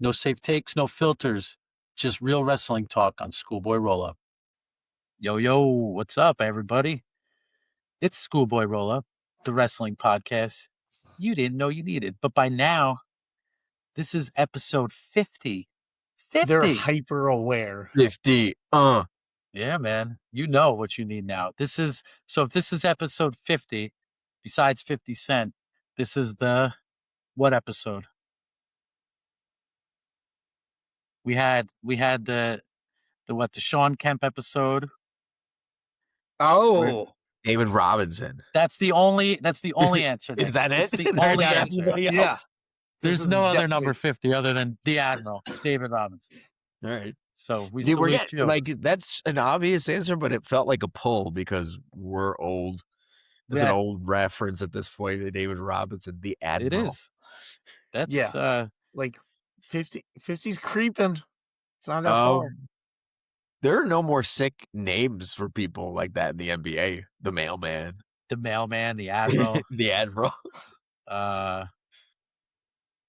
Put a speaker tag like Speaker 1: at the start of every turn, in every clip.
Speaker 1: No safe takes, no filters, just real wrestling talk on Schoolboy Rollup. Yo, what's up, everybody? It's Schoolboy Rollup, the wrestling podcast you didn't know you needed. But by now, this is episode 50. 50!
Speaker 2: They're hyper aware.
Speaker 3: 50.
Speaker 1: Yeah, man. You know what you need now. So if this is episode 50, besides 50 Cent, this is the what episode? We had the Shawn Kemp episode.
Speaker 2: Oh,
Speaker 3: David Robinson.
Speaker 1: That's the only answer.
Speaker 3: Is that it?
Speaker 1: It's the only answer.
Speaker 3: Anybody else?
Speaker 2: yeah.
Speaker 1: There's
Speaker 2: This
Speaker 1: no
Speaker 2: is
Speaker 1: other
Speaker 2: definitely-
Speaker 1: number 50 other than the Admiral, David Robinson.
Speaker 3: All right.
Speaker 1: So we
Speaker 3: Dude, we're
Speaker 1: salute
Speaker 3: getting,
Speaker 1: you.
Speaker 3: like, that's an obvious answer, but it felt like a pull because we're old. It's an old reference at this point to David Robinson, the Admiral.
Speaker 1: It is. That's
Speaker 2: like 50's creeping. It's not that far.
Speaker 3: There are no more sick names for people like that in the NBA. The Mailman.
Speaker 1: the Mailman, the Admiral,
Speaker 3: The Admiral.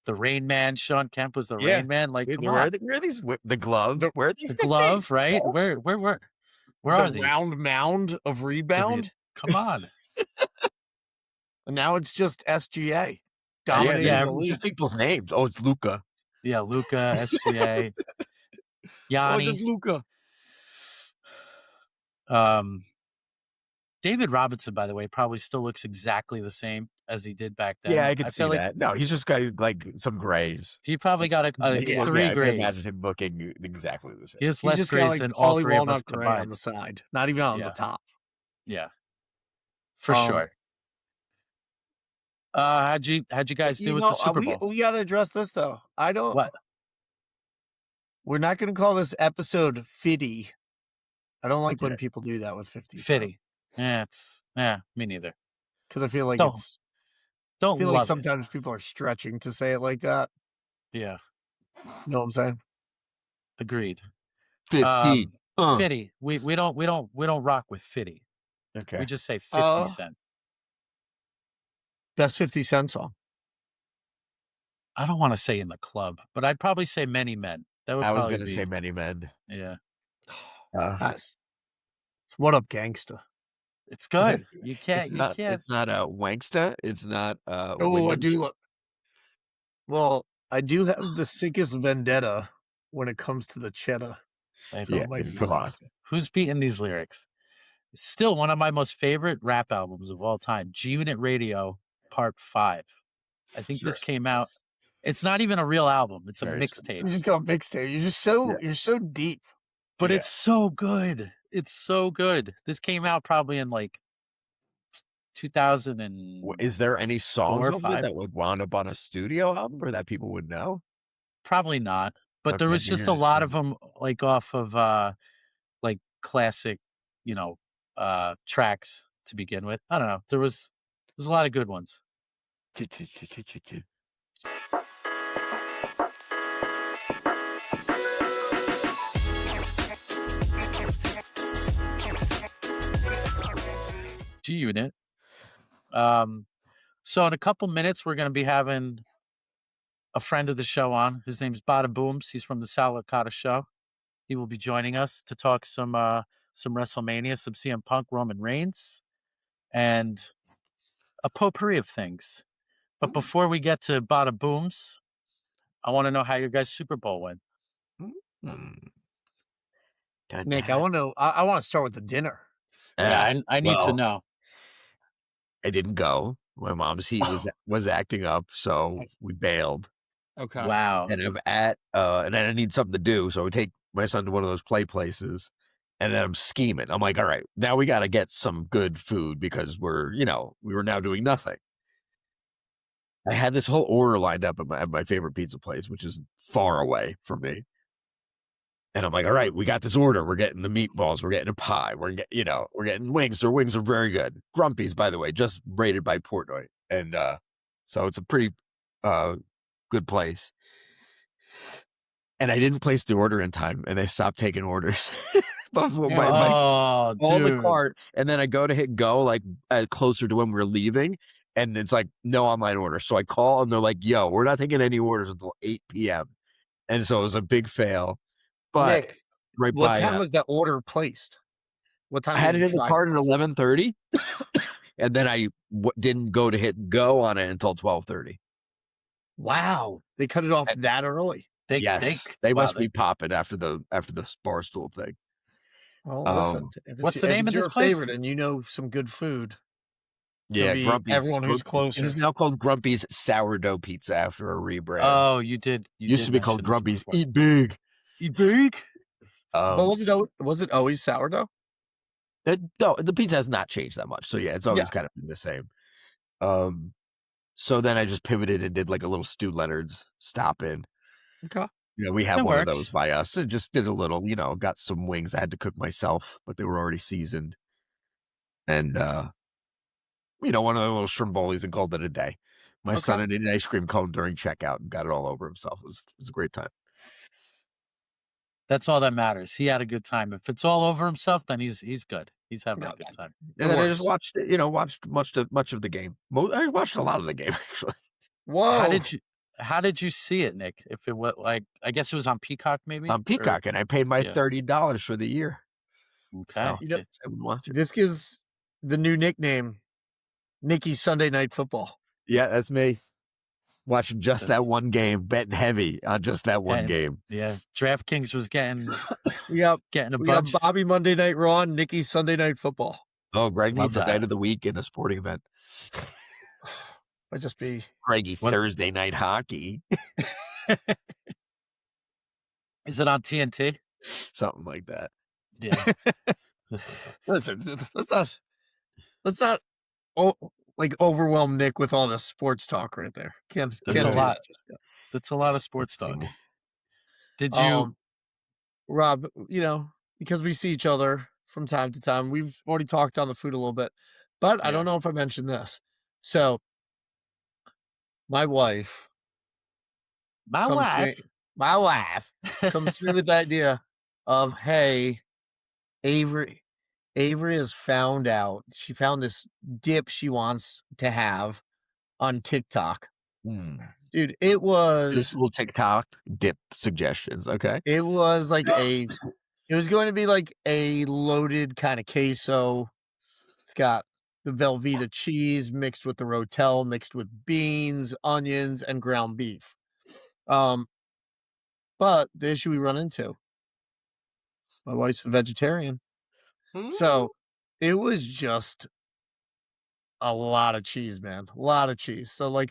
Speaker 1: the Rain Man. Shawn Kemp was the
Speaker 3: Yeah.
Speaker 1: Rain Man. Like,
Speaker 3: Dude,
Speaker 1: come
Speaker 3: where
Speaker 1: on.
Speaker 3: are these? The glove? Where are these?
Speaker 1: The glove, right? Where are
Speaker 2: The
Speaker 1: these?
Speaker 2: round mound of rebound.
Speaker 1: Come on.
Speaker 2: And now it's just SGA.
Speaker 3: Yeah,
Speaker 2: Dominating
Speaker 1: yeah,
Speaker 2: the
Speaker 3: it's
Speaker 2: league.
Speaker 3: just people's names. Oh, it's Luca.
Speaker 1: Yeah, Luca, SGA,
Speaker 2: Oh,
Speaker 1: Yanni.
Speaker 2: just Luca.
Speaker 1: David Robinson, by the way, probably still looks exactly the same as he did back then.
Speaker 3: Yeah, I can see
Speaker 1: feel like
Speaker 3: that. No, he's just got like some grays.
Speaker 1: he probably got a
Speaker 2: Yeah.
Speaker 1: 3
Speaker 3: I can
Speaker 1: grays.
Speaker 3: imagine him looking exactly the same.
Speaker 1: He has
Speaker 2: He's
Speaker 1: less
Speaker 2: just got
Speaker 1: grays
Speaker 2: like
Speaker 1: than all
Speaker 2: Paulie
Speaker 1: three of us
Speaker 2: Walnut gray on
Speaker 1: combined.
Speaker 2: the side, not even on
Speaker 1: Yeah.
Speaker 2: the top.
Speaker 1: Yeah, for
Speaker 2: Um,
Speaker 1: sure. How'd you guys do with the Super Bowl?
Speaker 2: We got to address this though. I don't.
Speaker 1: What?
Speaker 2: We're not going to call this episode 50. I don't like when
Speaker 3: Okay.
Speaker 2: people do that with 50.
Speaker 1: 50. Me neither.
Speaker 2: Because I feel like
Speaker 1: Don't
Speaker 2: I feel like
Speaker 1: love it.
Speaker 2: sometimes people are stretching to say it like that.
Speaker 1: Yeah,
Speaker 2: You know what I'm saying?
Speaker 1: agreed.
Speaker 3: 50.
Speaker 1: 50. We don't rock with 50.
Speaker 3: Okay.
Speaker 1: We just say 50 Cent.
Speaker 2: Best 50 Cent song.
Speaker 1: I don't want to say in the club, but I'd probably say Many Men. That would
Speaker 3: I was
Speaker 1: probably
Speaker 3: going to
Speaker 1: be-
Speaker 3: say Many Men.
Speaker 1: Yeah,
Speaker 2: That's it's What Up Gangsta.
Speaker 1: it's good. You can't.
Speaker 3: It's
Speaker 1: You
Speaker 3: not,
Speaker 1: can't.
Speaker 3: it's not a Wanksta. It's not
Speaker 2: Oh, I
Speaker 3: Wyndham.
Speaker 2: do. Well, I do have the sickest vendetta when it comes to the cheddar.
Speaker 3: Yeah,
Speaker 2: Like,
Speaker 3: come on.
Speaker 1: Who's beating these lyrics? It's still one of my most favorite rap albums of all time. G-Unit Radio Part 5. I think this came out. It's not even a real album. It's a
Speaker 3: Very
Speaker 2: You
Speaker 1: mixtape,
Speaker 2: just got mixtape. You're so deep.
Speaker 1: but
Speaker 3: Yeah.
Speaker 1: it's so good. It's so good. This came out probably in like 2000 and
Speaker 3: Is there any songs
Speaker 1: 4 or
Speaker 3: of
Speaker 1: 5?
Speaker 3: it that would wound up on a studio album or that people would know?
Speaker 1: probably not. But there
Speaker 3: Okay,
Speaker 1: was just a lot of
Speaker 3: interesting.
Speaker 1: them like off of like classic, tracks to begin with. I don't know. There's a lot of good ones. G-Unit. So in a couple minutes, we're going to be having a friend of the show on. His name's Badabooms. He's from the Salicata show. He will be joining us to talk some WrestleMania, some CM Punk, Roman Reigns, and a potpourri of things. But before we get to Badabooms, I want to know how your guys' Super Bowl went.
Speaker 2: Nick, I want to start with the dinner.
Speaker 1: I need to
Speaker 3: well,
Speaker 1: know.
Speaker 3: I didn't go. My mom's heat was acting up, so we bailed.
Speaker 2: Okay.
Speaker 1: Wow.
Speaker 3: And I'm and then I need something to do, so I take my son to one of those play places, and then I'm scheming. I'm like, all right, now we got to get some good food because we were now doing nothing. I had this whole order lined up at my favorite pizza place, which is far away from me. And I'm like, all right, we got this order. We're getting the meatballs. We're getting a pie. We're getting wings. Their wings are very good. Grumpy's, by the way, just rated by Portnoy. And so it's a pretty good place. And I didn't place the order in time, and they stopped taking orders. Before all the cart. And then I go to hit go, like closer to when we're leaving, and it's like no online order. So I call, and they're like, yo, we're not taking any orders until 8 p.m. And so it was a big fail. But
Speaker 2: Nick,
Speaker 3: right
Speaker 2: what
Speaker 3: by
Speaker 2: time was that order placed? What time
Speaker 3: I had
Speaker 2: did
Speaker 3: it
Speaker 2: you
Speaker 3: in the
Speaker 2: try
Speaker 3: cart
Speaker 2: it?
Speaker 3: at 11:30, and then I didn't go to hit go on it until 12:30.
Speaker 2: Wow, they cut it off that early.
Speaker 3: Yes, they must be popping after the Barstool thing.
Speaker 2: Well, listen,
Speaker 1: what's the name of
Speaker 2: your
Speaker 1: this place?
Speaker 2: favorite and you know some good food,
Speaker 3: Yeah,
Speaker 2: be
Speaker 3: Grumpy's.
Speaker 2: everyone who's
Speaker 3: It
Speaker 2: closer.
Speaker 3: is now called Grumpy's Sourdough Pizza after a rebrand.
Speaker 1: Oh, you did.
Speaker 3: Used to be called Grumpy's Eat Big.
Speaker 1: Eat Big.
Speaker 2: But was it always sourdough?
Speaker 3: No, the pizza has not changed that much. So yeah, it's always kind of been the same. So then I just pivoted and did like a little Stu Leonard's stop in.
Speaker 2: Okay.
Speaker 3: We have
Speaker 1: That
Speaker 3: one of
Speaker 1: works.
Speaker 3: those by us. And just did a little, got some wings I had to cook myself, but they were already seasoned. And one of the little shrimbolis and called it a day. My son ate an ice cream cone during checkout and got it all over himself. It was a great time.
Speaker 1: That's all that matters. He had a good time. If it's all over himself, then he's good. He's having a good time.
Speaker 3: And then I just watched it, watched much of the game. I watched a lot of the game actually.
Speaker 2: Whoa!
Speaker 1: How did you see it, Nick? If it was I guess it was on Peacock, maybe
Speaker 3: on Peacock, and I paid my $30 for the year.
Speaker 1: Okay,
Speaker 3: So,
Speaker 2: this gives the new nickname, Nicky Sunday Night Football.
Speaker 3: Yeah, that's me. Watching just that one game, betting heavy on just that one game.
Speaker 1: Yeah, DraftKings was getting getting a
Speaker 2: we
Speaker 1: bunch.
Speaker 2: got Bobby Monday Night Raw and Nicky Sunday Night Football.
Speaker 3: Oh, Greg needs a night of the week in a sporting event.
Speaker 2: Might just be
Speaker 3: Greggy Thursday night hockey.
Speaker 1: Is it on TNT?
Speaker 3: Something like that.
Speaker 1: Yeah.
Speaker 2: Listen, let's not overwhelm Nick with all the sports talk right there.
Speaker 1: That's a lot. That's a lot of sports talk. Did you,
Speaker 2: Rob? Because we see each other from time to time. We've already talked on the food a little bit, but I don't know if I mentioned this. So, my wife comes to me with the idea of, hey, Avery has found out. She found this dip she wants to have on TikTok. Dude, it was
Speaker 3: just little TikTok dip suggestions. Okay,
Speaker 2: it was like it was going to be like a loaded kind of queso. It's got the Velveeta cheese mixed with the Rotel, mixed with beans, onions, and ground beef. But the issue we run into, my wife's a vegetarian. So it was just a lot of cheese, man. A lot of cheese. So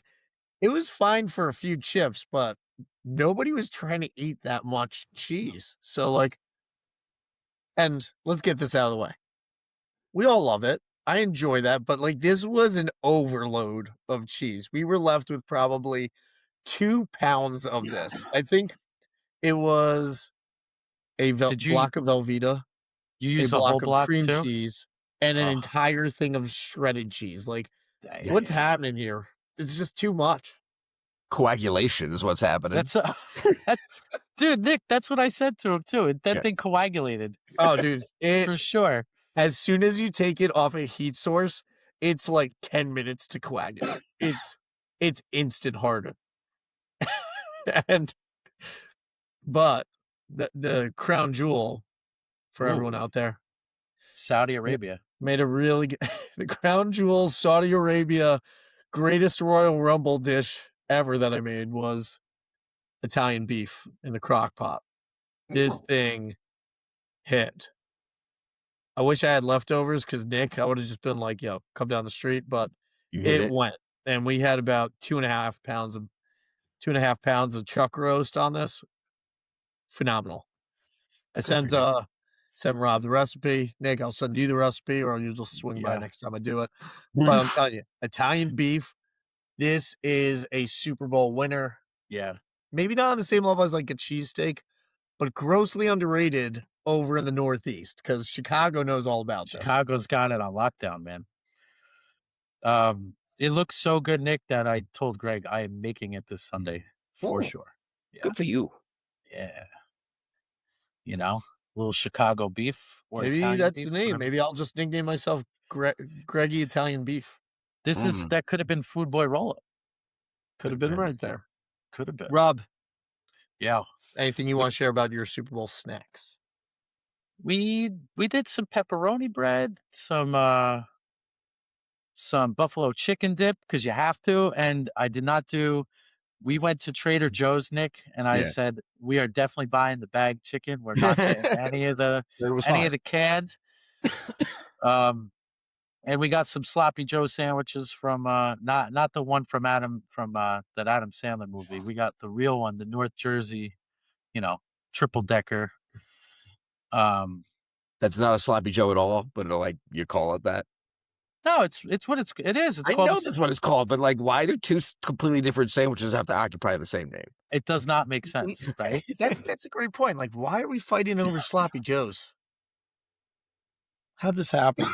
Speaker 2: it was fine for a few chips, but nobody was trying to eat that much cheese. So and let's get this out of the way. We all love it. I enjoy that, but this was an overload of cheese. We were left with probably 2 pounds of this. I think it was a block of Velveeta.
Speaker 1: You used a whole block
Speaker 2: of cream
Speaker 1: too?
Speaker 2: cheese and an entire thing of shredded cheese. What's happening here? It's just too much.
Speaker 3: Coagulation is what's happening.
Speaker 1: Dude, Nick, that's what I said to him too. That thing coagulated.
Speaker 2: Oh, dude,
Speaker 1: for sure.
Speaker 2: As soon as you take it off a heat source, it's 10 minutes to coagulate. It's instant hardened. But the crown jewel for everyone out there,
Speaker 1: Saudi Arabia
Speaker 2: made a really good, the crown jewel Saudi Arabia greatest Royal Rumble dish ever that I made was Italian beef in the crock pot. This thing hit. I wish I had leftovers because Nick, I would have just been like, yo, come down the street, but it went. And we had about 2.5 pounds of chuck roast on this. Phenomenal. I sent Rob the recipe. Nick, I'll send you the recipe, or you'll just swing by next time I do it. But I'm telling you, Italian beef, this is a Super Bowl winner.
Speaker 1: Yeah.
Speaker 2: Maybe not on the same level as a cheesesteak, but grossly underrated over in the Northeast because Chicago knows all about this.
Speaker 1: Chicago's got it on lockdown, man. It looks so good, Nick, that I told Greg I am making it this Sunday for sure. Yeah.
Speaker 3: Good for you.
Speaker 1: Yeah. Little Chicago beef. Or
Speaker 2: maybe
Speaker 1: Italian
Speaker 2: that's
Speaker 1: beef,
Speaker 2: the name.
Speaker 1: whatever.
Speaker 2: Maybe I'll just nickname myself Greggy Italian Beef.
Speaker 1: That could have been Food Boy Rollup.
Speaker 2: Could have been right there.
Speaker 1: Could have been.
Speaker 2: Rob,
Speaker 1: Yeah.
Speaker 2: Anything you want to share about your Super Bowl snacks?
Speaker 1: We did some pepperoni bread, some buffalo chicken dip because you have to, and I did not do. We went to Trader Joe's, Nick, and I
Speaker 3: Yeah.
Speaker 1: said we are definitely buying the bagged chicken. We're not getting any of the cans. And we got some sloppy Joe sandwiches from not the one from that Adam Sandler movie. We got the real one, the North Jersey, triple decker.
Speaker 3: That's not a sloppy Joe at all, but like you call it that.
Speaker 1: No, it is. It's
Speaker 3: I
Speaker 1: called.
Speaker 3: know that's what it's called, but like, why do two completely different sandwiches have to occupy the same name?
Speaker 1: It does not make sense, right?
Speaker 2: That's a great point. Like, why are we fighting over sloppy Joes? How'd this happen?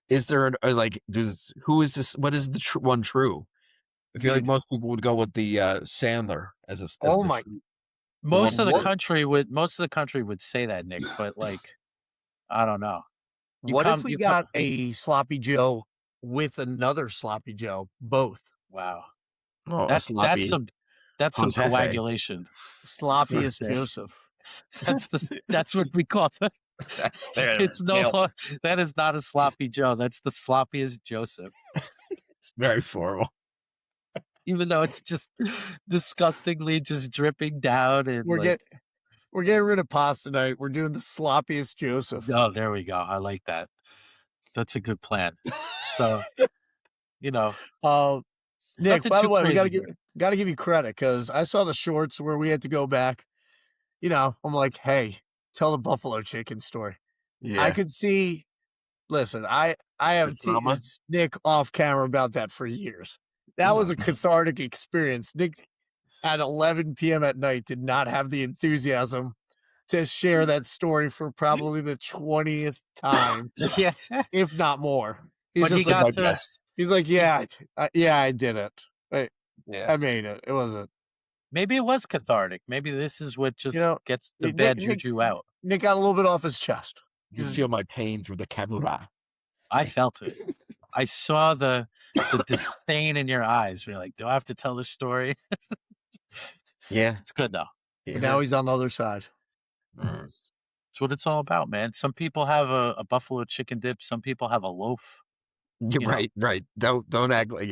Speaker 3: Is there who is this? What is the one true? I feel like most people would go with the Sandler as a.
Speaker 1: Most of the country would say that, Nick, but like, I don't know.
Speaker 2: What if we got a sloppy Joe with another sloppy Joe? Both.
Speaker 1: Wow.
Speaker 3: Oh,
Speaker 1: that's some coagulation.
Speaker 2: Sloppiest Joseph.
Speaker 1: That's what we call it. That is not a sloppy Joe. That's the sloppiest Joseph.
Speaker 3: It's very formal.
Speaker 1: Even though it's just disgustingly just dripping down, and
Speaker 2: we're getting rid of pasta tonight. We're doing the sloppiest Joseph.
Speaker 1: Oh, there we go. I like that. That's a good plan. So, Nick,
Speaker 2: by the way, we gotta give you credit because I saw the shorts where we had to go back. I'm like, hey, tell the buffalo chicken story. Yeah. I could see. Listen, I have teased Nick off camera about that for years. That was a cathartic experience. Nick at 11 p.m. at night did not have the enthusiasm to share that story for probably the 20th time, if not more. He's like, yeah, I did it. I made it. It wasn't.
Speaker 1: Maybe it was cathartic. Maybe this is what just gets the bad juju out.
Speaker 2: Nick got a little bit off his chest.
Speaker 3: You feel my pain through the camera.
Speaker 1: I felt it. I saw the disdain in your eyes. You're like, do I have to tell this story?
Speaker 3: Yeah.
Speaker 1: It's good, though.
Speaker 2: Yeah. Now he's on the other side.
Speaker 1: That's what it's all about, man. Some people have a buffalo chicken dip. Some people have a loaf.
Speaker 3: You're right. Don't act like,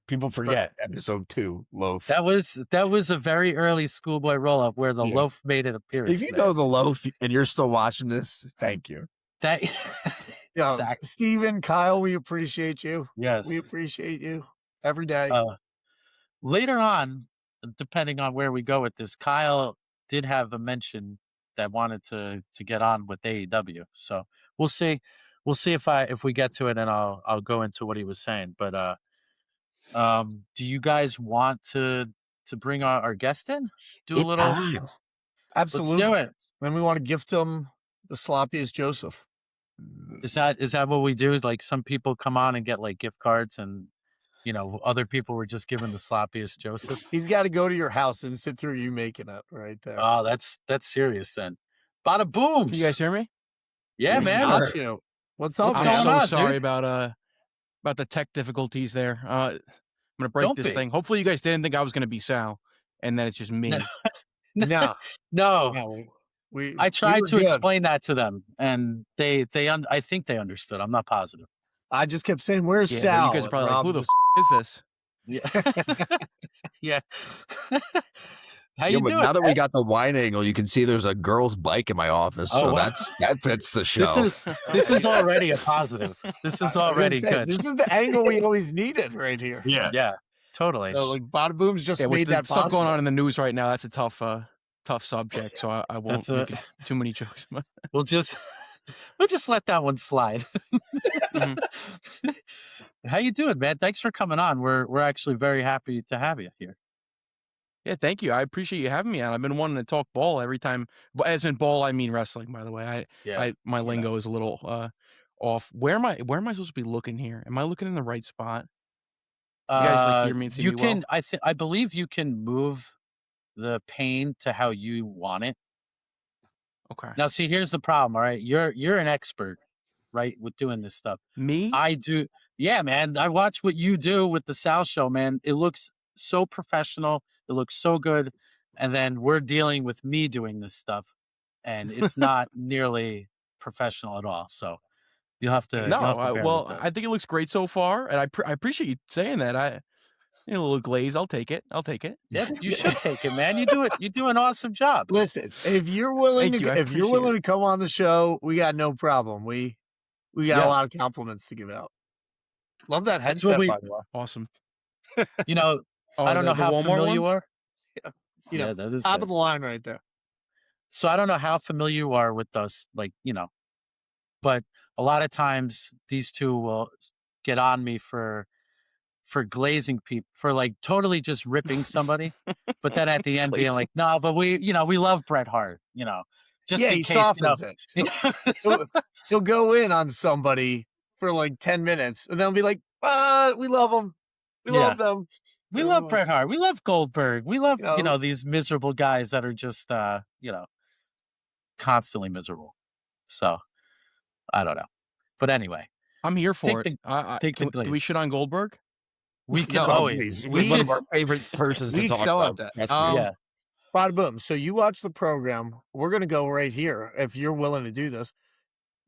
Speaker 3: people forget episode 2, loaf.
Speaker 1: That was a very early Schoolboy Rollup where the loaf made an appearance.
Speaker 3: If you know the loaf and you're still watching this, thank you.
Speaker 2: Exactly. Steven, Kyle, we appreciate you.
Speaker 1: Yes.
Speaker 2: We appreciate you every day.
Speaker 1: Later on, depending on where we go with this, Kyle did have a mention that wanted to get on with AEW. So we'll see. We'll see if we get to it, and I'll go into what he was saying. But do you guys want to bring our guest in? Do a little
Speaker 2: time. Absolutely.
Speaker 1: Let's do it.
Speaker 2: Then we want to gift him the sloppiest Joseph.
Speaker 1: Is that what we do? Like some people come on and get like gift cards, and other people were just given the sloppiest Joseph.
Speaker 2: He's got to go to your house and sit through you making it right there.
Speaker 1: Oh, that's serious then. Badabooms.
Speaker 4: Can you guys hear me?
Speaker 1: Yeah, man.
Speaker 2: Got you. What's up?
Speaker 4: I'm so sorry about the tech difficulties there. I'm gonna break this thing. Hopefully, you guys didn't think I was gonna be Sal, and then it's just me.
Speaker 2: No.
Speaker 1: I tried to explain that to them, and I think they understood. I'm not positive.
Speaker 2: I just kept saying, "Where's Sal?"
Speaker 4: You guys are probably like, "Who the is this?"
Speaker 1: Yeah. Yeah. How you doing?
Speaker 3: Now that we got the wide angle, you can see there's a girl's bike in my office, so that fits the show.
Speaker 1: This is already a positive. This is already good.
Speaker 2: This is the angle we always needed right here.
Speaker 1: Yeah, totally.
Speaker 2: So like Badabooms just made that
Speaker 4: stuff
Speaker 2: possible.
Speaker 4: going on in the news right now. That's a tough subject, so I won't make too many jokes.
Speaker 1: We'll just let that one slide. How you doing, man? Thanks for coming on. We're actually very happy to have you here.
Speaker 4: Yeah, thank you. I appreciate you having me on. I've been wanting to talk ball every time. As in ball, I mean wrestling. By the way, my lingo is a little off. Where am I supposed to be looking here? Am I looking in the right spot? You guys hear me and see me well?
Speaker 1: I believe you can move the pane to how you want it.
Speaker 4: Okay.
Speaker 1: Now, see, here's the problem. All right, you're an expert, right, with doing this stuff.
Speaker 4: Me?
Speaker 1: I do. Yeah, man. I watch what you do with the Sal Show, man. It looks so professional. It looks so good. and then we're dealing with me doing this stuff, and it's not nearly professional at all. So you'll have to bear with us.
Speaker 4: I think it looks great so far, and I appreciate you saying that. A little glaze, I'll take it.
Speaker 1: Yeah, you should take it, man. You do an awesome job.
Speaker 2: Listen, if you're willing to come on the show, we got no problem. We got a lot of compliments to give out. Love that headset, by the way.
Speaker 4: Awesome.
Speaker 1: I don't know how familiar you are.
Speaker 2: Yeah, that is top of the line right there.
Speaker 1: So I don't know how familiar you are with those, but a lot of times these two will get on me for glazing people, for like totally just ripping somebody, but then at the end being like, no, but we love Bret Hart, just in
Speaker 2: he
Speaker 1: case,
Speaker 2: softens it. He'll go in on somebody for like 10 minutes and they'll be like, we love them. We love them.
Speaker 1: We love Bret Hart. We love Goldberg. We love, these miserable guys that are just, constantly miserable. So I don't know. But anyway,
Speaker 4: I'm here for it. Do we shit on Goldberg?
Speaker 1: We can always.
Speaker 3: He's one of our favorite persons to talk about that.
Speaker 2: Yeah. Badabooms. So you watch the program. We're going to go right here. If you're willing to do this,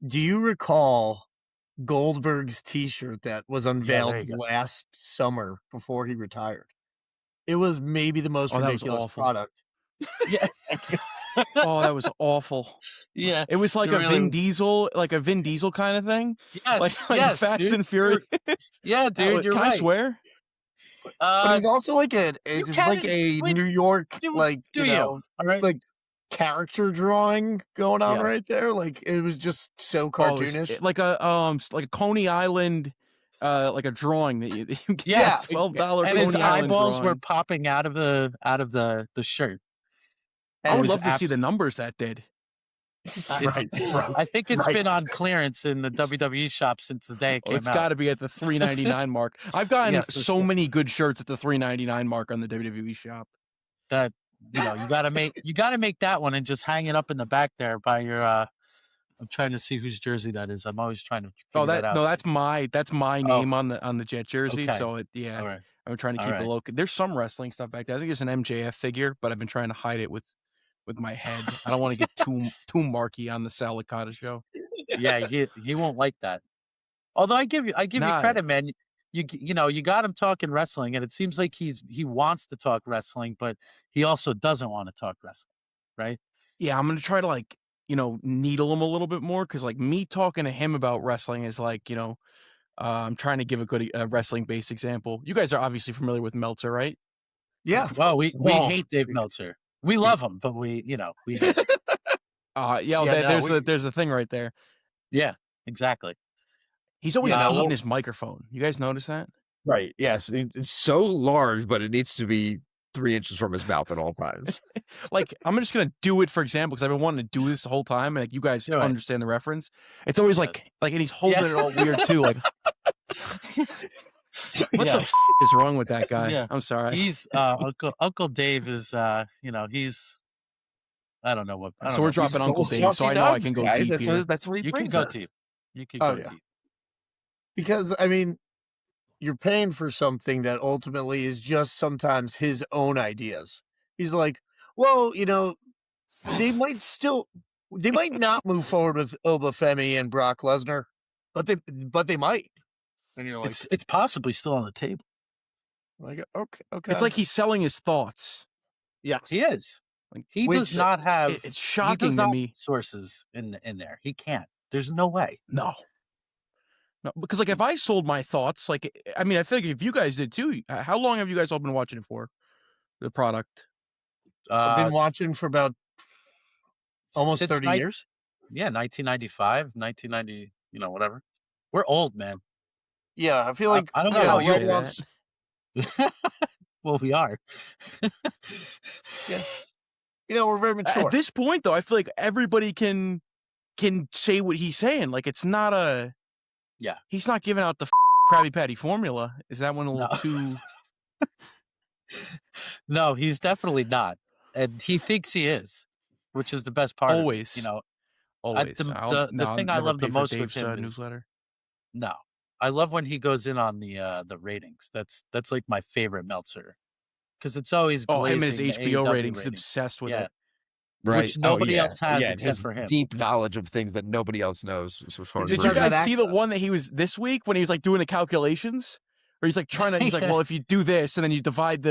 Speaker 2: do you recall Goldberg's T-shirt that was unveiled last summer before he retired? It was maybe the most ridiculous product.
Speaker 1: Yeah.
Speaker 4: That was awful.
Speaker 1: Yeah.
Speaker 4: It was like a Vin Diesel kind of thing.
Speaker 1: Yes.
Speaker 4: Like Fast and Furious.
Speaker 1: Yeah, dude. You're
Speaker 4: right.
Speaker 1: Can
Speaker 4: I swear?
Speaker 2: But it's also like a New York, all right, like character drawing going on right there. Like it was just so cartoonish,
Speaker 4: like a Coney Island, like a drawing that you get.
Speaker 1: Yes,
Speaker 4: $12.
Speaker 1: And his eyeballs were popping out of the shirt.
Speaker 4: I would love to see the numbers that did.
Speaker 2: Right.
Speaker 1: I think it's been on clearance in the WWE shop since the day it came out.
Speaker 4: It's got to be at the $3.99 mark. I've gotten so many good shirts at the $3.99 mark on the WWE shop.
Speaker 1: That you got to make that one and just hang it up in the back there by your. I'm trying to see whose jersey that is. I'm always trying to figure that out.
Speaker 4: No, that's my name on the Jet jersey.
Speaker 1: Okay.
Speaker 4: So
Speaker 1: All right.
Speaker 4: I'm trying to keep it local. There's some wrestling stuff back there. I think it's an MJF figure, but I've been trying to hide it with my head. I don't want to get too marky on the Salicata show.
Speaker 1: Yeah, he won't like that. Although I give you credit, man. You got him talking wrestling, and it seems like he wants to talk wrestling, but he also doesn't want to talk wrestling, right?
Speaker 4: Yeah, I'm gonna try to needle him a little bit more, because me talking to him about wrestling is I'm trying to give a good wrestling based example. You guys are obviously familiar with Meltzer, right?
Speaker 2: Yeah.
Speaker 1: Well, we hate Dave Meltzer. We love him, but we hate him.
Speaker 4: There's the thing right there.
Speaker 1: Yeah, exactly.
Speaker 4: He's always eating his microphone. You guys notice that?
Speaker 3: Right. Yes. It's so large, but it needs to be 3 inches from his mouth at all times.
Speaker 4: I'm just going to do it, for example, because I've been wanting to do this the whole time. And you guys understand the reference. It's always and he's holding it all weird too. What the is wrong with that guy?
Speaker 1: Yeah.
Speaker 4: I'm sorry.
Speaker 1: He's Uncle Dave is he's I don't know what.
Speaker 4: We're dropping Uncle Dave, so I know I can go deep.
Speaker 3: That's what he brings us.
Speaker 1: You can go deep.
Speaker 2: Because you're paying for something that ultimately is just sometimes his own ideas. He's like, well, they might not move forward with Obafemi and Brock Lesnar, but they might. And you're like,
Speaker 1: it's possibly still on the table.
Speaker 2: Like, okay.
Speaker 4: It's like he's selling his thoughts.
Speaker 2: Yes,
Speaker 1: he is. He does not have.
Speaker 4: It's shocking to me.
Speaker 1: Sources in there. He can't. There's no way.
Speaker 4: No, because if I sold my thoughts, I feel like if you guys did too. How long have you guys all been watching it for? The product.
Speaker 2: I've been watching for about almost 30 years.
Speaker 1: Yeah, 1995, 1990. Whatever. We're old, man.
Speaker 2: Yeah, I feel like
Speaker 1: I don't know how you that. Well, we are.
Speaker 2: Yeah. We're very mature.
Speaker 4: At this point, though, I feel like everybody can say what he's saying. It's not a...
Speaker 1: Yeah.
Speaker 4: He's not giving out the Krabby Patty formula. Is that one a little too...
Speaker 1: No, he's definitely not. And he thinks he is, which is the best part.
Speaker 4: Always.
Speaker 1: Always. The thing I love the most with him
Speaker 4: newsletter.
Speaker 1: No. I love when he goes in on the ratings. That's like my favorite Meltzer because it's always
Speaker 4: him and his
Speaker 1: glazing the
Speaker 4: HBO
Speaker 1: AEW
Speaker 4: ratings. He's
Speaker 1: rating.
Speaker 4: obsessed with
Speaker 1: Yeah.
Speaker 4: it.
Speaker 3: Right.
Speaker 1: Which nobody
Speaker 3: yeah.
Speaker 1: else has
Speaker 3: yeah,
Speaker 1: except
Speaker 3: his
Speaker 1: for him.
Speaker 3: deep knowledge of things that nobody else knows. As far as
Speaker 4: Did
Speaker 2: just
Speaker 4: you
Speaker 2: have that
Speaker 4: guys see the
Speaker 2: access.
Speaker 4: one that he was this week when he was like doing the calculations? Or he's like trying to, he's like,
Speaker 1: Yeah.
Speaker 4: well, if you do this and then you divide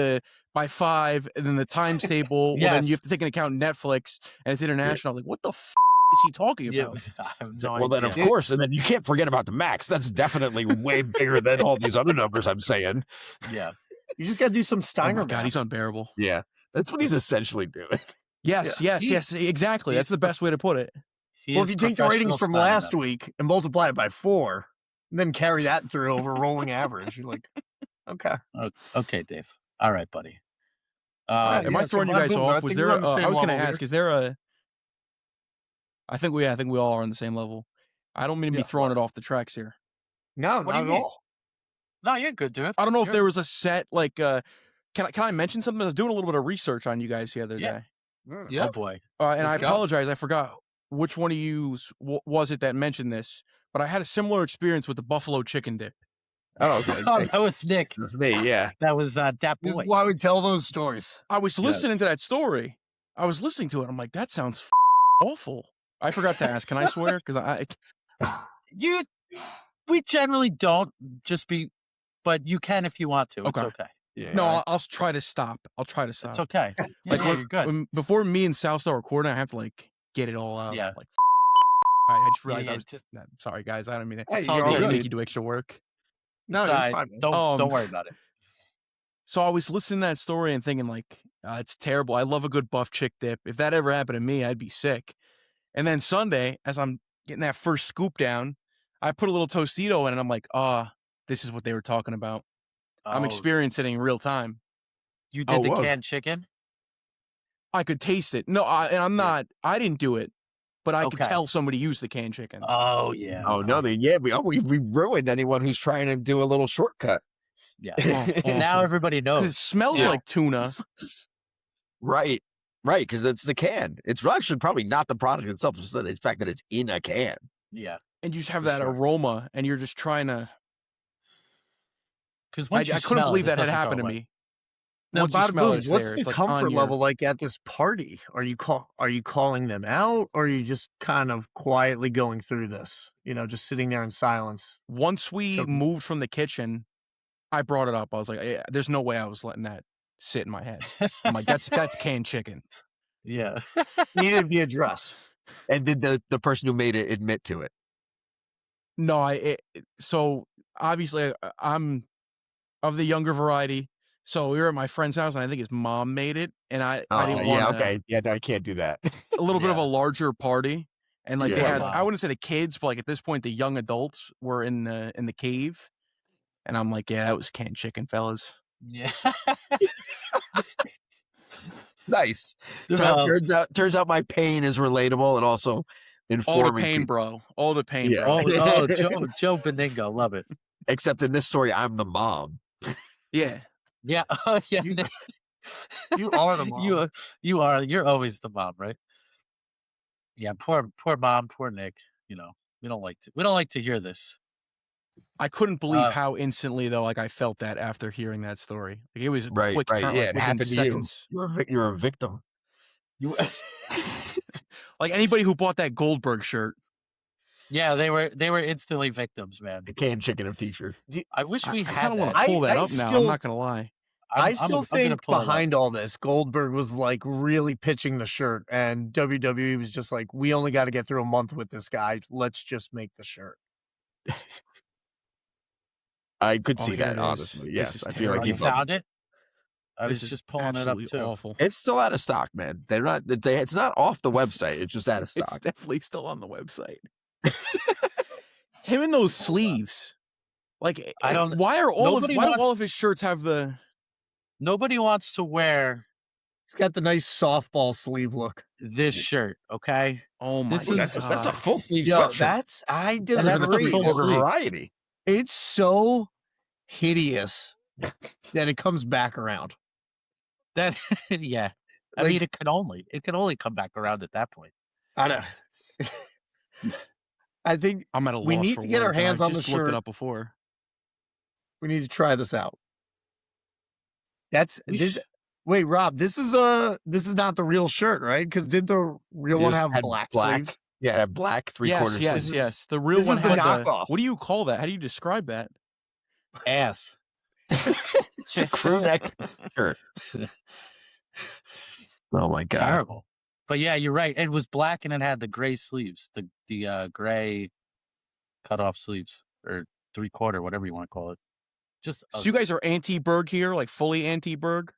Speaker 4: by 5 and then the times table, well, then you
Speaker 1: Yes.
Speaker 4: have to take into account Netflix and it's international. I was like, what the is he talking
Speaker 1: Yeah,
Speaker 4: about?
Speaker 1: I have no
Speaker 3: well, then,
Speaker 1: idea.
Speaker 3: of course, and then you can't forget about the max. That's definitely way bigger than all these other numbers I'm saying.
Speaker 1: Yeah.
Speaker 2: You just got to do some
Speaker 4: Oh
Speaker 2: Steiner
Speaker 4: my God,
Speaker 2: math.
Speaker 4: he's unbearable.
Speaker 3: Yeah, that's what he's essentially doing.
Speaker 4: Yes, exactly. That's the
Speaker 1: he's-
Speaker 4: best way to put it.
Speaker 2: Well, if you take the ratings from last week and multiply it by 4, and then carry that through over rolling average, you're like, okay.
Speaker 1: Okay, Dave. All right, buddy.
Speaker 4: Am I
Speaker 2: so
Speaker 4: throwing you guys
Speaker 2: Badabooms, I
Speaker 4: off? Was
Speaker 2: think
Speaker 4: there?
Speaker 2: we're on the same
Speaker 4: I was going to
Speaker 2: level
Speaker 4: ask.
Speaker 2: here.
Speaker 4: Is there a? I think we all are on the same level. I don't mean to be
Speaker 2: Yeah.
Speaker 4: throwing it off the tracks here.
Speaker 2: No,
Speaker 1: What do
Speaker 2: not
Speaker 1: you
Speaker 2: at
Speaker 1: mean?
Speaker 2: all.
Speaker 1: No, you're good, dude.
Speaker 4: I don't know if
Speaker 1: You're-
Speaker 4: there was a set like. Can I mention something? I was doing a little bit of research on you guys the other
Speaker 1: Yeah.
Speaker 4: day,
Speaker 2: Yeah.
Speaker 1: Oh boy.
Speaker 4: and I
Speaker 2: Let's go.
Speaker 4: apologize. I forgot which one of you was it that mentioned this, but I had a similar experience with the buffalo chicken dip.
Speaker 3: Oh, okay.
Speaker 1: Oh, that was Nick.
Speaker 3: That's me. Yeah.
Speaker 1: That was that
Speaker 2: This
Speaker 1: boy.
Speaker 2: is why we tell those stories.
Speaker 4: I was listening to that story. I was listening to it. I'm like, that sounds awful. I forgot to ask. Can I swear? Because
Speaker 1: We generally don't but you can if you want to. It's
Speaker 4: Okay.
Speaker 1: okay.
Speaker 3: Yeah.
Speaker 4: no, I'll try to stop. I'll try to stop.
Speaker 1: It's okay. Yeah,
Speaker 4: Like
Speaker 1: you're good.
Speaker 4: before me and Sal start recording, I have to like get it all out.
Speaker 1: Yeah.
Speaker 4: Like, I just realized
Speaker 1: Yeah,
Speaker 4: I was
Speaker 1: just-
Speaker 4: nah, sorry, guys. I don't mean it.
Speaker 2: Hey,
Speaker 1: It's all
Speaker 2: you're
Speaker 1: good.
Speaker 2: all
Speaker 4: Make
Speaker 2: good.
Speaker 4: you do extra work.
Speaker 2: No,
Speaker 1: It's
Speaker 2: you're
Speaker 1: all right.
Speaker 2: fine, man.
Speaker 1: Don't worry about it.
Speaker 4: So I was listening to that story and thinking like, it's terrible. I love a good buff chick dip. If that ever happened to me, I'd be sick. And then Sunday, as I'm getting that first scoop down, I put a little Tostito in, and I'm like, this is what they were talking about. I'm
Speaker 1: Oh,
Speaker 4: experiencing it in real time.
Speaker 1: You did the
Speaker 3: whoa.
Speaker 1: canned chicken?
Speaker 4: I could taste it. No, I'm not. I didn't do it, but I could
Speaker 1: Okay.
Speaker 4: tell somebody used the canned chicken.
Speaker 1: Oh yeah.
Speaker 3: Oh no, we ruined anyone who's trying to do a little shortcut.
Speaker 1: Yeah.
Speaker 4: Awful.
Speaker 1: Now everybody
Speaker 4: 'Cause
Speaker 1: knows.
Speaker 4: it smells
Speaker 3: Yeah.
Speaker 4: like tuna.
Speaker 3: Right, because it's the can. It's actually probably not the product itself, just the fact that it's in a can.
Speaker 1: Yeah.
Speaker 4: And you just have
Speaker 1: For
Speaker 4: that
Speaker 1: sure.
Speaker 4: aroma, and you're just trying to.
Speaker 1: Because
Speaker 4: I couldn't believe that had happened to me.
Speaker 2: Now,
Speaker 4: Once you smell it,
Speaker 2: Badabooms,
Speaker 4: it's
Speaker 2: what's
Speaker 4: there.
Speaker 2: the
Speaker 4: It's like
Speaker 2: comfort
Speaker 4: on your-
Speaker 2: level like at this party? Are you calling them out, or are you just kind of quietly going through this? Just sitting there in silence.
Speaker 4: Once we
Speaker 2: So-
Speaker 4: moved from the kitchen, I brought it up. I was like, "There's no way I was letting that sit in my head." I'm like, "That's canned chicken."
Speaker 1: Yeah.
Speaker 2: Needed to be addressed.
Speaker 3: And did the person who made it admit to it?
Speaker 4: No, so obviously I'm of the younger variety. So we were at my friend's house, and I think his mom made it, and I didn't want
Speaker 3: No, I can't do that.
Speaker 4: a little bit of
Speaker 1: Yeah.
Speaker 4: a larger party, and like they
Speaker 3: Yeah.
Speaker 4: had,
Speaker 1: Wow.
Speaker 4: I wouldn't say the kids, but like at this point, the young adults were in the cave, and I'm like, yeah, that was canned chicken, fellas.
Speaker 1: Yeah.
Speaker 3: Nice.
Speaker 1: Um,
Speaker 3: Turns out my pain is relatable and also
Speaker 4: All
Speaker 3: informing
Speaker 4: the pain,
Speaker 3: people.
Speaker 4: bro. All the pain,
Speaker 3: Yeah.
Speaker 4: bro.
Speaker 1: oh, Joe Beningo, love it.
Speaker 3: Except in this story, I'm the mom.
Speaker 4: Yeah.
Speaker 1: Yeah. Oh, yeah.
Speaker 2: You-
Speaker 1: Nick.
Speaker 2: You are the mom.
Speaker 1: You're always the mom, right? Yeah. Poor mom. Poor Nick. We don't like to hear this.
Speaker 4: I couldn't believe
Speaker 1: Uh,
Speaker 4: how instantly though, like I felt that after hearing that story. Like it was a
Speaker 3: Right,
Speaker 4: quick
Speaker 3: right.
Speaker 4: turn.
Speaker 3: Yeah,
Speaker 4: Like,
Speaker 3: it
Speaker 4: within
Speaker 3: happened to
Speaker 4: seconds.
Speaker 3: you. You're a victim.
Speaker 1: You.
Speaker 4: Like anybody who bought that Goldberg shirt.
Speaker 1: Yeah, they were instantly victims, man.
Speaker 3: The canned chicken of t-shirt.
Speaker 1: I wish we
Speaker 4: I
Speaker 1: had
Speaker 4: kind of want
Speaker 1: that.
Speaker 4: to pull that
Speaker 2: I
Speaker 4: up now. I'm
Speaker 2: still-
Speaker 4: not gonna lie.
Speaker 2: I still
Speaker 1: I'm gonna
Speaker 2: think
Speaker 1: pull it up.
Speaker 2: behind all this, Goldberg was like really pitching the shirt, and WWE was just like, "We only got to get through a month with this guy. Let's just make the shirt."
Speaker 3: I could
Speaker 4: Oh,
Speaker 3: see
Speaker 4: here
Speaker 3: that,
Speaker 4: it is.
Speaker 3: honestly.
Speaker 4: This
Speaker 3: Yes,
Speaker 4: is
Speaker 3: I feel like
Speaker 1: Oh,
Speaker 4: terrible.
Speaker 1: you
Speaker 3: he
Speaker 1: found it? I
Speaker 4: This
Speaker 1: was
Speaker 4: is
Speaker 1: just pulling it up
Speaker 4: absolutely
Speaker 1: too.
Speaker 4: awful.
Speaker 3: It's still out of stock, man. They're not. It's not off the website. It's just out of
Speaker 4: It's
Speaker 3: stock.
Speaker 4: definitely still on the website. Him in those sleeves. Like
Speaker 1: I don't-
Speaker 4: why do
Speaker 1: nobody
Speaker 4: all
Speaker 1: wants-
Speaker 4: of his shirts have the
Speaker 1: Nobody wants to wear
Speaker 2: He's got the nice softball sleeve look.
Speaker 1: this shirt, okay?
Speaker 4: oh my
Speaker 1: This
Speaker 4: god.
Speaker 1: is-
Speaker 3: That's a full sleeve
Speaker 2: Yo,
Speaker 3: sweatshirt.
Speaker 2: I
Speaker 1: that's the
Speaker 2: disagree.
Speaker 1: full
Speaker 3: Over
Speaker 1: sleeve.
Speaker 3: variety.
Speaker 2: It's so hideous that it comes back around.
Speaker 1: That yeah. I
Speaker 2: Like-
Speaker 1: mean, it can only come back around at that point.
Speaker 2: I don't. I think
Speaker 4: I'm at a loss.
Speaker 2: we need
Speaker 4: for
Speaker 2: to get our
Speaker 4: words, and
Speaker 2: hands
Speaker 4: I
Speaker 2: on the
Speaker 4: just looked
Speaker 2: shirt.
Speaker 4: it up before.
Speaker 2: we need to try this out.
Speaker 1: We
Speaker 2: This
Speaker 1: sh-
Speaker 2: Wait, Rob, this is not the real shirt, right? Because did the real one have black sleeves?
Speaker 3: Yeah, it had black 3/4
Speaker 4: Yes,
Speaker 3: sleeves.
Speaker 4: yes. The real
Speaker 2: This
Speaker 4: one
Speaker 2: is the
Speaker 4: had
Speaker 2: knockoff.
Speaker 4: What do you call that? How do you describe that?
Speaker 1: Ass.
Speaker 3: It's a crew neck shirt. Oh my god.
Speaker 1: Terrible. But yeah, you're right. It was black and it had the gray sleeves, the gray cut off sleeves or 3/4, whatever you want to call it. Just
Speaker 4: So you guys are anti-Berg here, like fully anti-Berg?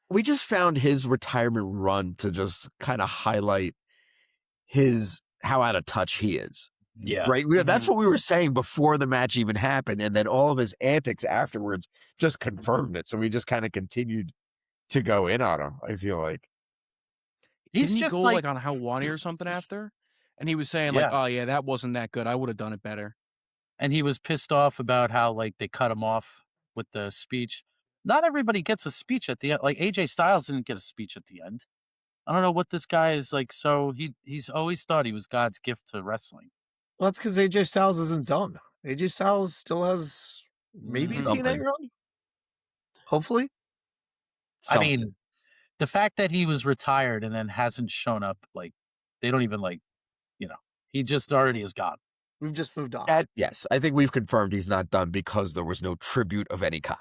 Speaker 3: We just found his retirement run to just kind of highlight how out of touch he is.
Speaker 1: yeah.
Speaker 3: Right? That's what we were saying before the match even happened. And then all of his antics afterwards just confirmed it. So we just kind of continued to go in on him, I feel like.
Speaker 1: He's
Speaker 4: Didn't he
Speaker 1: just
Speaker 4: go
Speaker 1: like
Speaker 4: on Hawani or something after? And he was saying
Speaker 1: Yeah.
Speaker 4: like, oh yeah, that wasn't that good. I would have done it better.
Speaker 1: and he was pissed off about how like they cut him off with the speech. Not everybody gets a speech at the end. Like AJ Styles didn't get a speech at the end. I don't know what this guy is like. So he's always thought he was God's gift to wrestling.
Speaker 2: Well, that's because AJ Styles isn't done. AJ Styles still has maybe a TNA
Speaker 3: Something.
Speaker 2: run. Hopefully.
Speaker 1: I mean, the fact that he was retired and then hasn't shown up, like they don't even like, he just already is gone.
Speaker 2: We've just moved on.
Speaker 3: Yes, I think we've confirmed he's not done because there was no tribute of any kind.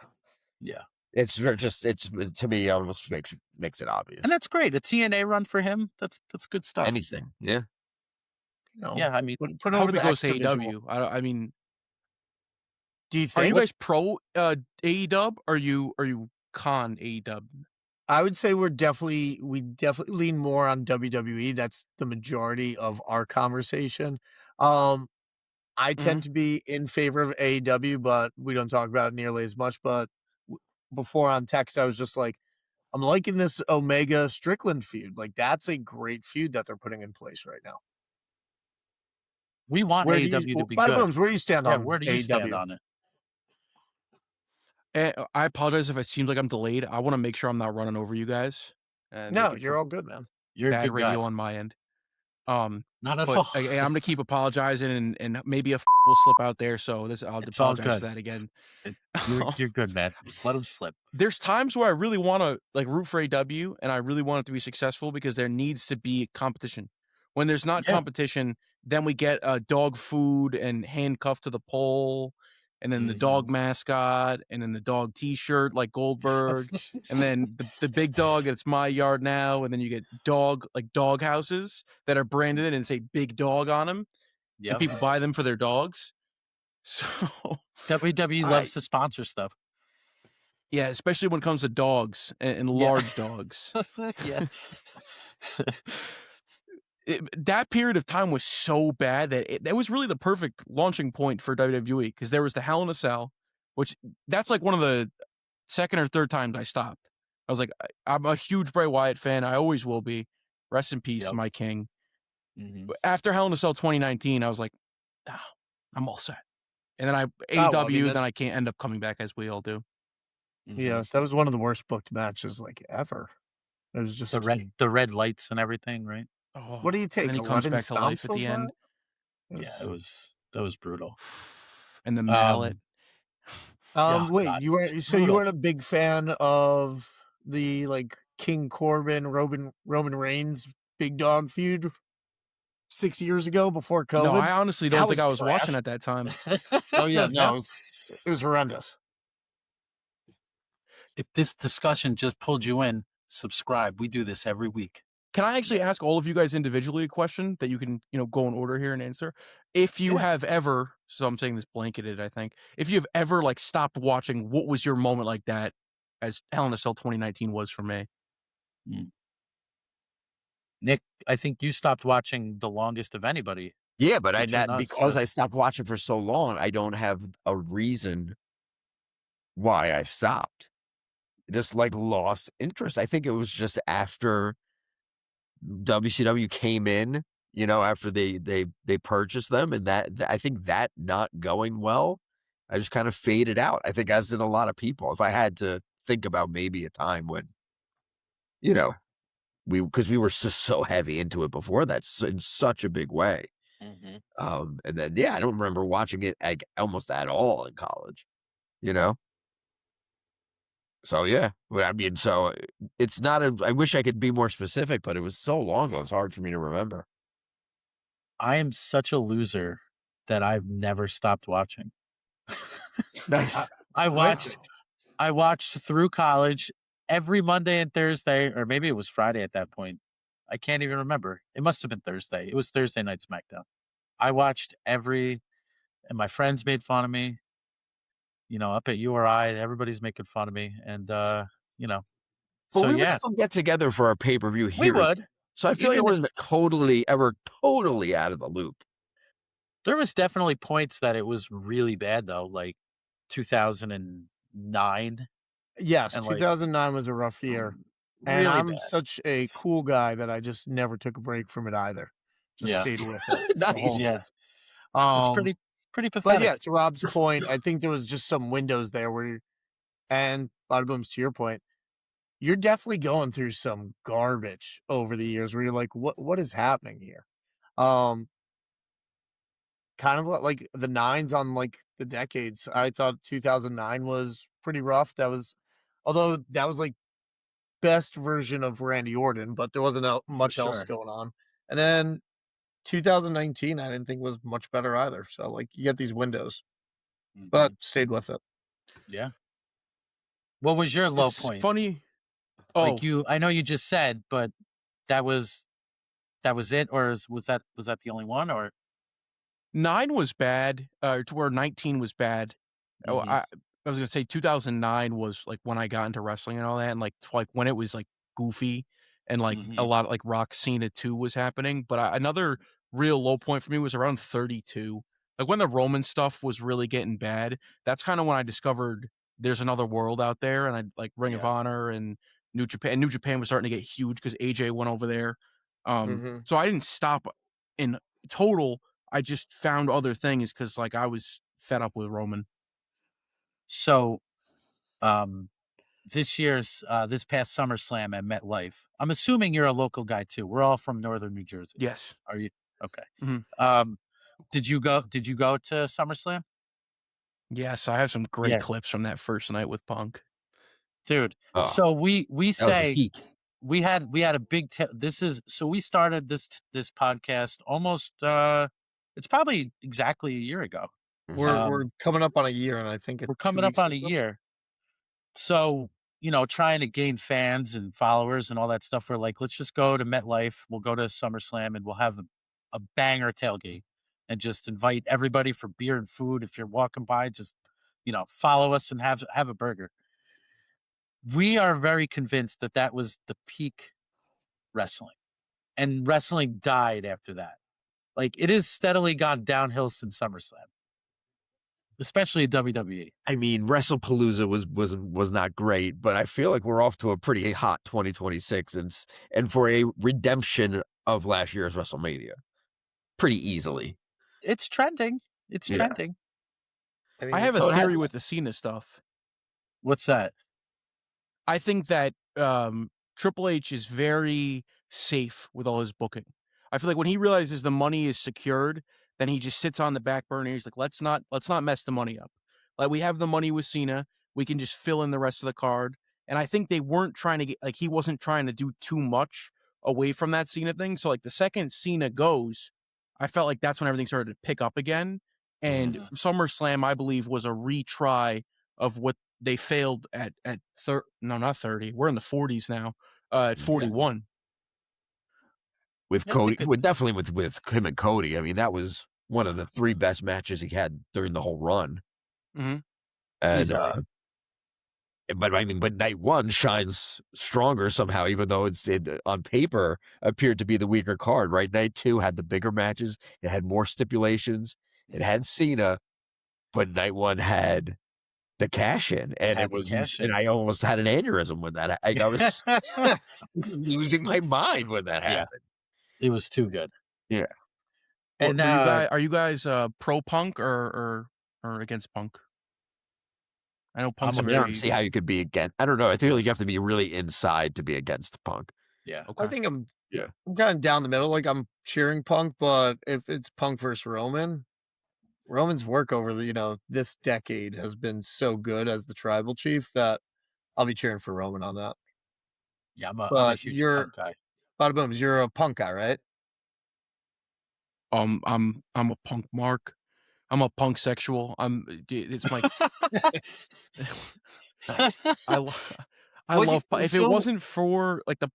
Speaker 1: Yeah.
Speaker 3: It's to me almost makes it obvious.
Speaker 1: And that's great. A TNA run for him. That's good stuff.
Speaker 3: Anything. Yeah.
Speaker 1: Yeah, I mean,
Speaker 2: put
Speaker 4: I
Speaker 2: over
Speaker 4: hope
Speaker 2: the
Speaker 4: he goes to
Speaker 2: extra visual.
Speaker 4: AEW. I mean,
Speaker 2: Do you
Speaker 4: are you
Speaker 2: think?
Speaker 4: guys pro AEW? Or are you con AEW?
Speaker 2: I would say we definitely lean more on WWE. That's the majority of our conversation. I tend to be in favor of AEW, but we don't talk about it nearly as much. But before on text, I was just like, I'm liking this Omega Strickland feud. Like, that's a great feud that they're putting in place right now.
Speaker 1: we want
Speaker 2: Where do
Speaker 1: AEW
Speaker 2: you,
Speaker 1: to be
Speaker 2: Badabooms,
Speaker 1: good.
Speaker 2: where do you stand
Speaker 1: Yeah,
Speaker 2: on
Speaker 1: where do you
Speaker 2: AEW?
Speaker 1: stand on it?
Speaker 4: I apologize if it seems like I'm delayed. I want to make sure I'm not running over you guys.
Speaker 2: No, you're all good, man.
Speaker 1: You're a
Speaker 4: bad
Speaker 1: good
Speaker 4: radio
Speaker 1: guy.
Speaker 4: on my end.
Speaker 1: Not at
Speaker 4: But
Speaker 1: all.
Speaker 4: I'm gonna keep apologizing, and maybe a will slip out there. So I'll
Speaker 1: It's all
Speaker 4: apologize for
Speaker 1: good.
Speaker 4: that again.
Speaker 1: You're good, man. Let him slip.
Speaker 4: There's times where I really want to like root for AW, and I really want it to be successful because there needs to be competition. When there's not
Speaker 1: Yeah.
Speaker 4: competition, then we get dog food and handcuffed to the pole, and then the dog mascot, and then the dog T-shirt like Goldberg, and then the big dog. It's my yard now, and then you get dog houses that are branded and say "big dog" on them,
Speaker 1: Yeah.
Speaker 4: and people buy them for their dogs. So
Speaker 1: WWE loves to sponsor stuff.
Speaker 4: yeah, especially when it comes to dogs and large dogs.
Speaker 1: Yeah.
Speaker 4: That period of time was so bad that that was really the perfect launching point for WWE because there was the Hell in a Cell, which that's like one of the second or third times I stopped. I was like, I'm a huge Bray Wyatt fan. I always will be. Rest in peace, my king. But after Hell in a Cell 2019, I was like, I'm all set. And then AEW, then I can't end up coming back as we all do.
Speaker 2: Yeah, that was one of the worst booked matches like ever. It was just
Speaker 1: the red lights and everything, right?
Speaker 4: Oh,
Speaker 2: what do you take?
Speaker 4: And then he comes back to life at the end.
Speaker 1: That was brutal.
Speaker 4: And the mallet.
Speaker 2: Wait,
Speaker 1: God,
Speaker 2: you weren't a big fan of the like King Corbin Roman Reigns big dog feud 6 years ago before COVID?
Speaker 4: No, I honestly don't think I was
Speaker 2: trash.
Speaker 4: watching at that time.
Speaker 2: Oh yeah, no, it was horrendous.
Speaker 1: If this discussion just pulled you in, subscribe. We do this every week.
Speaker 4: Can I actually ask all of you guys individually a question that you can, go in order here and answer? If you have ever, so I'm saying this blanketed, I think, if you've ever like stopped watching, what was your moment like that as Hell in a Cell 2019 was for me?
Speaker 1: Nick, I think you stopped watching the longest of anybody.
Speaker 3: Yeah, but I stopped watching for so long, I don't have a reason why I stopped. Just like lost interest. I think it was just after WCW came in, after they purchased them, and that I think that not going well, I just kind of faded out. I think as did a lot of people. If I had to think about maybe a time when, because we were so heavy into it before that in such a big way. And then I don't remember watching it like almost at all in college. So yeah, I mean, so it's not I wish I could be more specific, but it was so long ago, it's hard for me to remember.
Speaker 1: I am such a loser that I've never stopped watching.
Speaker 3: Nice.
Speaker 1: I watched through college every Monday and Thursday, or maybe it was Friday at that point. I can't even remember. It must have been Thursday. It was Thursday night SmackDown. I watched and my friends made fun of me. Up at URI, everybody's making fun of me, and
Speaker 3: But
Speaker 1: so
Speaker 3: we would
Speaker 1: yeah,
Speaker 3: still get together for our pay-per-view
Speaker 1: we
Speaker 3: here.
Speaker 1: would.
Speaker 3: So I feel like I
Speaker 1: Even
Speaker 3: wasn't totally out of the loop.
Speaker 1: there was definitely points that it was really bad though, like 2009.
Speaker 2: Yes,
Speaker 1: And
Speaker 2: 2009 was a rough year. And
Speaker 1: really
Speaker 2: I'm
Speaker 1: bad.
Speaker 2: such a cool guy that I just never took a break from it either. Just stayed with it.
Speaker 3: Nice.
Speaker 1: Yeah, it's
Speaker 2: Um,
Speaker 1: pretty
Speaker 2: but
Speaker 1: pathetic.
Speaker 2: yeah, to Rob's point, I think there was just some windows there and Badabooms, to your point, you're definitely going through some garbage over the years where you're like, what is happening here? Kind of like the nines on like the decades. I thought 2009 was pretty rough. Although that was like best version of Randy Orton, but there wasn't much else
Speaker 1: sure.
Speaker 2: going on. And then 2019, I didn't think was much better either. So like you get these windows, but stayed with it.
Speaker 1: Yeah. What was your low
Speaker 4: It's
Speaker 1: point?
Speaker 4: funny.
Speaker 1: Like I know you just said, but that was it, or was that the only one, or
Speaker 4: 9 was bad, to where 19 was bad. Oh,
Speaker 1: Mhm.
Speaker 4: I was gonna say 2009 was like when I got into wrestling and all that, and like when it was like goofy and like a
Speaker 1: Mhm.
Speaker 4: lot of like Rock Cena 2 was happening. But another real low point for me was around 32. Like when the Roman stuff was really getting bad. That's kind of when I discovered there's another world out there, and I like Ring of
Speaker 1: Yeah.
Speaker 4: Honor and New Japan. And New Japan was starting to get huge because AJ went over there.
Speaker 2: Mm-hmm.
Speaker 4: So I didn't stop in total. I just found other things because like I was fed up with Roman.
Speaker 1: So, this past SummerSlam at MetLife. I'm assuming you're a local guy too. We're all from northern New Jersey.
Speaker 4: Yes.
Speaker 1: Are you? Okay.
Speaker 4: Mhm.
Speaker 1: Did you go to SummerSlam?
Speaker 4: Yes, I have some great
Speaker 1: Yeah.
Speaker 4: clips from that first night with Punk.
Speaker 1: Dude.
Speaker 3: Oh,
Speaker 1: So we
Speaker 3: that was the
Speaker 1: say
Speaker 3: peak.
Speaker 1: we had a big we started this podcast almost it's probably exactly a year ago.
Speaker 2: We're coming up on a year, and I think
Speaker 1: We're coming up on a year. So, trying to gain fans and followers and all that stuff, we're like, let's just go to MetLife. We'll go to SummerSlam and we'll have a banger tailgate and just invite everybody for beer and food. If you're walking by, just, follow us and have a burger. We are very convinced that that was the peak wrestling, and wrestling died after that. Like, it has steadily gone downhill since SummerSlam, especially WWE.
Speaker 3: I mean, WrestlePalooza was not great, but I feel like we're off to a pretty hot 2026, and for a redemption of last year's WrestleMania, pretty easily.
Speaker 1: It's trending. It's
Speaker 3: Yeah.
Speaker 1: trending.
Speaker 4: I have a theory with the Cena stuff.
Speaker 1: What's that?
Speaker 4: I think that Triple H is very safe with all his booking. I feel like when he realizes the money is secured, then he just sits on the back burner. He's like, let's not mess the money up. Like we have the money with Cena, we can just fill in the rest of the card. And I think they weren't trying to he wasn't trying to do too much away from that Cena thing. So like the second Cena goes, I felt like that's when everything started to pick up again. And SummerSlam, I believe, was a retry of what they failed at not 30. We're in the 40s now. At 41.
Speaker 3: With Cody, definitely with him and Cody. I mean, that was one of the 3 best matches he had during the whole run.
Speaker 4: Mm-hmm.
Speaker 3: And but night 1 shines stronger somehow, even though it on paper appeared to be the weaker card. Right, night 2 had the bigger matches. It had more stipulations. It had Cena, but night 1 had the cash in, and it was, and I almost had an aneurysm when that. I was losing my mind when that happened.
Speaker 1: It was too good.
Speaker 3: Yeah.
Speaker 1: And
Speaker 4: are you guys pro Punk or against Punk? I know Punk's
Speaker 3: I don't see how you could be against. I don't know. I feel like you have to be really inside to be against Punk.
Speaker 1: Yeah.
Speaker 2: Okay. I think I'm kind of down the middle. Like I'm cheering Punk, but if it's Punk versus Roman's work over this decade has been so good as the tribal chief that I'll be cheering for Roman on that.
Speaker 1: Yeah, I'm a
Speaker 2: But
Speaker 1: huge
Speaker 2: you're
Speaker 1: Punk guy.
Speaker 2: Badabooms, you're a Punk guy, right?
Speaker 4: I'm a Punk mark. I'm a punk sexual. It's my
Speaker 3: Nice.
Speaker 4: I love if it
Speaker 2: So
Speaker 4: wasn't for like the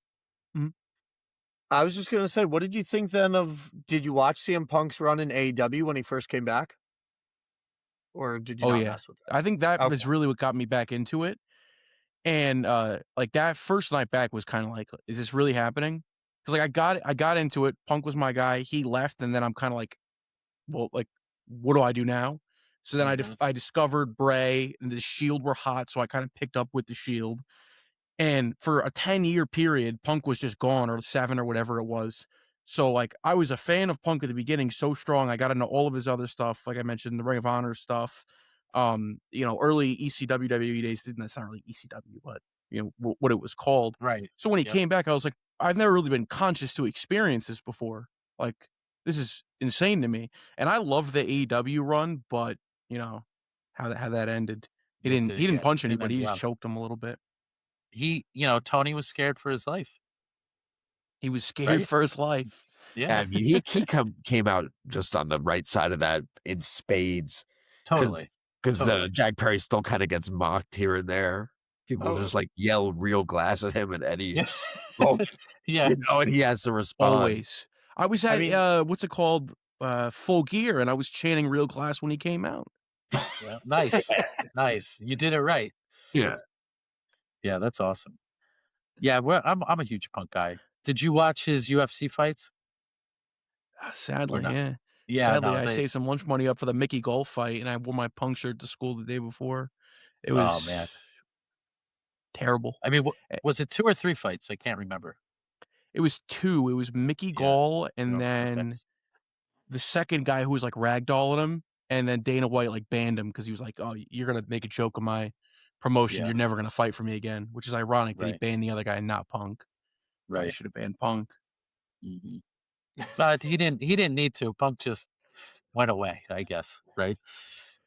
Speaker 2: I was just gonna say, what did you think then of? Did you watch CM Punk's run in AEW when he first came back, or did you
Speaker 4: oh
Speaker 2: not
Speaker 4: yeah,
Speaker 2: mess with
Speaker 4: I think that
Speaker 2: that?
Speaker 4: was really what got me back into it. And like that first night back was kind of like, is this really happening? Because like I got into it. Punk was my guy. He left, and then I'm kind of like, well, like, what do I do now? So then
Speaker 1: Mhm.
Speaker 4: I discovered Bray and the Shield were hot, so I kind of picked up with the Shield. And for a 10-year period, Punk was just gone, or 7 or whatever it was. So like I was a fan of Punk at the beginning, so strong. I got into all of his other stuff, like I mentioned, the Ring of Honor stuff. Early ECW WWE days, that's not really ECW, but what it was called.
Speaker 1: Right.
Speaker 4: So when he
Speaker 1: Yep.
Speaker 4: came back, I was like, I've never really been conscious to experience this before. Like this is insane to me. And I love the AEW run, but how that ended. He didn't punch
Speaker 1: didn't
Speaker 4: anybody.
Speaker 1: end
Speaker 4: He just
Speaker 1: well.
Speaker 4: choked him a little bit.
Speaker 1: Tony was scared for his life.
Speaker 4: He was scared
Speaker 1: Right?
Speaker 4: for his life.
Speaker 1: Yeah,
Speaker 3: I mean, he came out just on the right side of that in spades.
Speaker 1: totally.
Speaker 3: Because
Speaker 1: Totally.
Speaker 3: Jack Perry still kind of gets mocked here and there. People just like yell real glass at him, and Eddie,
Speaker 1: Yeah.
Speaker 3: oh,
Speaker 1: Yeah.
Speaker 3: and he has to respond.
Speaker 4: Always. I was at
Speaker 2: mean-
Speaker 4: what's it called? Full Gear, and I was chanting real glass when he came out.
Speaker 1: Yeah. Nice. Nice. You did it right.
Speaker 3: Yeah.
Speaker 1: Yeah, that's awesome. Yeah, I'm a huge Punk guy. Did you watch his UFC fights?
Speaker 4: Sadly,
Speaker 1: not?
Speaker 4: yeah.
Speaker 1: Yeah,
Speaker 4: Sadly,
Speaker 1: no,
Speaker 4: I saved some lunch money up for the Mickey Golf fight, and I wore my Punk shirt to school the day before. It was
Speaker 1: Oh man.
Speaker 4: terrible.
Speaker 1: I mean, was it 2 or 3 fights? I can't remember.
Speaker 4: It was 2. It was Mickey
Speaker 1: Yeah.
Speaker 4: Gall, and
Speaker 1: Okay.
Speaker 4: then the second guy who was like ragdolling him, and then Dana White like banned him because he was like, "Oh, you're gonna make a joke of my promotion.
Speaker 1: Yeah.
Speaker 4: You're never gonna fight for me again." Which is ironic that he
Speaker 1: Right.
Speaker 4: banned the other guy and not Punk. I
Speaker 1: Right.
Speaker 4: should have banned Punk.
Speaker 1: Mhm. But he didn't need to. Punk just went away, I guess, right?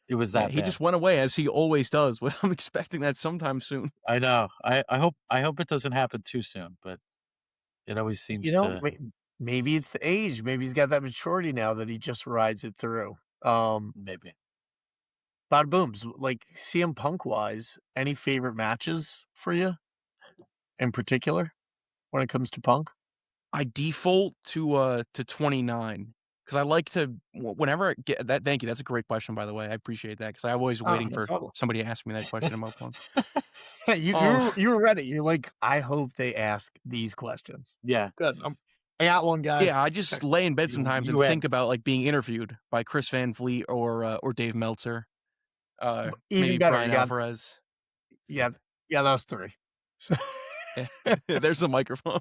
Speaker 1: It was
Speaker 4: Yeah,
Speaker 1: that
Speaker 4: he
Speaker 1: bad.
Speaker 4: just went away as he always does. Well, I'm expecting that sometime soon.
Speaker 1: I know. I hope it doesn't happen too soon, but it always seems to.
Speaker 2: Maybe it's the age. Maybe he's got that maturity now that he just rides it through.
Speaker 1: Maybe.
Speaker 2: Badabooms, like CM Punk wise, any favorite matches for you in particular when it comes to Punk?
Speaker 4: I default to 29 because I like to whenever I get that. Thank you. That's a great question, by the way. I appreciate that because I was waiting
Speaker 2: No
Speaker 4: for
Speaker 2: problem.
Speaker 4: somebody to ask me that question about Punk.
Speaker 2: You were ready. You're like, I hope they ask these questions.
Speaker 1: Yeah.
Speaker 2: Good. I got one, guys.
Speaker 4: Yeah, I just lay in bed sometimes and
Speaker 1: you
Speaker 4: think about like being interviewed by Chris Van Vliet or Dave Meltzer,
Speaker 2: Even
Speaker 4: maybe
Speaker 2: better,
Speaker 4: Brian
Speaker 2: you got
Speaker 4: Alvarez.
Speaker 2: yeah, those 3. So,
Speaker 4: Yeah. There's the microphone.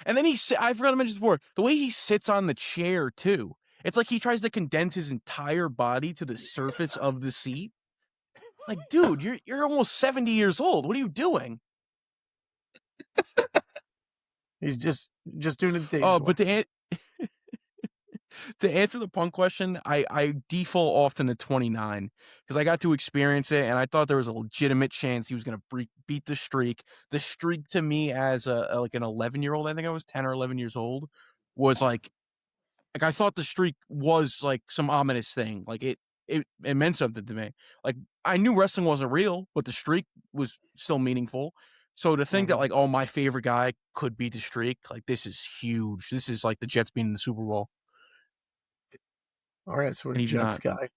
Speaker 4: And then I forgot to mention before, the way he sits on the chair too. It's like he tries to condense his entire body to the surface of the seat. Like, dude, you're almost 70 years old. What are you doing?
Speaker 2: he's just doing it Dave's
Speaker 4: Oh,
Speaker 2: way.
Speaker 4: but to answer the Punk question, I default often to 29 because I got to experience it and I thought there was a legitimate chance he was going to beat the streak. The streak to me as like an 11-year-old, I think I was 10 or 11 years old, was like I thought the streak was like some ominous thing. Like it meant something to me. Like I knew wrestling wasn't real, but the streak was still meaningful. So to think that like, oh, my favorite guy could beat the streak, like this is huge. This is like the Jets being in the Super Bowl.
Speaker 2: All right, so we're
Speaker 4: And
Speaker 2: a
Speaker 4: he's
Speaker 2: Jets
Speaker 4: not.
Speaker 2: guy.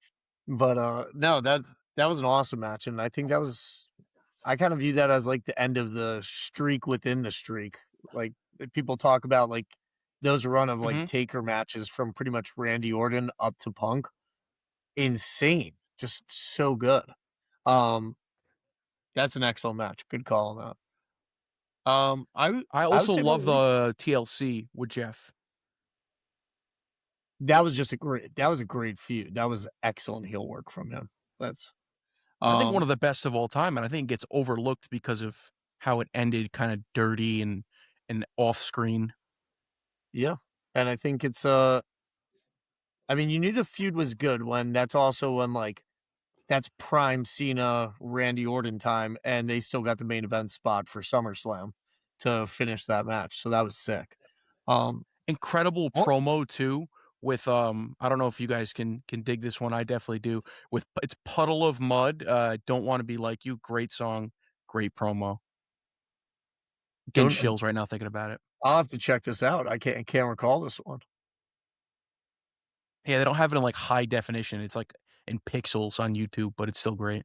Speaker 2: But no, that was an awesome match, and I think I kind of view that as like the end of the streak within the streak. Like people talk about like those run of like taker matches from pretty much Randy Orton up to Punk. Insane. Just so good. That's an excellent match. Good call on that.
Speaker 4: I also love the TLC with Jeff.
Speaker 2: That was a great feud. That was excellent heel work from him. That's
Speaker 4: I think one of the best of all time, and I think it gets overlooked because of how it ended, kind of dirty and off screen.
Speaker 2: Yeah, and I think it's I mean, you knew the feud was good when that's also when like that's prime Cena, Randy Orton time, and they still got the main event spot for SummerSlam to finish that match. So that was sick.
Speaker 4: Incredible promo too. With I don't know if you guys can dig this one. I definitely do. With it's Puddle of Mud. Don't want to be like you. Great song, great promo. Getting chills right now thinking about it.
Speaker 2: I'll have to check this out. I can't recall this one.
Speaker 4: Yeah, they don't have it in like high definition. It's like in pixels on YouTube, but it's still great.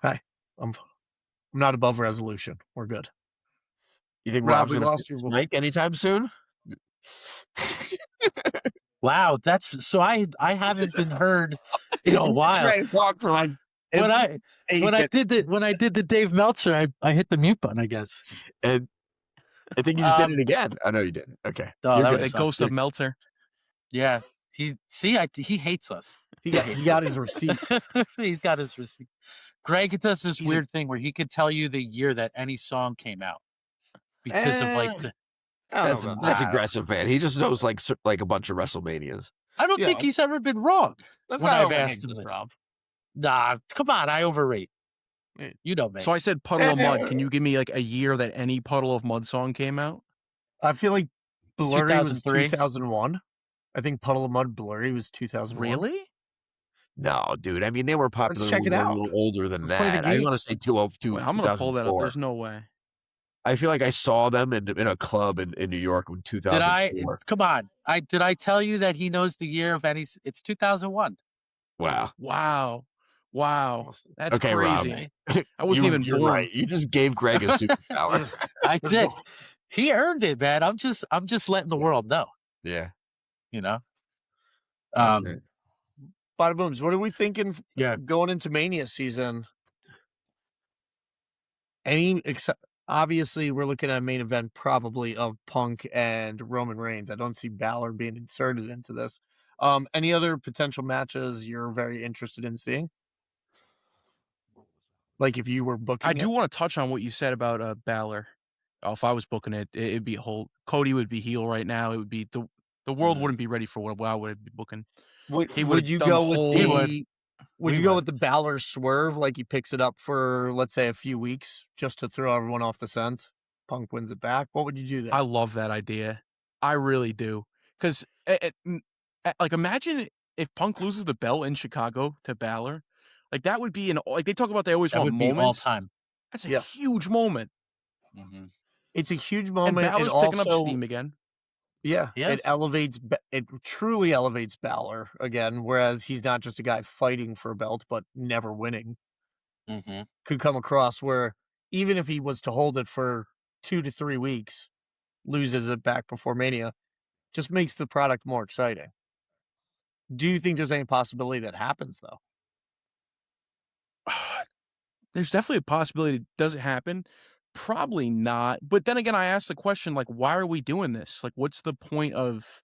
Speaker 2: Hi, I'm not above resolution. We're good.
Speaker 3: You think
Speaker 2: Rob,
Speaker 3: Rob's
Speaker 2: we
Speaker 3: gonna
Speaker 2: lost your
Speaker 3: mic anytime soon?
Speaker 1: Wow, that's so. I haven't been heard in a while.
Speaker 3: Trying to talk for like
Speaker 1: When I did the Dave Meltzer, I hit the mute button, I guess.
Speaker 3: And I think you just did it again. I know you didn't. Okay.
Speaker 1: Oh,
Speaker 4: You're
Speaker 1: that
Speaker 4: good.
Speaker 1: was
Speaker 4: The ghost of Meltzer.
Speaker 1: Yeah, he hates us.
Speaker 2: He got his receipt.
Speaker 1: He's got his receipt. Greg does this weird thing where he could tell you the year that any song came out because of like the.
Speaker 3: That's aggressive, man. He just knows like a bunch of WrestleManias.
Speaker 1: I don't think he's ever been wrong
Speaker 2: That's
Speaker 1: when
Speaker 2: not
Speaker 1: I've asked him
Speaker 2: this,
Speaker 1: this.
Speaker 2: Rob.
Speaker 1: Nah, come on, I overrate. You know me.
Speaker 4: So I said Puddle of Mud. Can you give me like a year that any Puddle of Mud song came out?
Speaker 2: I feel like Blurry was
Speaker 1: 2003?
Speaker 2: 2001. I think Puddle of Mud Blurry was 2001.
Speaker 4: Really?
Speaker 3: No, dude. I mean, they were popular.
Speaker 2: Let's check it
Speaker 3: when we were
Speaker 2: out.
Speaker 3: a little older than
Speaker 2: Let's play the
Speaker 3: that. I
Speaker 2: game.
Speaker 3: want to say 202.
Speaker 4: Wait, I'm gonna pull that up.
Speaker 3: 2004.
Speaker 4: There's no way.
Speaker 3: I feel like I saw them in a club in New York in 2004.
Speaker 1: Come on. Did I tell you that he knows the year of any? It's 2001.
Speaker 3: Wow.
Speaker 4: That's
Speaker 3: Okay,
Speaker 4: crazy.
Speaker 3: Rob.
Speaker 4: I wasn't even
Speaker 3: you're
Speaker 4: born.
Speaker 3: right. You just gave Greg a superpower.
Speaker 1: I did. He earned it, man. I'm just letting the world know.
Speaker 3: Yeah.
Speaker 1: You know.
Speaker 2: Badabooms, what are we thinking?
Speaker 1: Yeah.
Speaker 2: Going into Mania season. Obviously, we're looking at a main event probably of Punk and Roman Reigns. I don't see Balor being inserted into this. Any other potential matches you're very interested in seeing? Like if you were booking
Speaker 4: I do want to touch on what you said about Balor. If I was booking it, it'd be a whole Cody would be heel right now. It would be the world wouldn't be ready for what I would be booking.
Speaker 2: Would you go with the Balor swerve, like he picks it up for, let's say, a few weeks just to throw everyone off the scent? Punk wins it back. What would you do there?
Speaker 4: I love that idea. I really do. Because, like, imagine if Punk loses the belt in Chicago to Balor. Like, that would be like, they talk about they always want moments.
Speaker 1: All time.
Speaker 4: That's a huge moment.
Speaker 2: Mm-hmm. It's a huge moment.
Speaker 4: And Balor's picking up steam again.
Speaker 2: Yeah, it truly elevates Balor again, whereas he's not just a guy fighting for a belt, but never winning.
Speaker 1: Mm-hmm.
Speaker 2: Could come across where even if he was to hold it for 2 to 3 weeks, loses it back before Mania, just makes the product more exciting. Do you think there's any possibility that happens, though?
Speaker 4: There's definitely a possibility. Does it happen? Probably not. But then again, I asked the question, like, why are we doing this? Like, what's the point of...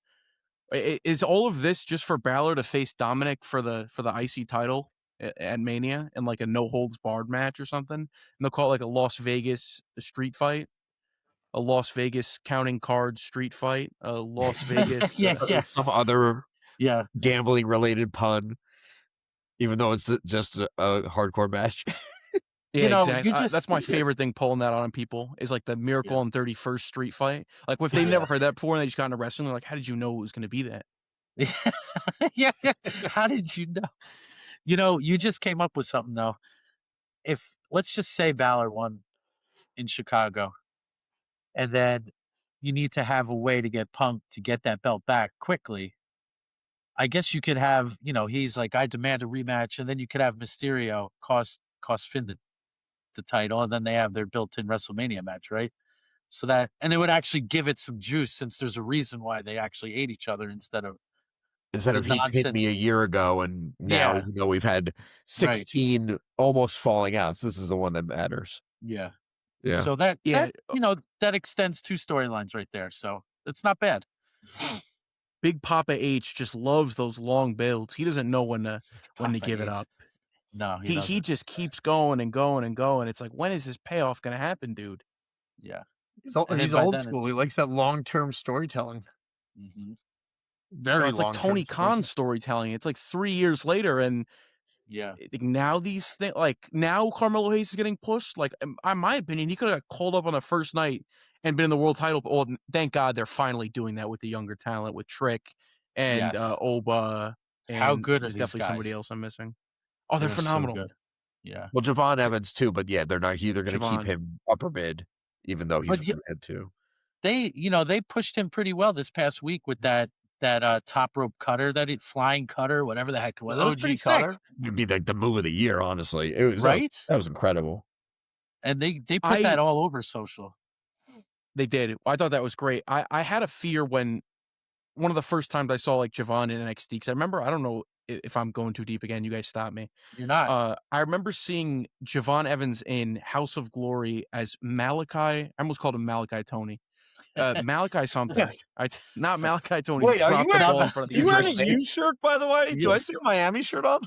Speaker 4: Is all of this just for Balor to face Dominic for the IC title at Mania and like a no-holds-barred match or something? And they'll call it like a Las Vegas street fight? A Las Vegas counting cards street fight? A Las Vegas...
Speaker 3: Some other gambling-related pun, even though it's just a hardcore match.
Speaker 4: Yeah, exactly. That's my favorite thing, pulling that on people, is like the Miracle on 31st Street fight. Like, if they've never heard that before and they just got into wrestling, they're like, how did you know it was going to be that?
Speaker 1: Yeah. How did you know? You just came up with something, though. If, let's just say Balor won in Chicago, and then you need to have a way to get Punk to get that belt back quickly. I guess you could have, he's like, I demand a rematch, and then you could have Mysterio cost Finn the title, and then they have their built-in WrestleMania match, right? So that, and it would actually give it some juice, since there's a reason why they actually ate each other instead of
Speaker 3: he hit me a year ago, and now we've had 16 almost falling outs. This is the one that matters.
Speaker 1: Yeah.
Speaker 2: So
Speaker 1: that extends 2 storylines right there. So it's not bad.
Speaker 4: Big Papa H just loves those long builds. He doesn't know when to give it up.
Speaker 1: No,
Speaker 4: he just keeps going and going and going. It's like, when is this payoff going to happen, dude?
Speaker 1: Yeah.
Speaker 2: He's old school. He likes that long-term storytelling.
Speaker 1: Mm-hmm.
Speaker 2: Very
Speaker 4: it's like Tony Khan storytelling. It's like 3 years later, and
Speaker 1: Yeah.
Speaker 4: Like, now these things, like now Carmelo Hayes is getting pushed. Like, in my opinion, he could have called up on the first night and been in the world title. Well, thank God they're finally doing that with the younger talent, with Trick and
Speaker 1: Yes.
Speaker 4: Oba. And
Speaker 1: How good are
Speaker 4: there's
Speaker 1: these
Speaker 4: definitely somebody
Speaker 1: guys?
Speaker 4: else I'm missing. Oh, they're
Speaker 1: so
Speaker 4: phenomenal.
Speaker 1: good. Yeah.
Speaker 3: Well, Javon Evans too, but yeah, they're going to keep
Speaker 4: Javon.
Speaker 3: him upper mid, even though he's
Speaker 1: But
Speaker 3: mid too.
Speaker 1: They pushed him pretty well this past week with that top rope cutter, flying cutter, whatever the heck it was. That was pretty
Speaker 2: cutter.
Speaker 1: sick.
Speaker 3: It'd be like the move of the year, honestly. It was
Speaker 1: Right?
Speaker 3: That was incredible.
Speaker 1: And they put that all over social.
Speaker 4: They did. I thought that was great. I had a fear when one of the first times I saw like Javon in NXT, because I remember, I don't know if I'm going too deep again, you guys stop me.
Speaker 1: You're not.
Speaker 4: I remember seeing Javon Evans in House of Glory as Malachi. I almost called him Malachi Tony. Malachi something. Not Malachi Tony.
Speaker 2: Wait, are you
Speaker 4: dropped the ball in
Speaker 2: wearing,
Speaker 4: front of the
Speaker 2: you wearing a
Speaker 4: entrance.
Speaker 2: U shirt, by the way? Do I see a Miami shirt on?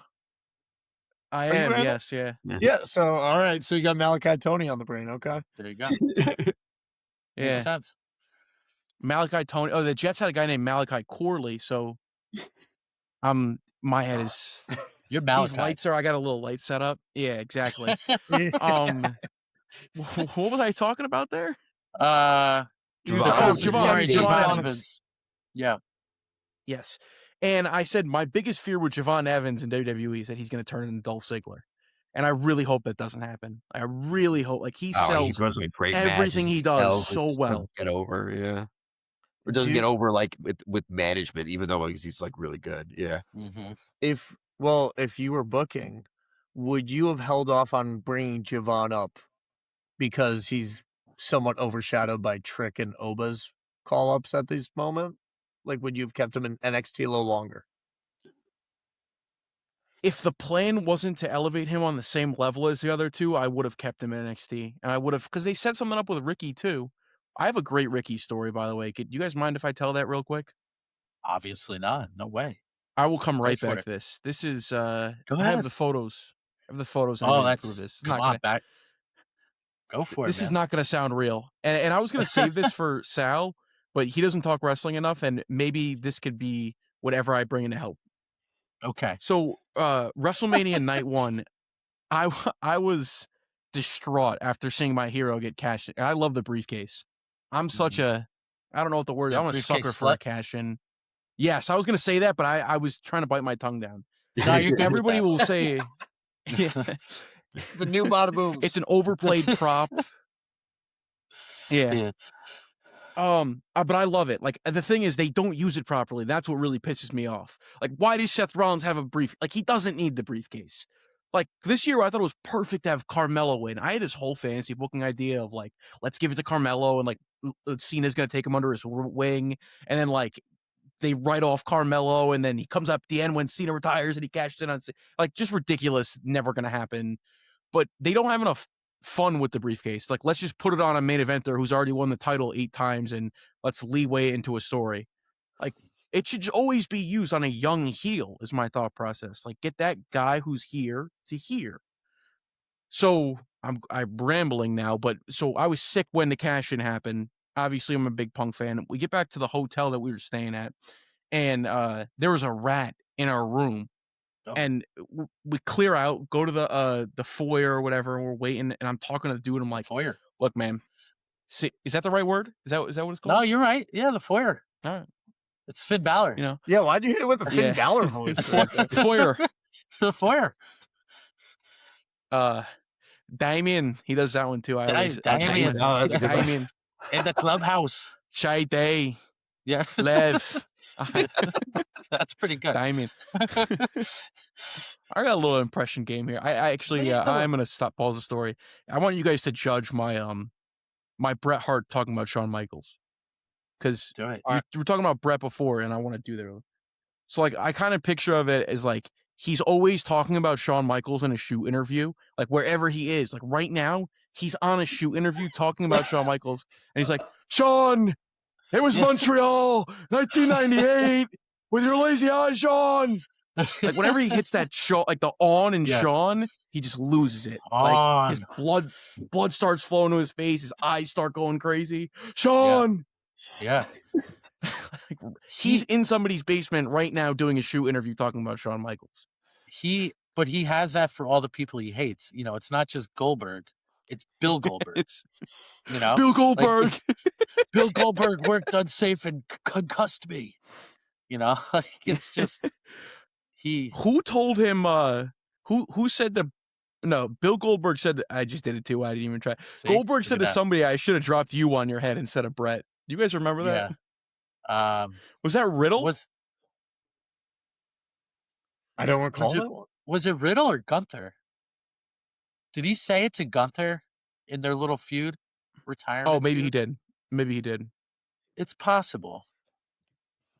Speaker 4: I
Speaker 2: Are you
Speaker 4: am,
Speaker 2: wearing
Speaker 4: yes, yeah.
Speaker 2: Yeah, so, all right. So you got Malachi Tony on the brain, okay?
Speaker 1: There you go.
Speaker 4: Yeah.
Speaker 1: Makes sense.
Speaker 4: Malachi Tony. Oh, the Jets had a guy named Malachi Corley, so my head is
Speaker 1: You're Malachi.
Speaker 4: these lights are, I got a little light set up. Yeah, exactly. What was I talking about there?
Speaker 1: Javon Evans. Yeah.
Speaker 4: Yes. And I said my biggest fear with Javon Evans in WWE is that he's going to turn into Dolph Ziggler. And I really hope that doesn't happen. I really hope, like, he sells
Speaker 3: great
Speaker 4: everything he does so well.
Speaker 3: Get over, yeah. Or doesn't get over like with management, even though he's like really good. Yeah.
Speaker 1: Mm-hmm.
Speaker 2: If you were booking, would you have held off on bringing Javon up because he's somewhat overshadowed by Trick and Oba's call-ups at this moment? Like, would you have kept him in NXT a little longer?
Speaker 4: If the plan wasn't to elevate him on the same level as the other two, I would have kept him in NXT. And I would have, because they set something up with Ricky too. I have a great Ricky story, by the way. Do you guys mind if I tell that real quick?
Speaker 1: Obviously not. No way.
Speaker 4: I will come right back to this. This is,
Speaker 1: Go ahead.
Speaker 4: I have the photos. I have the photos.
Speaker 1: Oh,
Speaker 4: that's
Speaker 1: prove this.
Speaker 4: It's
Speaker 1: Come
Speaker 4: not
Speaker 1: on,
Speaker 4: gonna,
Speaker 1: back. Go for it.
Speaker 4: This is not going to sound real. And I was going to save this for Sal, but he doesn't talk wrestling enough, and maybe this could be whatever I bring in to help.
Speaker 1: Okay.
Speaker 4: So, WrestleMania night one, I was distraught after seeing my hero get cashed in. I love the briefcase. I'm such a, I don't know what the word is. I'm a sucker for a cash in. Yes, I was going to say that, but I was trying to bite my tongue down.
Speaker 1: No,
Speaker 4: Everybody will say, yeah.
Speaker 2: It's a new Badabooms.
Speaker 4: It's an overplayed prop. Yeah. But I love it. Like, the thing is, they don't use it properly. That's what really pisses me off. Like, why does Seth Rollins have a brief? Like, he doesn't need the briefcase. Like, this year, I thought it was perfect to have Carmelo win. I had this whole fantasy booking idea of, like, let's give it to Carmelo, and, like, Cena's going to take him under his wing, and then, like, they write off Carmelo, and then he comes up at the end when Cena retires, and he cashes in on, like, just ridiculous, never going to happen. But they don't have enough fun with the briefcase. Like, let's just put it on a main eventer who's already won the title 8 times, and let's leeway it into a story. Like, it should always be used on a young heel, is my thought process. Like, get that guy who's here to here. So I'm rambling now, but so I was sick when the cash-in happened. Obviously, I'm a big Punk fan. We get back to the hotel that we were staying at, and there was a rat in our room. Oh. And we clear out, go to the foyer or whatever, and we're waiting. And I'm talking to the dude. I'm like,
Speaker 1: foyer.
Speaker 4: Look, man, is that the right word? Is that what it's called?
Speaker 1: No, you're right. Yeah, the foyer.
Speaker 4: All right.
Speaker 1: It's Finn Balor.
Speaker 4: You know?
Speaker 2: Yeah, why'd you hit it with the Finn Balor voice?
Speaker 4: Foyer.
Speaker 1: The foyer.
Speaker 4: Damien, he does that one too.
Speaker 1: Damien.
Speaker 4: Damien.
Speaker 1: In the clubhouse.
Speaker 4: Shy Day.
Speaker 1: Yeah.
Speaker 4: Lev.
Speaker 1: That's pretty good.
Speaker 4: Damien. I got a little impression game here. I actually, I'm going to pause the story. I want you guys to judge my my Bret Hart talking about Shawn Michaels. Because we were talking about Bret before, and I want to do that. So, like, I kind of picture of it as, like, he's always talking about Shawn Michaels in a shoot interview, like, wherever he is. Like, right now, he's on a shoot interview talking about Shawn Michaels, and he's like, Shawn, it was Montreal, 1998, with your lazy eye, Shawn. Like, whenever he hits that shot, like the on and Shawn, he just loses it. Like, his blood starts flowing to his face, his eyes start going crazy. Shawn!
Speaker 1: Yeah.
Speaker 4: He's in somebody's basement right now doing a shoot interview talking about Shawn Michaels.
Speaker 1: He but he has that for all the people he hates. You know, it's not just Goldberg; it's Bill Goldberg.
Speaker 4: It's
Speaker 1: You know,
Speaker 4: Bill Goldberg.
Speaker 1: Like, Bill Goldberg worked unsafe and concussed me. You know, like it's just he.
Speaker 4: Who told him? Who said to? No, Bill Goldberg said. I just did it too. I didn't even try.
Speaker 1: See?
Speaker 4: Goldberg said
Speaker 1: Look
Speaker 4: to
Speaker 1: at that.
Speaker 4: somebody, "I should have dropped you on your head instead of Bret." Do you guys remember that?
Speaker 1: Yeah.
Speaker 4: Was that Riddle?
Speaker 2: I don't recall that one.
Speaker 1: Was it Riddle or Gunther? Did he say it to Gunther in their little feud? Retirement.
Speaker 4: Oh, maybe
Speaker 1: feud?
Speaker 4: he did. Maybe he did.
Speaker 1: It's possible.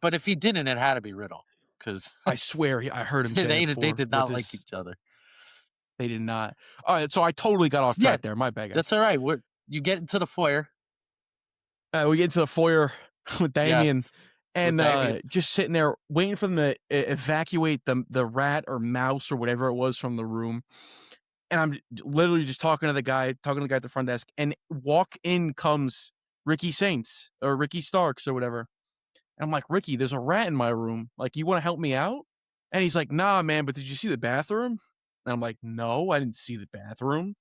Speaker 1: But if he didn't, it had to be Riddle. Because
Speaker 4: I swear, I heard him say
Speaker 1: they
Speaker 4: it
Speaker 1: did not
Speaker 4: with
Speaker 1: like
Speaker 4: his-
Speaker 1: each other.
Speaker 4: They did not. All right, so I totally got off track there. My bad, guys.
Speaker 1: That's all right. You get into the foyer.
Speaker 4: We get into the foyer with Damien, and
Speaker 1: Damien.
Speaker 4: just sitting there waiting for them to evacuate the rat or mouse or whatever it was from the room. And I'm literally just talking to the guy at the front desk, and walk in comes Ricky Saints or Ricky Starks or whatever. And I'm like, Ricky, there's a rat in my room. Like, you want to help me out? And he's like, nah, man, but did you see the bathroom? And I'm like, no, I didn't see the bathroom.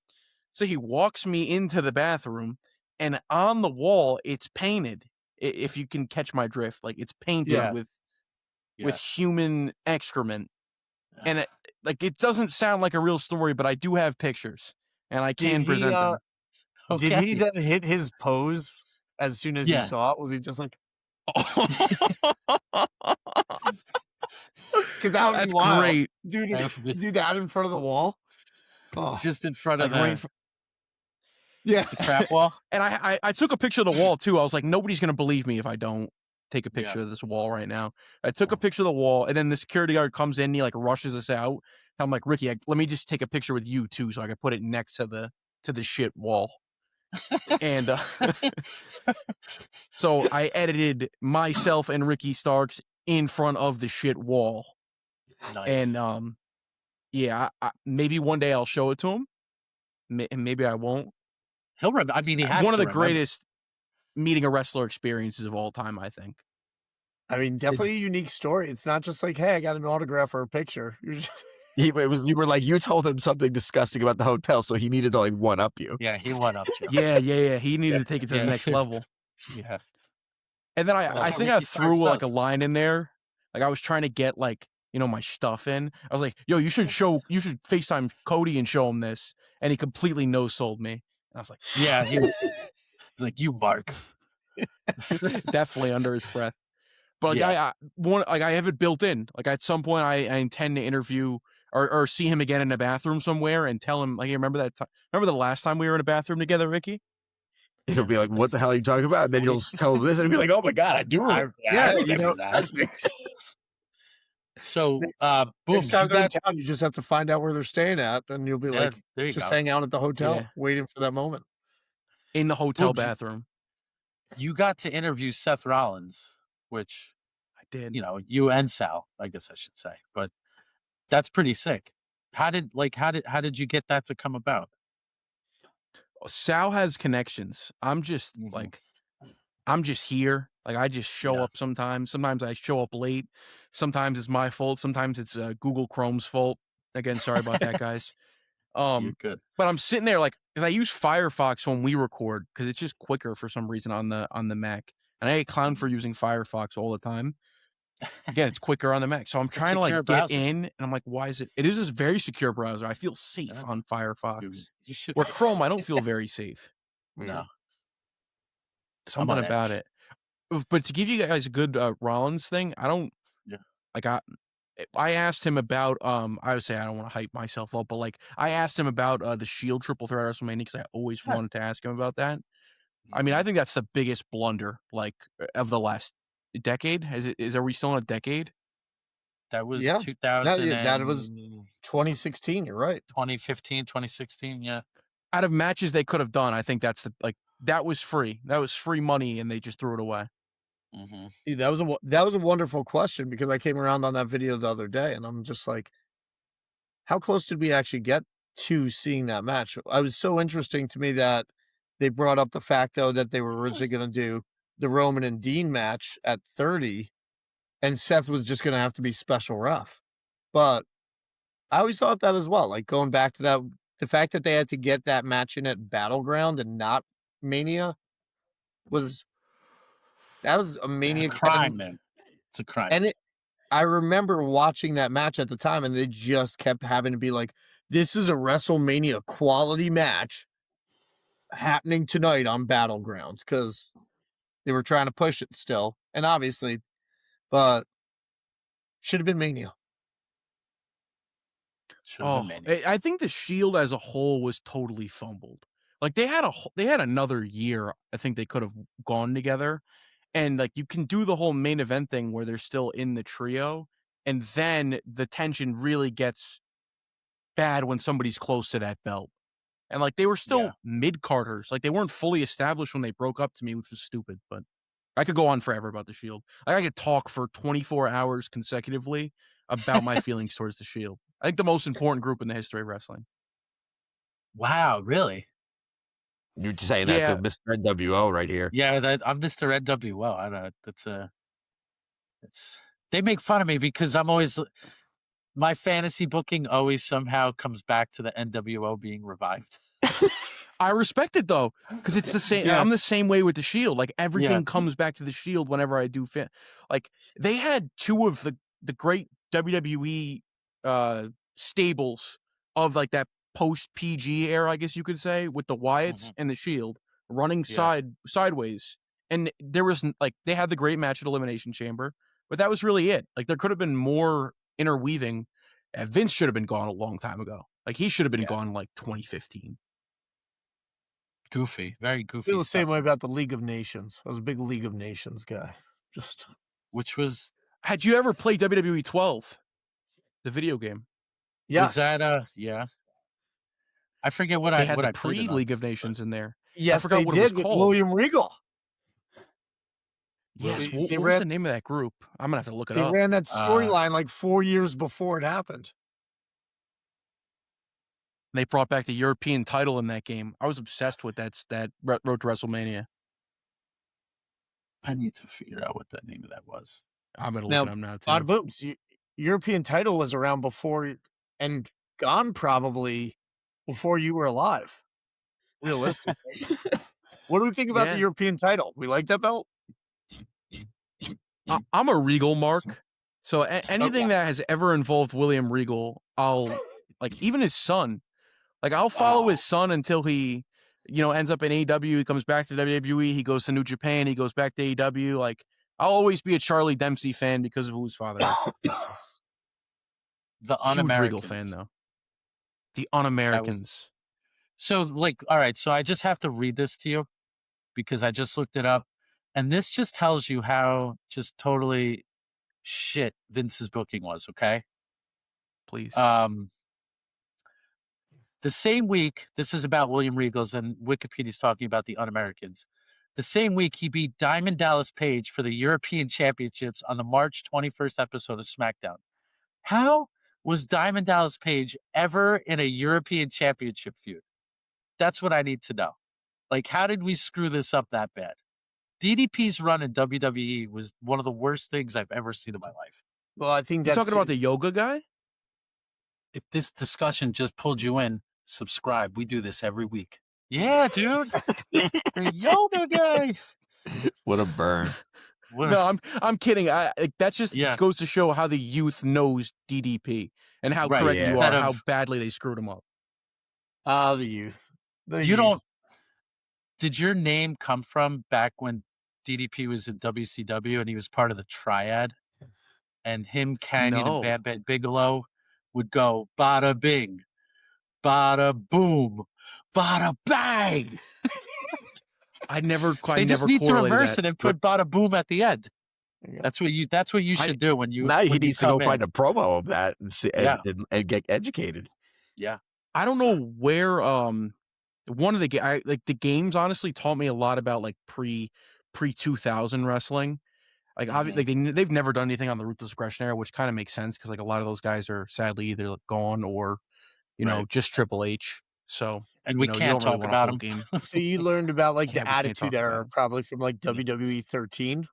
Speaker 4: So he walks me into the bathroom, and on the wall, it's painted. If you can catch my drift, like it's painted with human excrement. And it doesn't sound like a real story, but I do have pictures, and I can present them.
Speaker 1: Okay.
Speaker 2: Did he then hit his pose as soon as he saw it? Was he just like... Because that would be wild.
Speaker 4: Great.
Speaker 2: Dude, do that in front of the wall? Oh.
Speaker 1: Just in front of
Speaker 2: the
Speaker 1: crap wall?
Speaker 4: And I took a picture of the wall, too. I was like, nobody's going to believe me if I don't take a picture of this wall right now. I took a picture of the wall, and then the security guard comes in, and he rushes us out. I'm like, Ricky, let me just take a picture with you, too, so I can put it next to the shit wall. And so I edited myself and Ricky Starks in front of the shit wall.
Speaker 1: Nice.
Speaker 4: And maybe one day I'll show it to him. Maybe I won't.
Speaker 1: He'll remember. I mean, he has
Speaker 4: one of the
Speaker 1: remember.
Speaker 4: Greatest meeting a wrestler experiences of all time, I think.
Speaker 2: I mean, definitely a unique story. It's not just like, hey, I got an autograph or a picture. You're just...
Speaker 3: You were like, you told him something disgusting about the hotel, so he needed to one up you.
Speaker 1: Yeah, he one up you.
Speaker 4: Yeah. He needed to take it to the next level.
Speaker 1: Yeah.
Speaker 4: And then I think I threw a line in there. Like I was trying to get my stuff in. I was like, yo, you should FaceTime Cody and show him this. And he completely no-sold me. And I was like,
Speaker 1: yeah, he was like, you Mark.
Speaker 4: Definitely under his breath. But I have it built in. Like at some point I intend to interview or see him again in a bathroom somewhere and tell him, you remember remember the last time we were in a bathroom together, Ricky?
Speaker 3: It'll be like, what the hell are you talking about? And then you'll tell this and be like, oh my God, I do remember.
Speaker 1: I remember that. So, boom.
Speaker 2: Next time they're in town, you just have to find out where they're staying at, and you'll be just hang out at the hotel, waiting for that moment.
Speaker 4: In the hotel bathroom.
Speaker 1: You got to interview Seth Rollins, which
Speaker 4: I did.
Speaker 1: You and Sal, I guess I should say, but that's pretty sick. How did you get that to come about?
Speaker 4: Sal has connections. I'm just I'm just here. Like I just show up sometimes. Sometimes I show up late. Sometimes it's my fault. Sometimes it's Google Chrome's fault. Again, sorry about that, guys.
Speaker 1: You're good.
Speaker 4: But I'm sitting there because I use Firefox when we record because it's just quicker for some reason on the Mac. And I get clowned for using Firefox all the time. Again, it's quicker on the Mac. So I'm trying to get in, and I'm like, why is it? It is a very secure browser. I feel safe on Firefox.
Speaker 1: You should.
Speaker 4: Where Chrome, I don't feel very safe.
Speaker 1: No.
Speaker 4: Something about it. But to give you guys a good Rollins thing, I don't. Yeah. I asked him about. I would say I don't want to hype myself up, but I asked him about the Shield Triple Threat WrestleMania because I always wanted to ask him about that. I mean, I think that's the biggest blunder of the last decade. Are we still in a decade?
Speaker 1: That was 2000.
Speaker 2: That was 2016. You're right.
Speaker 1: 2015, 2016. Yeah.
Speaker 4: Out of matches they could have done, I think that's that was free. That was free money, and they just threw it away.
Speaker 1: Mm-hmm.
Speaker 2: See, that was a wonderful question because I came around on that video the other day, and I'm just like, how close did we actually get to seeing that match? It was so interesting to me that they brought up the fact, though, that they were originally going to do the Roman and Dean match at 30, and Seth was just going to have to be special ref. But I always thought that as well. Like going back to that, the fact that they had to get that match in at Battleground and not Mania was a Mania
Speaker 1: It's a crime, man. It's a crime.
Speaker 2: And I remember watching that match at the time, and they just kept having to be like, "This is a WrestleMania quality match happening tonight on Battlegrounds," because they were trying to push it still, and obviously, but should have been Mania.
Speaker 4: I think the Shield as a whole was totally fumbled. Like they had another year. I think they could have gone together, and like you can do the whole main event thing where they're still in the trio, and then the tension really gets bad when somebody's close to that belt. And like they were still mid-carders. Like they weren't fully established when they broke up to me, which was stupid. But I could go on forever about the Shield. Like I could talk for 24 hours consecutively about my feelings towards the Shield. I think the most important group in the history of wrestling.
Speaker 1: Wow, really?
Speaker 3: You're saying that to Mr. NWO right here.
Speaker 1: Yeah, I'm Mr. NWO. I don't. They make fun of me because I'm always my fantasy booking always somehow comes back to the NWO being revived.
Speaker 4: I respect it though, because it's the same. I'm the same way with the Shield. Like everything comes back to the Shield whenever I do like they had two of the great WWE stables of like that post PG era, I guess you could say, with the Wyatts and the Shield running sideways. And there was like they had the great match at Elimination Chamber, but that was really it. Like there could have been more interweaving. Vince should have been gone a long time ago. Like he should have been gone like 2015.
Speaker 1: Goofy, very goofy.
Speaker 2: I feel the same way about the League of Nations. I was a big League of Nations guy.
Speaker 1: Which was.
Speaker 4: Had you ever played WWE 12, the video game?
Speaker 2: Yeah.
Speaker 1: Was that yeah? I forget what
Speaker 4: they
Speaker 1: I
Speaker 4: had
Speaker 1: what
Speaker 4: the
Speaker 1: I played
Speaker 4: pre-League of Nations in there.
Speaker 2: Yes,
Speaker 4: I forgot
Speaker 2: they
Speaker 4: what
Speaker 2: did
Speaker 4: it was
Speaker 2: with
Speaker 4: called.
Speaker 2: William Regal.
Speaker 4: Yes, what was the name of that group? I'm gonna have to look it up.
Speaker 2: They ran that storyline like 4 years before it happened.
Speaker 4: They brought back the European title in that game. I was obsessed with that Road to WrestleMania.
Speaker 1: I need to figure out what the name of that was.
Speaker 4: I'm gonna look it up now too.
Speaker 2: Badabooms, European title was around before and gone probably before you were alive. Realistically. What do we think about the European title? We like that belt?
Speaker 4: I'm a Regal mark. So anything that has ever involved William Regal, I'll like even his son. Like I'll follow his son until he, ends up in AEW. He comes back to WWE. He goes to New Japan. He goes back to AEW. Like I'll always be a Charlie Dempsey fan because of who his father is.
Speaker 1: The
Speaker 4: Huge
Speaker 1: Un-Americans.
Speaker 4: Regal fan though. The Un-Americans.
Speaker 1: So like, all right. So I just have to read this to you because I just looked it up, and this just tells you how just totally shit Vince's booking was. Okay.
Speaker 4: Please.
Speaker 1: The same week, this is about William Regal's, and Wikipedia's talking about the Un-Americans. The same week, he beat Diamond Dallas Page for the European Championships on the March 21st episode of SmackDown. How was Diamond Dallas Page ever in a European Championship feud? That's what I need to know. Like, how did we screw this up that bad? DDP's run in WWE was one of the worst things I've ever seen in my life.
Speaker 2: Well, I think
Speaker 4: you're talking about the yoga guy?
Speaker 1: If this discussion just pulled you in, subscribe. We do this every week. Yeah, dude. The yoga guy.
Speaker 3: What a burn.
Speaker 4: No, I'm kidding. That just goes to show how the youth knows DDP and how correct you are, how badly they screwed him up.
Speaker 2: The youth.
Speaker 1: Did your name come from back when DDP was in WCW and he was part of the Triad? And him, Canyon, and Bam Bam Bigelow would go bada bing, bada boom, bada bang.
Speaker 4: I never quite.
Speaker 1: They just need to reverse it and put bada boom at the end. That's what you should do when you.
Speaker 3: Now he
Speaker 1: needs
Speaker 3: to go find a promo of that and get educated.
Speaker 1: Yeah,
Speaker 4: I don't know where. One of the the games honestly taught me a lot about like pre 2000 wrestling. Like obviously, they've never done anything on the Ruthless Aggression era, which kind of makes sense because like a lot of those guys are sadly either gone or, just Triple H. So
Speaker 1: and we can't talk about them.
Speaker 2: So you learned about like the Attitude Era probably from like WWE 13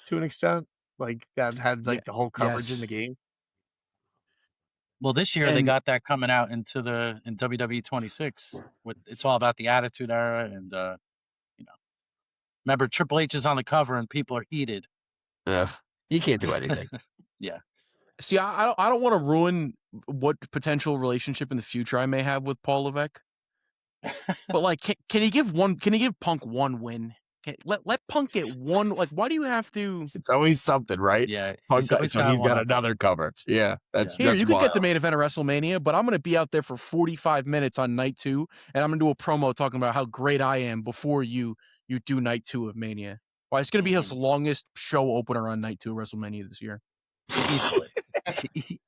Speaker 2: to an extent, like that had like the whole coverage in the game.
Speaker 1: Well, this year they
Speaker 4: And-
Speaker 1: got that coming out in WWE 26. It's all about the Attitude Era, and remember Triple H is on the cover and people are heated.
Speaker 3: He can't do anything.
Speaker 1: Yeah.
Speaker 4: See, I don't want to ruin what potential relationship in the future I may have with Paul Levesque. But like, can he give Punk one win? Let Punk get one. Like, why do you have to?
Speaker 3: It's always something, right?
Speaker 1: Yeah.
Speaker 3: Punk,
Speaker 1: always
Speaker 3: so he's got
Speaker 1: one
Speaker 3: another cover. Yeah, that's
Speaker 4: Here,
Speaker 3: that's
Speaker 4: you could get the
Speaker 3: wild.
Speaker 4: main event of WrestleMania, but I'm going to be out there for 45 minutes on night 2, and I'm going to do a promo talking about how great I am before you do night 2 of Mania. Why, it's going to be his longest show opener on night 2 of WrestleMania this year.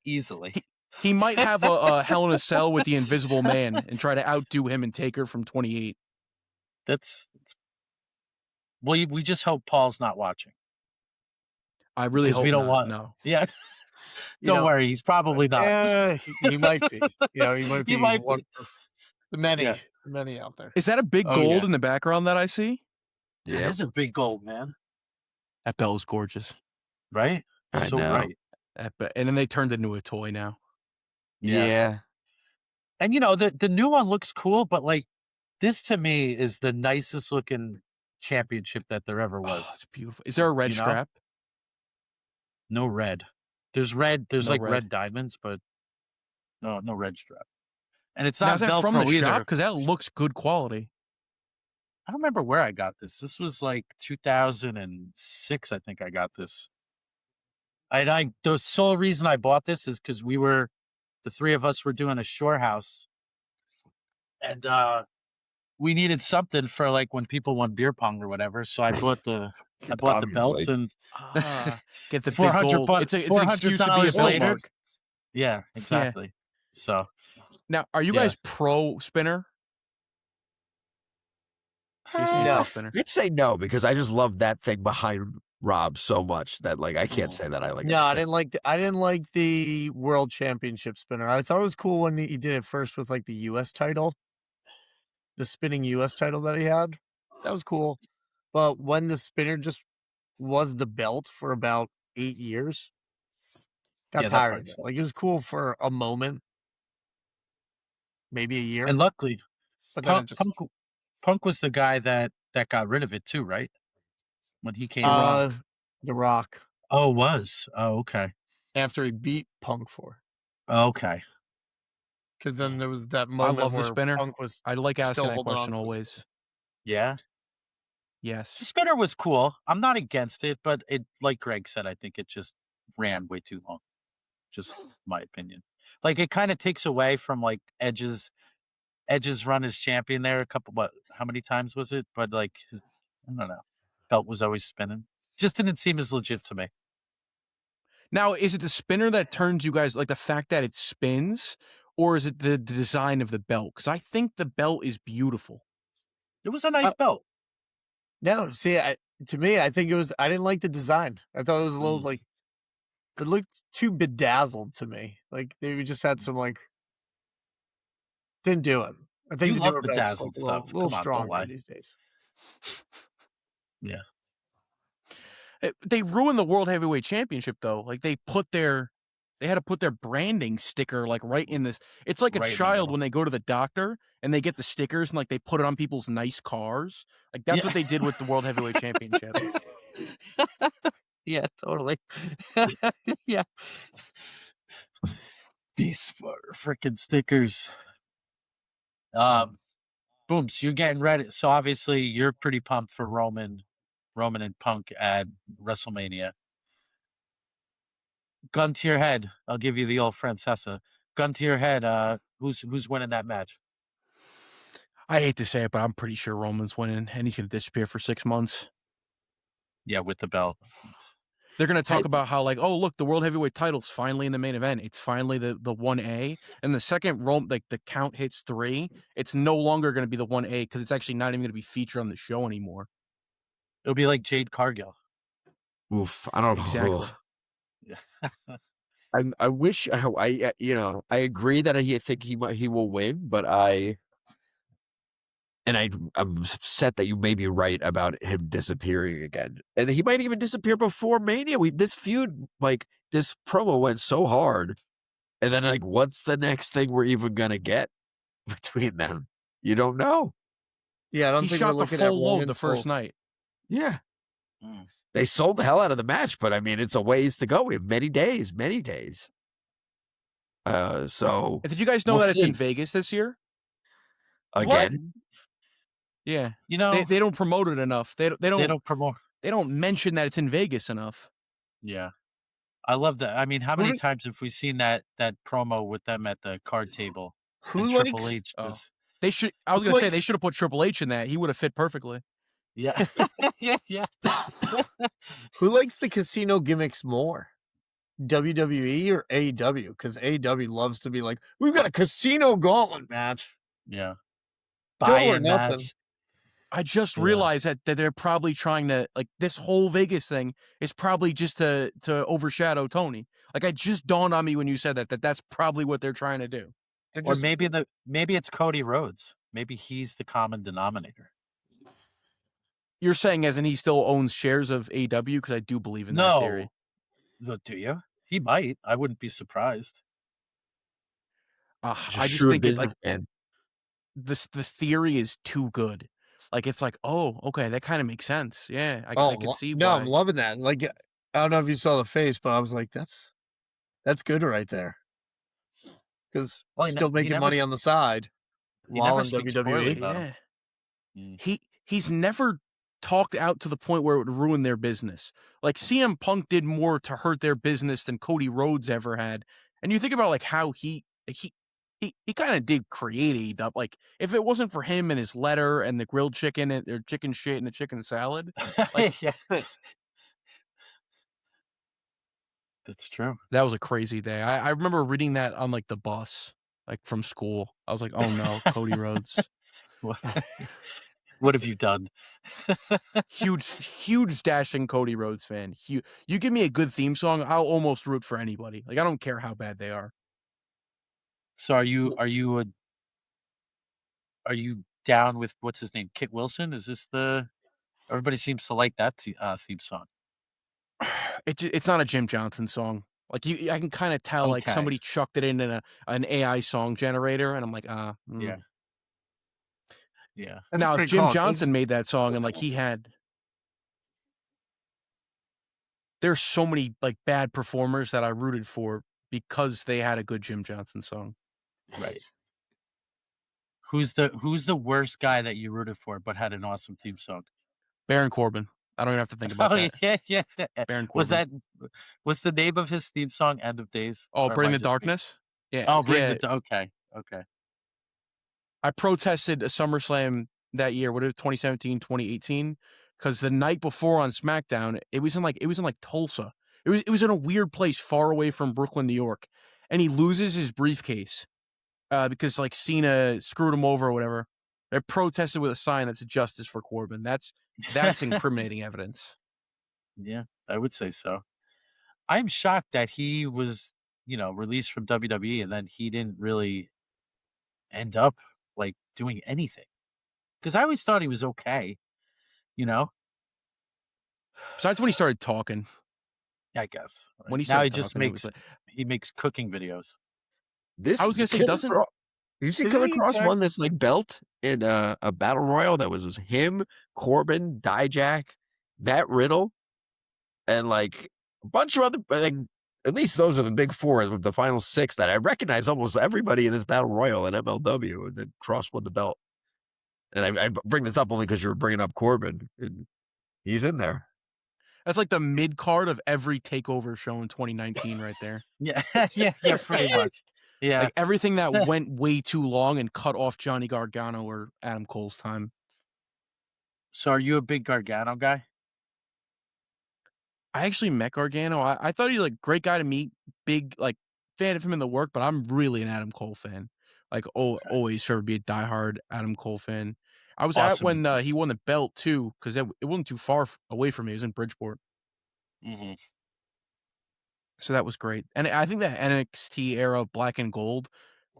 Speaker 1: Easily.
Speaker 4: He might have a Hell in a Cell with the Invisible Man and try to outdo him and Taker from 28.
Speaker 1: Well, we just hope Paul's not watching.
Speaker 4: I really hope
Speaker 1: we don't
Speaker 4: not,
Speaker 1: want.
Speaker 4: No.
Speaker 1: Yeah. Don't worry, he's probably not.
Speaker 2: He might be. He might be.
Speaker 1: He might
Speaker 2: one
Speaker 1: be.
Speaker 2: Many out there.
Speaker 4: Is that a big gold in the background that I see?
Speaker 1: Yeah, it is a big gold, man.
Speaker 4: That bell is gorgeous,
Speaker 1: right?
Speaker 3: I
Speaker 1: so
Speaker 3: know.
Speaker 1: right.
Speaker 4: And then they turned it into a toy now.
Speaker 3: Yeah.
Speaker 1: And the new one looks cool, but like this to me is the nicest looking championship that there ever was.
Speaker 4: Oh, it's beautiful. Is there a red strap?
Speaker 1: No red. There's red. There's
Speaker 4: No
Speaker 1: red diamonds, but no red strap. And it's
Speaker 4: Now,
Speaker 1: not
Speaker 4: is that
Speaker 1: Velcro
Speaker 4: from the
Speaker 1: either.
Speaker 4: shop? Because that looks good quality.
Speaker 1: I don't remember where I got this. This was like 2006. I think I got this. The sole reason I bought this is because the three of us were doing a shore house, and we needed something for like when people want beer pong or whatever. So I bought the belt and
Speaker 4: get the big gold. It's an excuse to be a belt mark.
Speaker 1: Yeah, exactly. Yeah. So
Speaker 4: now, are you guys pro spinner?
Speaker 2: No.
Speaker 3: I'd say no because I just love that thing behind Rob so much that like I can't say that I like.
Speaker 2: No, I didn't like the World Championship spinner. I thought it was cool when he did it first with like the U.S. title, the spinning U.S. title that he had. That was cool. But when the spinner just was the belt for about 8 years, got tired of it. Like it was cool for a moment, maybe a year.
Speaker 1: And luckily,
Speaker 2: but then
Speaker 1: Punk was the guy that got rid of it too, right? When he came
Speaker 2: The Rock.
Speaker 1: Oh, it was. Oh, okay.
Speaker 2: After he beat Punk for.
Speaker 1: Okay.
Speaker 2: Because then there was that moment
Speaker 4: I love
Speaker 2: where
Speaker 4: the spinner.
Speaker 2: Punk was
Speaker 4: I like asking that question always.
Speaker 1: Yeah.
Speaker 4: Yes.
Speaker 1: The spinner was cool. I'm not against it, but it, like Greg said, I think it just ran way too long. Just my opinion. Like it kind of takes away from like Edge's run as champion there how many times was it? But like I don't know. Belt was always spinning. Just didn't seem as legit to me.
Speaker 4: Now, is it the spinner that turns you guys, like the fact that it spins, or is it the design of the belt? Because I think the belt is beautiful.
Speaker 1: It was a nice belt.
Speaker 2: No, see, to me, I think it was. I didn't like the design. I thought it was a little like it looked too bedazzled to me. Like they just had some like didn't do it. I think
Speaker 1: you love bedazzled stuff.
Speaker 2: A little stronger these days.
Speaker 1: Yeah.
Speaker 4: They ruined the World Heavyweight Championship though. Like they had to put their branding sticker like right in this. It's like a child when they go to the doctor and they get the stickers and like they put it on people's nice cars. Like that's what they did with the World Heavyweight Championship.
Speaker 1: Yeah, totally. Yeah. These freaking stickers. Booms, you're getting ready. So obviously you're pretty pumped for Roman and Punk at WrestleMania. Gun to your head. I'll give you the old Francesa. Gun to your head. Who's winning that match?
Speaker 4: I hate to say it, but I'm pretty sure Roman's winning, and he's going to disappear for 6 months.
Speaker 1: Yeah, with the belt.
Speaker 4: They're going to talk about how, like, oh, look, the World Heavyweight title's finally in the main event. It's finally the 1A. And the second the count hits 3, it's no longer going to be the 1A because it's actually not even going to be featured on the show anymore.
Speaker 1: It'll be like Jade Cargill.
Speaker 3: Oof, I don't know.
Speaker 4: Exactly.
Speaker 3: I wish I agree that I think he will win, but I'm upset that you may be right about him disappearing again, and he might even disappear before Mania. This feud, like this promo went so hard. And then like, what's the next thing we're even gonna get between them? You don't know.
Speaker 2: Yeah, I don't
Speaker 4: He
Speaker 2: think
Speaker 4: shot
Speaker 2: we're
Speaker 4: the
Speaker 2: looking at
Speaker 4: full
Speaker 2: one
Speaker 4: load
Speaker 2: until...
Speaker 4: the first night.
Speaker 3: Yeah. They sold the hell out of the match, but I mean, it's a ways to go. We have many days. So
Speaker 4: Did you guys know
Speaker 3: we'll
Speaker 4: that it's in
Speaker 3: see.
Speaker 4: Vegas this year?
Speaker 3: Again.
Speaker 4: Yeah.
Speaker 1: You know,
Speaker 4: They don't promote it enough. They don't
Speaker 1: promote.
Speaker 4: They don't mention that it's in Vegas enough.
Speaker 1: Yeah. I love that. I mean, how
Speaker 2: Who
Speaker 1: many
Speaker 2: do-
Speaker 1: times have we seen that promo with them at the card table?
Speaker 2: Who
Speaker 1: and Triple
Speaker 2: likes...
Speaker 1: H just
Speaker 4: They should. I was
Speaker 2: Who
Speaker 4: gonna say they
Speaker 2: likes-
Speaker 4: should have put Triple H in that. He would have fit perfectly.
Speaker 1: yeah. yeah.
Speaker 2: Who likes the casino gimmicks more? WWE or AEW? Because AEW loves to be like, we've got a casino gauntlet match.
Speaker 1: Yeah.
Speaker 2: Double or
Speaker 1: Buy-in
Speaker 2: nothing.
Speaker 1: match.
Speaker 4: I just
Speaker 1: Yeah.
Speaker 4: realized that they're probably trying to, like, this whole Vegas thing is probably just to overshadow Tony. Like, it just dawned on me when you said that that's probably what they're trying to do.
Speaker 2: They're
Speaker 1: Or
Speaker 2: just-
Speaker 1: maybe it's Cody Rhodes. Maybe he's the common denominator.
Speaker 4: You're saying as in he still owns shares of AEW? Because I do believe in that theory.
Speaker 1: No. Do you? He might. I wouldn't be surprised.
Speaker 4: I just
Speaker 3: shrewd
Speaker 4: think it's like
Speaker 3: businessman.
Speaker 4: the theory is too good. Like, it's like, oh, okay, that kind of makes sense. Yeah, I can see
Speaker 2: no,
Speaker 4: why.
Speaker 2: I'm loving that. Like, I don't know if you saw the face, but I was like, that's good right there. Because
Speaker 1: Well, he
Speaker 2: still making
Speaker 1: never
Speaker 2: money
Speaker 1: s-
Speaker 2: on the side
Speaker 1: he
Speaker 2: while
Speaker 1: never
Speaker 2: in
Speaker 1: speaks
Speaker 2: WWE.
Speaker 1: poorly about him.
Speaker 4: Yeah.
Speaker 1: Mm.
Speaker 4: He's never talked out to the point where it would ruin their business. Like, CM Punk did more to hurt their business than Cody Rhodes ever had. And you think about like how he kind of did create AEW. Like, if it wasn't for him and his letter and the grilled chicken and their chicken shit and the chicken salad, like,
Speaker 1: yeah. That's true.
Speaker 4: that was a crazy day. I remember reading that on like the bus, like from school. I was like, oh no, Cody Rhodes.
Speaker 1: What have you done?
Speaker 4: Huge dashing Cody Rhodes fan. You give me a good theme song, I'll almost root for anybody. Like, I don't care how bad they are.
Speaker 1: So are you down with what's his name? Kit Wilson? Is this everybody seems to like that theme song.
Speaker 4: It's not a Jim Johnson song. Like, I can kind of tell like
Speaker 1: Okay.
Speaker 4: somebody chucked it in an AI song generator, and I'm like,
Speaker 1: Yeah. Yeah.
Speaker 2: That's
Speaker 4: now,
Speaker 2: a
Speaker 4: if
Speaker 2: great
Speaker 4: Jim
Speaker 2: call.
Speaker 4: Johnson made that song and like there's so many like bad performers that I rooted for because they had a good Jim Johnson song.
Speaker 1: Right. Who's the worst guy that you rooted for but had an awesome theme song?
Speaker 4: Baron Corbin. I don't even have to think about that.
Speaker 1: Yeah.
Speaker 4: Baron
Speaker 1: Was
Speaker 4: Corbin.
Speaker 1: what's the name of his theme song? End of Days?
Speaker 4: Oh,
Speaker 1: Or am
Speaker 4: Bring
Speaker 1: I
Speaker 4: the
Speaker 1: just
Speaker 4: Darkness? Yeah.
Speaker 1: Oh, Bring
Speaker 4: yeah.
Speaker 1: the Okay.
Speaker 4: I protested a SummerSlam that year, what is it, 2017, 2018, because the night before on SmackDown, it was in like Tulsa. It was in a weird place far away from Brooklyn, New York, and he loses his briefcase because like Cena screwed him over or whatever. I protested with a sign that said "Justice for Corbin." That's incriminating evidence.
Speaker 1: Yeah, I would say so. I'm shocked that he was, released from WWE and then he didn't really end up like doing anything. Because I always thought he was okay,
Speaker 4: Besides when he started talking,
Speaker 1: I guess. Right?
Speaker 4: when he
Speaker 1: Now
Speaker 4: started
Speaker 1: he just
Speaker 4: talking, it was
Speaker 1: makes cooking videos.
Speaker 3: This
Speaker 4: I was gonna say,
Speaker 3: Killer
Speaker 4: doesn't-
Speaker 3: Cro- you see
Speaker 2: Isn't
Speaker 3: Killer
Speaker 2: he
Speaker 3: Cross
Speaker 2: exact-
Speaker 3: won this like belt in a battle royal that was him, Corbin, Dijak, Matt Riddle, and like a bunch of other. Like, at least those are the big four of the final six that I recognize almost everybody in this battle royal in MLW, and then Cross won the belt. And I bring this up only because you were bringing up Corbin, and he's in there.
Speaker 4: that's like the mid card of every takeover show in 2019, right there.
Speaker 1: Yeah, yeah, pretty much. Yeah.
Speaker 4: Like everything that went way too long and cut off Johnny Gargano or Adam Cole's time.
Speaker 1: So are you a big Gargano guy?
Speaker 4: I actually met Gargano. I thought he was like great guy to meet, big like fan of him in the work, but I'm really an Adam Cole fan. Like always sure be a diehard Adam Cole fan. I was
Speaker 1: Awesome.
Speaker 4: at when he won the belt too, because it wasn't too far away from me. It was in Bridgeport,
Speaker 1: Mm-hmm.
Speaker 4: so that was great. And I think that NXT era of Black and Gold,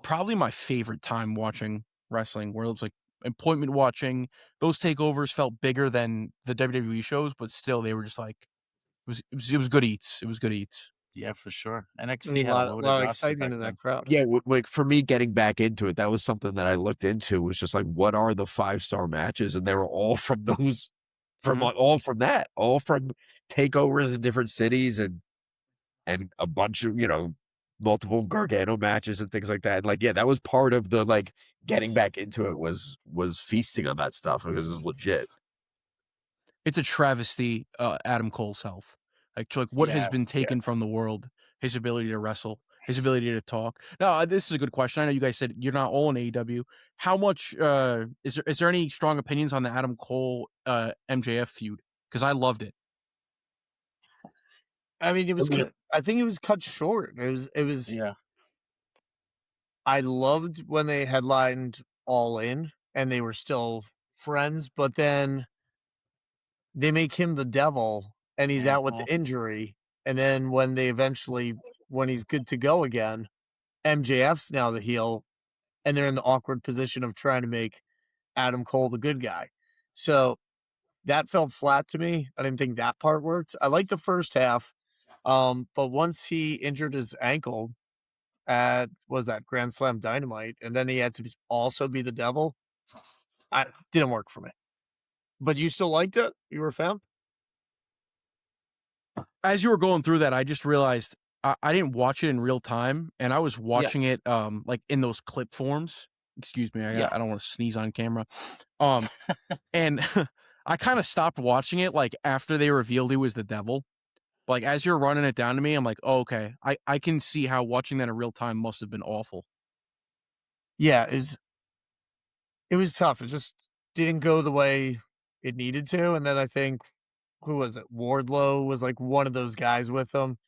Speaker 4: probably my favorite time watching wrestling, where it's like appointment watching. Those takeovers felt bigger than the WWE shows, but still they were just like it was good eats. It was good eats.
Speaker 1: Yeah, for sure.
Speaker 2: I
Speaker 1: NXT
Speaker 2: mean,
Speaker 1: had a
Speaker 2: lot
Speaker 1: loaded
Speaker 2: of
Speaker 1: roster
Speaker 2: excitement
Speaker 1: back
Speaker 2: in
Speaker 1: then.
Speaker 2: that crowd.
Speaker 3: Yeah, like for me getting back into it, that was something that I looked into, was just like, what are the 5-star matches? And they were all from those, all from takeovers in different cities and a bunch of, multiple Gargano matches and things like that. And like, yeah, that was part of the like getting back into it, was feasting on that stuff because it was legit.
Speaker 4: It's a travesty, Adam Cole's health. Like what has been taken from the world, his ability to wrestle, his ability to talk. Now, this is a good question. I know you guys said you're not all in AEW. How much is there any strong opinions on the Adam Cole MJF feud? Because I loved it.
Speaker 2: I mean, it was. I think it was cut short. It was.
Speaker 1: Yeah.
Speaker 2: I loved when they headlined All In and they were still friends, but then they make him the devil and he's out with the injury. And then when he's good to go again, MJF's now the heel, and they're in the awkward position of trying to make Adam Cole the good guy. So that felt flat to me. I didn't think that part worked. I liked the first half, but once he injured his ankle at Grand Slam Dynamite, and then he had to also be the devil, it didn't work for me. But you still liked it? You were a fan?
Speaker 4: As you were going through that, I just realized I didn't watch it in real time, and I was watching it like in those clip forms. Excuse me, I don't want to sneeze on camera. And I kind of stopped watching it like after they revealed he was the devil. Like as you're running it down to me, I'm like, oh, okay, I can see how watching that in real time must have been awful.
Speaker 2: Yeah, it was tough. It just didn't go the way it needed to. And then I think, who was it? Wardlow was like one of those guys with them.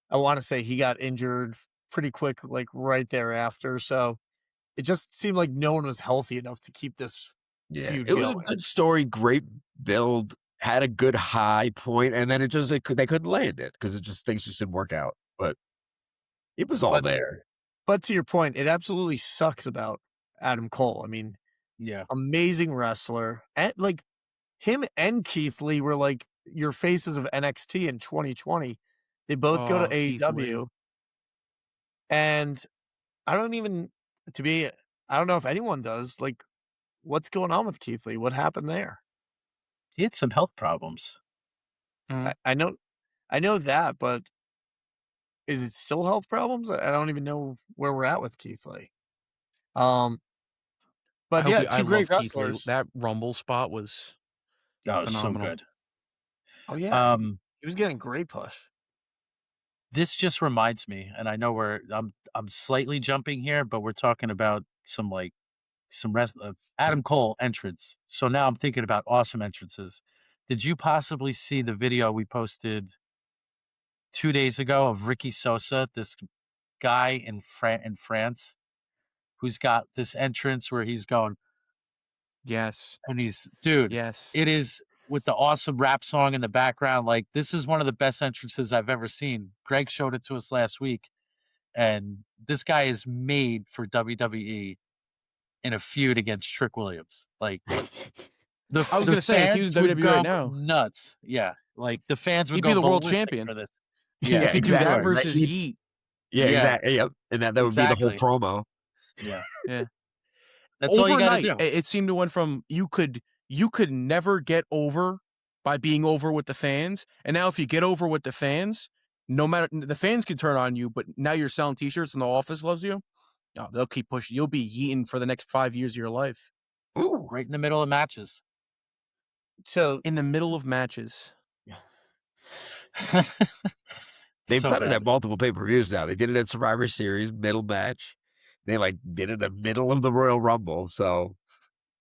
Speaker 2: I want to say he got injured pretty quick, like right thereafter. So it just seemed like no one was healthy enough to keep this feud
Speaker 3: was
Speaker 2: going.
Speaker 3: a good story, great build, had a good high point, and then they couldn't land it because things just didn't work out. But it was all there.
Speaker 2: But to your point, it absolutely sucks about Adam Cole. I mean, amazing wrestler, and like him and Keith Lee were like your faces of NXT in 2020. They both go to AEW, and I don't know if anyone does. Like, what's going on with Keith Lee? What happened there?
Speaker 1: He had some health problems.
Speaker 2: I know that, but is it still health problems? I don't even know where we're at with Keith Lee. But two great wrestlers.
Speaker 4: That Rumble spot was phenomenal.
Speaker 1: So good.
Speaker 2: Oh yeah, he was getting great push.
Speaker 1: This just reminds me, and I know I'm slightly jumping here, but we're talking about some Adam Cole entrance. So now I'm thinking about awesome entrances. Did you possibly see the video we posted 2 days ago of Ricky Sosa, this guy in France, who's got this entrance where he's going,
Speaker 4: yes,
Speaker 1: and it is with the awesome rap song in the background. Like, this is one of the best entrances I've ever seen. Greg showed it to us last week, and this guy is made for WWE in a feud against Trick Williams. Like,
Speaker 4: I was going to say, if he was WWE right now,
Speaker 1: nuts. Yeah, like the fans would
Speaker 4: he'd be the world
Speaker 1: ballistic
Speaker 4: champion
Speaker 1: for this.
Speaker 3: Yeah,
Speaker 4: he could do that versus Yeet.
Speaker 3: Yeah, exactly. Yep, and that would be the whole promo.
Speaker 1: Yeah.
Speaker 4: That's
Speaker 1: all you gotta do.
Speaker 4: It seemed to went from you could never get over by being over with the fans, and now if you get over with the fans, no matter the fans can turn on you, but now you're selling T-shirts and the office loves you. Oh, they'll keep pushing. You'll be yeeting for the next 5 years of your life.
Speaker 1: Ooh, right in the middle of matches.
Speaker 2: So
Speaker 4: in the middle of matches.
Speaker 3: They've done it at multiple pay-per-views now. They did it at Survivor Series, middle match. They did it in the middle of the Royal Rumble. So,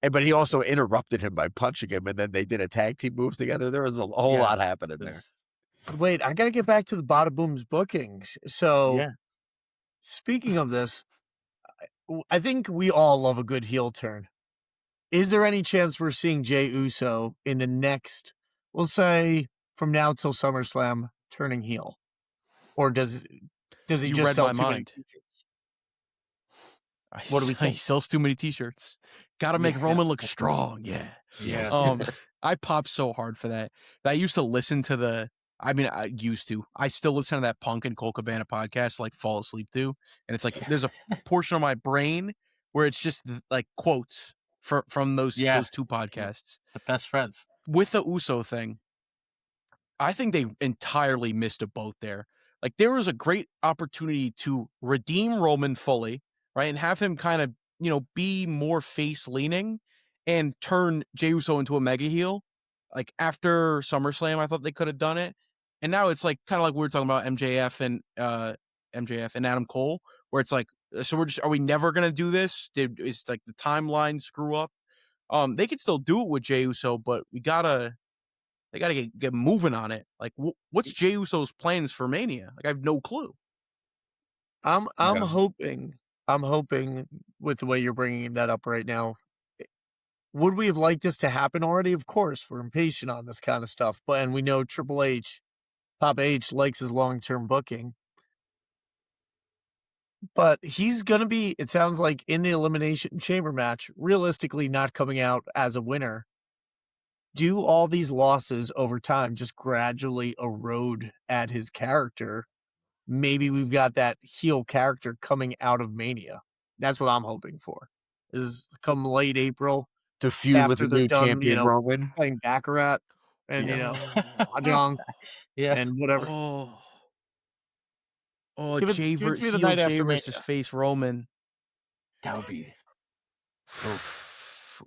Speaker 3: but he also interrupted him by punching him, and then they did a tag team move together. There was a whole lot happening there.
Speaker 2: Wait, I got to get back to the Badabooms bookings. So, speaking of this, I think we all love a good heel turn. Is there any chance we're seeing Jey Uso in the next, we'll say, from now till SummerSlam, turning heel? Or does he just sell too many t-shirts?
Speaker 4: What do we think? He sells too many t-shirts. Got to make Roman look strong. Yeah.
Speaker 2: Yeah.
Speaker 4: I popped so hard for that. I used to listen to I mean, I used to. I still listen to that Punk and Cole Cabana podcast, like fall asleep to, and it's like there's a portion of my brain where it's just like quotes from those two podcasts.
Speaker 1: The best friends.
Speaker 4: With the Uso thing, I think they entirely missed a boat there. Like there was a great opportunity to redeem Roman fully, right, and have him kind of be more face leaning and turn Jey Uso into a mega heel. Like after SummerSlam, I thought they could have done it. And now it's like kind of like we were talking about MJF and Adam Cole, where it's like, so are we never gonna do this? Is like the timeline screw up? They could still do it with Jey Uso, but they gotta get moving on it. Like, what's Jey Uso's plans for Mania? Like, I have no clue.
Speaker 2: I'm hoping with the way you're bringing that up right now. Would we have liked this to happen already? Of course, we're impatient on this kind of stuff, and we know Triple H, Papa H, likes his long-term booking. But he's going to be, it sounds like, in the Elimination Chamber match, realistically not coming out as a winner. Do all these losses over time just gradually erode at his character? Maybe we've got that heel character coming out of Mania. That's what I'm hoping for. Is come late April.
Speaker 3: To feud with the new champion, Roman.
Speaker 2: Playing Baccarat and, Mahjong and whatever.
Speaker 4: Give it to me the night after versus face Roman.
Speaker 1: That would be...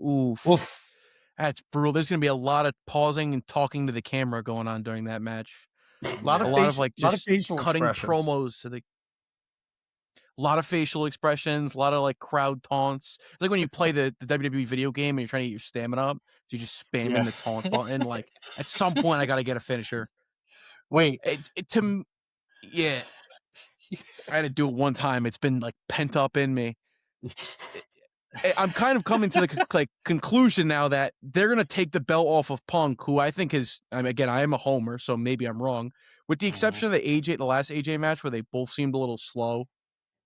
Speaker 4: Oof. That's brutal. There's going to be a lot of pausing and talking to the camera going on during that match. A lot of facial cutting promos to the... A lot of facial expressions, a lot of like crowd taunts. It's like when you play the WWE video game and you're trying to get your stamina up, so you just spamming the taunt button. Like at some point, I got to get a finisher.
Speaker 1: Wait,
Speaker 4: I had to do it one time. It's been like pent up in me. I'm kind of coming to the conclusion now that they're gonna take the belt off of Punk, who I think is. I mean, again, I am a homer, so maybe I'm wrong. With the exception of the last AJ match where they both seemed a little slow.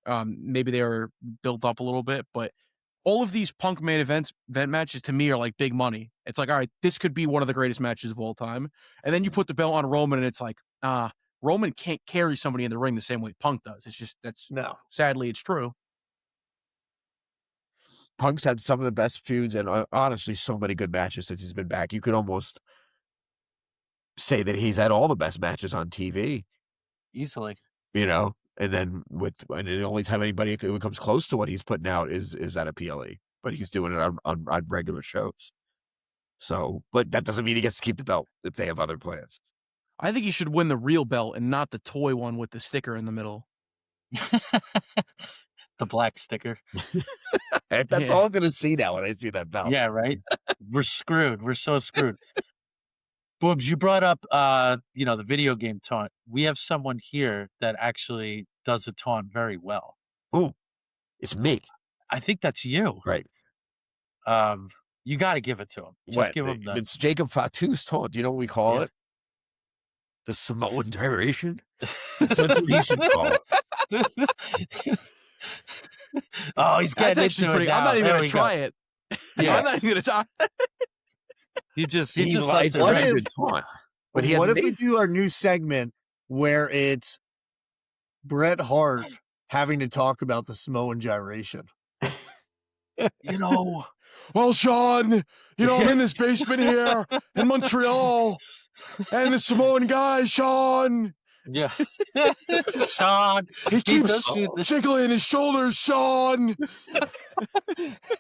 Speaker 4: Maybe they were built up a little bit, but all of these Punk main event matches to me are like big money. It's like, all right, this could be one of the greatest matches of all time. And then you put the belt on Roman and it's like, Roman can't carry somebody in the ring the same way Punk does. It's just, sadly, it's true.
Speaker 3: Punk's had some of the best feuds and honestly, so many good matches since he's been back. You could almost say that he's had all the best matches on TV.
Speaker 1: Easily.
Speaker 3: And then the only time anybody comes close to what he's putting out is at a PLE, but he's doing it on regular shows. So, but that doesn't mean he gets to keep the belt if they have other plans.
Speaker 4: I think he should win the real belt and not the toy one with the sticker in the middle.
Speaker 1: The black sticker.
Speaker 3: That's all I'm going to see now when I see that belt.
Speaker 1: Yeah, right? We're screwed. We're so screwed. Booms, you brought up, the video game taunt. We have someone here that actually does a taunt very well.
Speaker 3: Oh, it's me.
Speaker 1: I think that's you.
Speaker 3: Right.
Speaker 1: You got to give it to him. Just give him the...
Speaker 3: It's Jacob Fatu's taunt. Do you know what we call it? The Samoan Gyration? That's what you should call it.
Speaker 1: Oh, he's getting
Speaker 4: into it now. I'm not even going to try it.
Speaker 1: Yeah.
Speaker 4: I'm not even going to try it.
Speaker 1: He just likes
Speaker 3: it. But
Speaker 2: what if we do our new segment where it's Bret Hart having to talk about the Samoan Gyration?
Speaker 4: Well, Shawn, I'm in this basement here in Montreal, and the Samoan guy, Shawn.
Speaker 1: Yeah. Shawn.
Speaker 4: He keeps jiggling his shoulders, Shawn.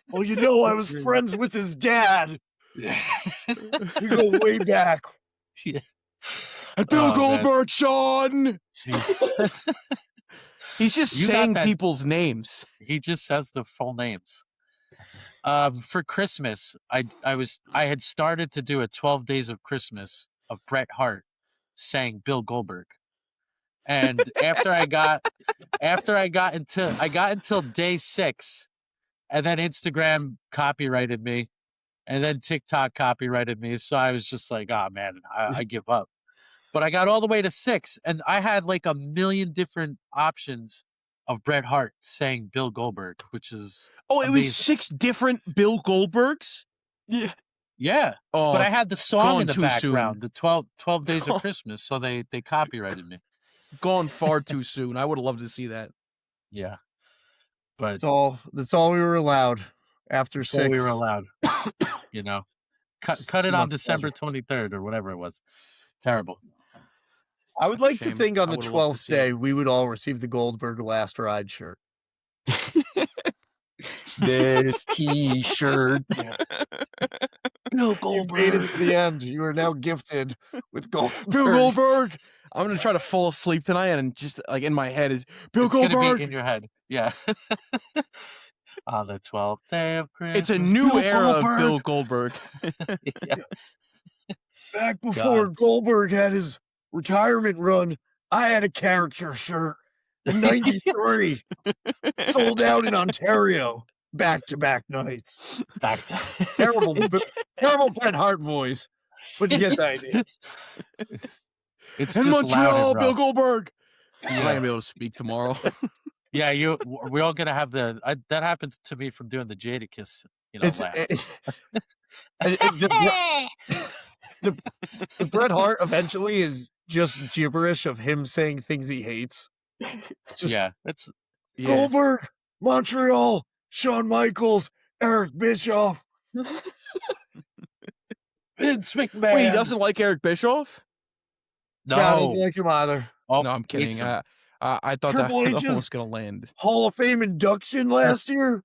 Speaker 2: Well, I was friends with his dad. We go way back.
Speaker 1: Yeah.
Speaker 4: And Bill Goldberg, Shawn. He's just saying people's names.
Speaker 1: He just says the full names. For Christmas, I had started to do a 12 Days of Christmas of Bret Hart saying Bill Goldberg. And after I got until day 6, and then Instagram copyrighted me, and then TikTok copyrighted me. So I was just like, oh man, I give up. But I got all the way to 6, and I had like a million different options of Bret Hart saying Bill Goldberg, which is
Speaker 4: amazing. It was 6 different Bill Goldbergs?
Speaker 1: Yeah. Yeah,
Speaker 4: Oh,
Speaker 1: but I had the song
Speaker 4: gone
Speaker 1: in the
Speaker 4: too
Speaker 1: background,
Speaker 4: soon.
Speaker 1: the 12 Days of Christmas, so they copyrighted me.
Speaker 4: Gone far too soon. I would have loved to see that.
Speaker 1: Yeah, but
Speaker 2: That's all we were allowed after
Speaker 1: that's all
Speaker 2: 6.
Speaker 1: we were allowed. Cut it on
Speaker 2: Too much
Speaker 1: December 23rd or whatever it was. Terrible.
Speaker 2: I would
Speaker 4: That's a
Speaker 2: like to
Speaker 4: shame.
Speaker 2: think on
Speaker 4: I
Speaker 2: the
Speaker 4: would've loved to
Speaker 2: 12th
Speaker 4: see it.
Speaker 2: day we would all receive the Goldberg Last Ride shirt.
Speaker 3: This T-shirt.
Speaker 1: Bill
Speaker 2: You
Speaker 1: Goldberg.
Speaker 2: made it to the end. You are now gifted with Goldberg.
Speaker 4: Bill Goldberg. I'm gonna try to fall asleep tonight, and just like in my head is Bill
Speaker 1: It's gonna
Speaker 4: Goldberg.
Speaker 1: be in your head. Yeah. On the 12th day of Christmas.
Speaker 4: It's a new
Speaker 1: Bill
Speaker 4: era
Speaker 1: Goldberg.
Speaker 4: of Bill Goldberg.
Speaker 1: Yeah.
Speaker 2: Back before Goldberg had his retirement run, I had a character shirt in '93. Sold out in Ontario. Back-to-back nights.
Speaker 1: Back to
Speaker 2: Terrible Bret Hart voice. But you get the idea.
Speaker 1: It's
Speaker 4: In
Speaker 1: just
Speaker 4: Montreal,
Speaker 1: loud and
Speaker 4: Bill
Speaker 1: rough.
Speaker 4: Goldberg. I'm not gonna be able to speak tomorrow.
Speaker 1: Yeah, we're all gonna have that happened to me from doing the Jadakiss,
Speaker 2: It's
Speaker 1: laugh.
Speaker 2: the Bret Hart eventually is just gibberish of him saying things he hates. Just
Speaker 1: Yeah, that's
Speaker 2: Goldberg, Montreal, Shawn Michaels, Eric Bischoff, Vince McMahon.
Speaker 4: Wait, he doesn't like Eric Bischoff?
Speaker 2: No, I
Speaker 1: no.
Speaker 2: don't like him either.
Speaker 1: Oh,
Speaker 4: No, I'm
Speaker 1: hates
Speaker 4: kidding.
Speaker 1: him.
Speaker 4: I thought
Speaker 2: Triple
Speaker 4: that
Speaker 2: H's-
Speaker 4: one was gonna land.
Speaker 2: Hall of Fame induction last year.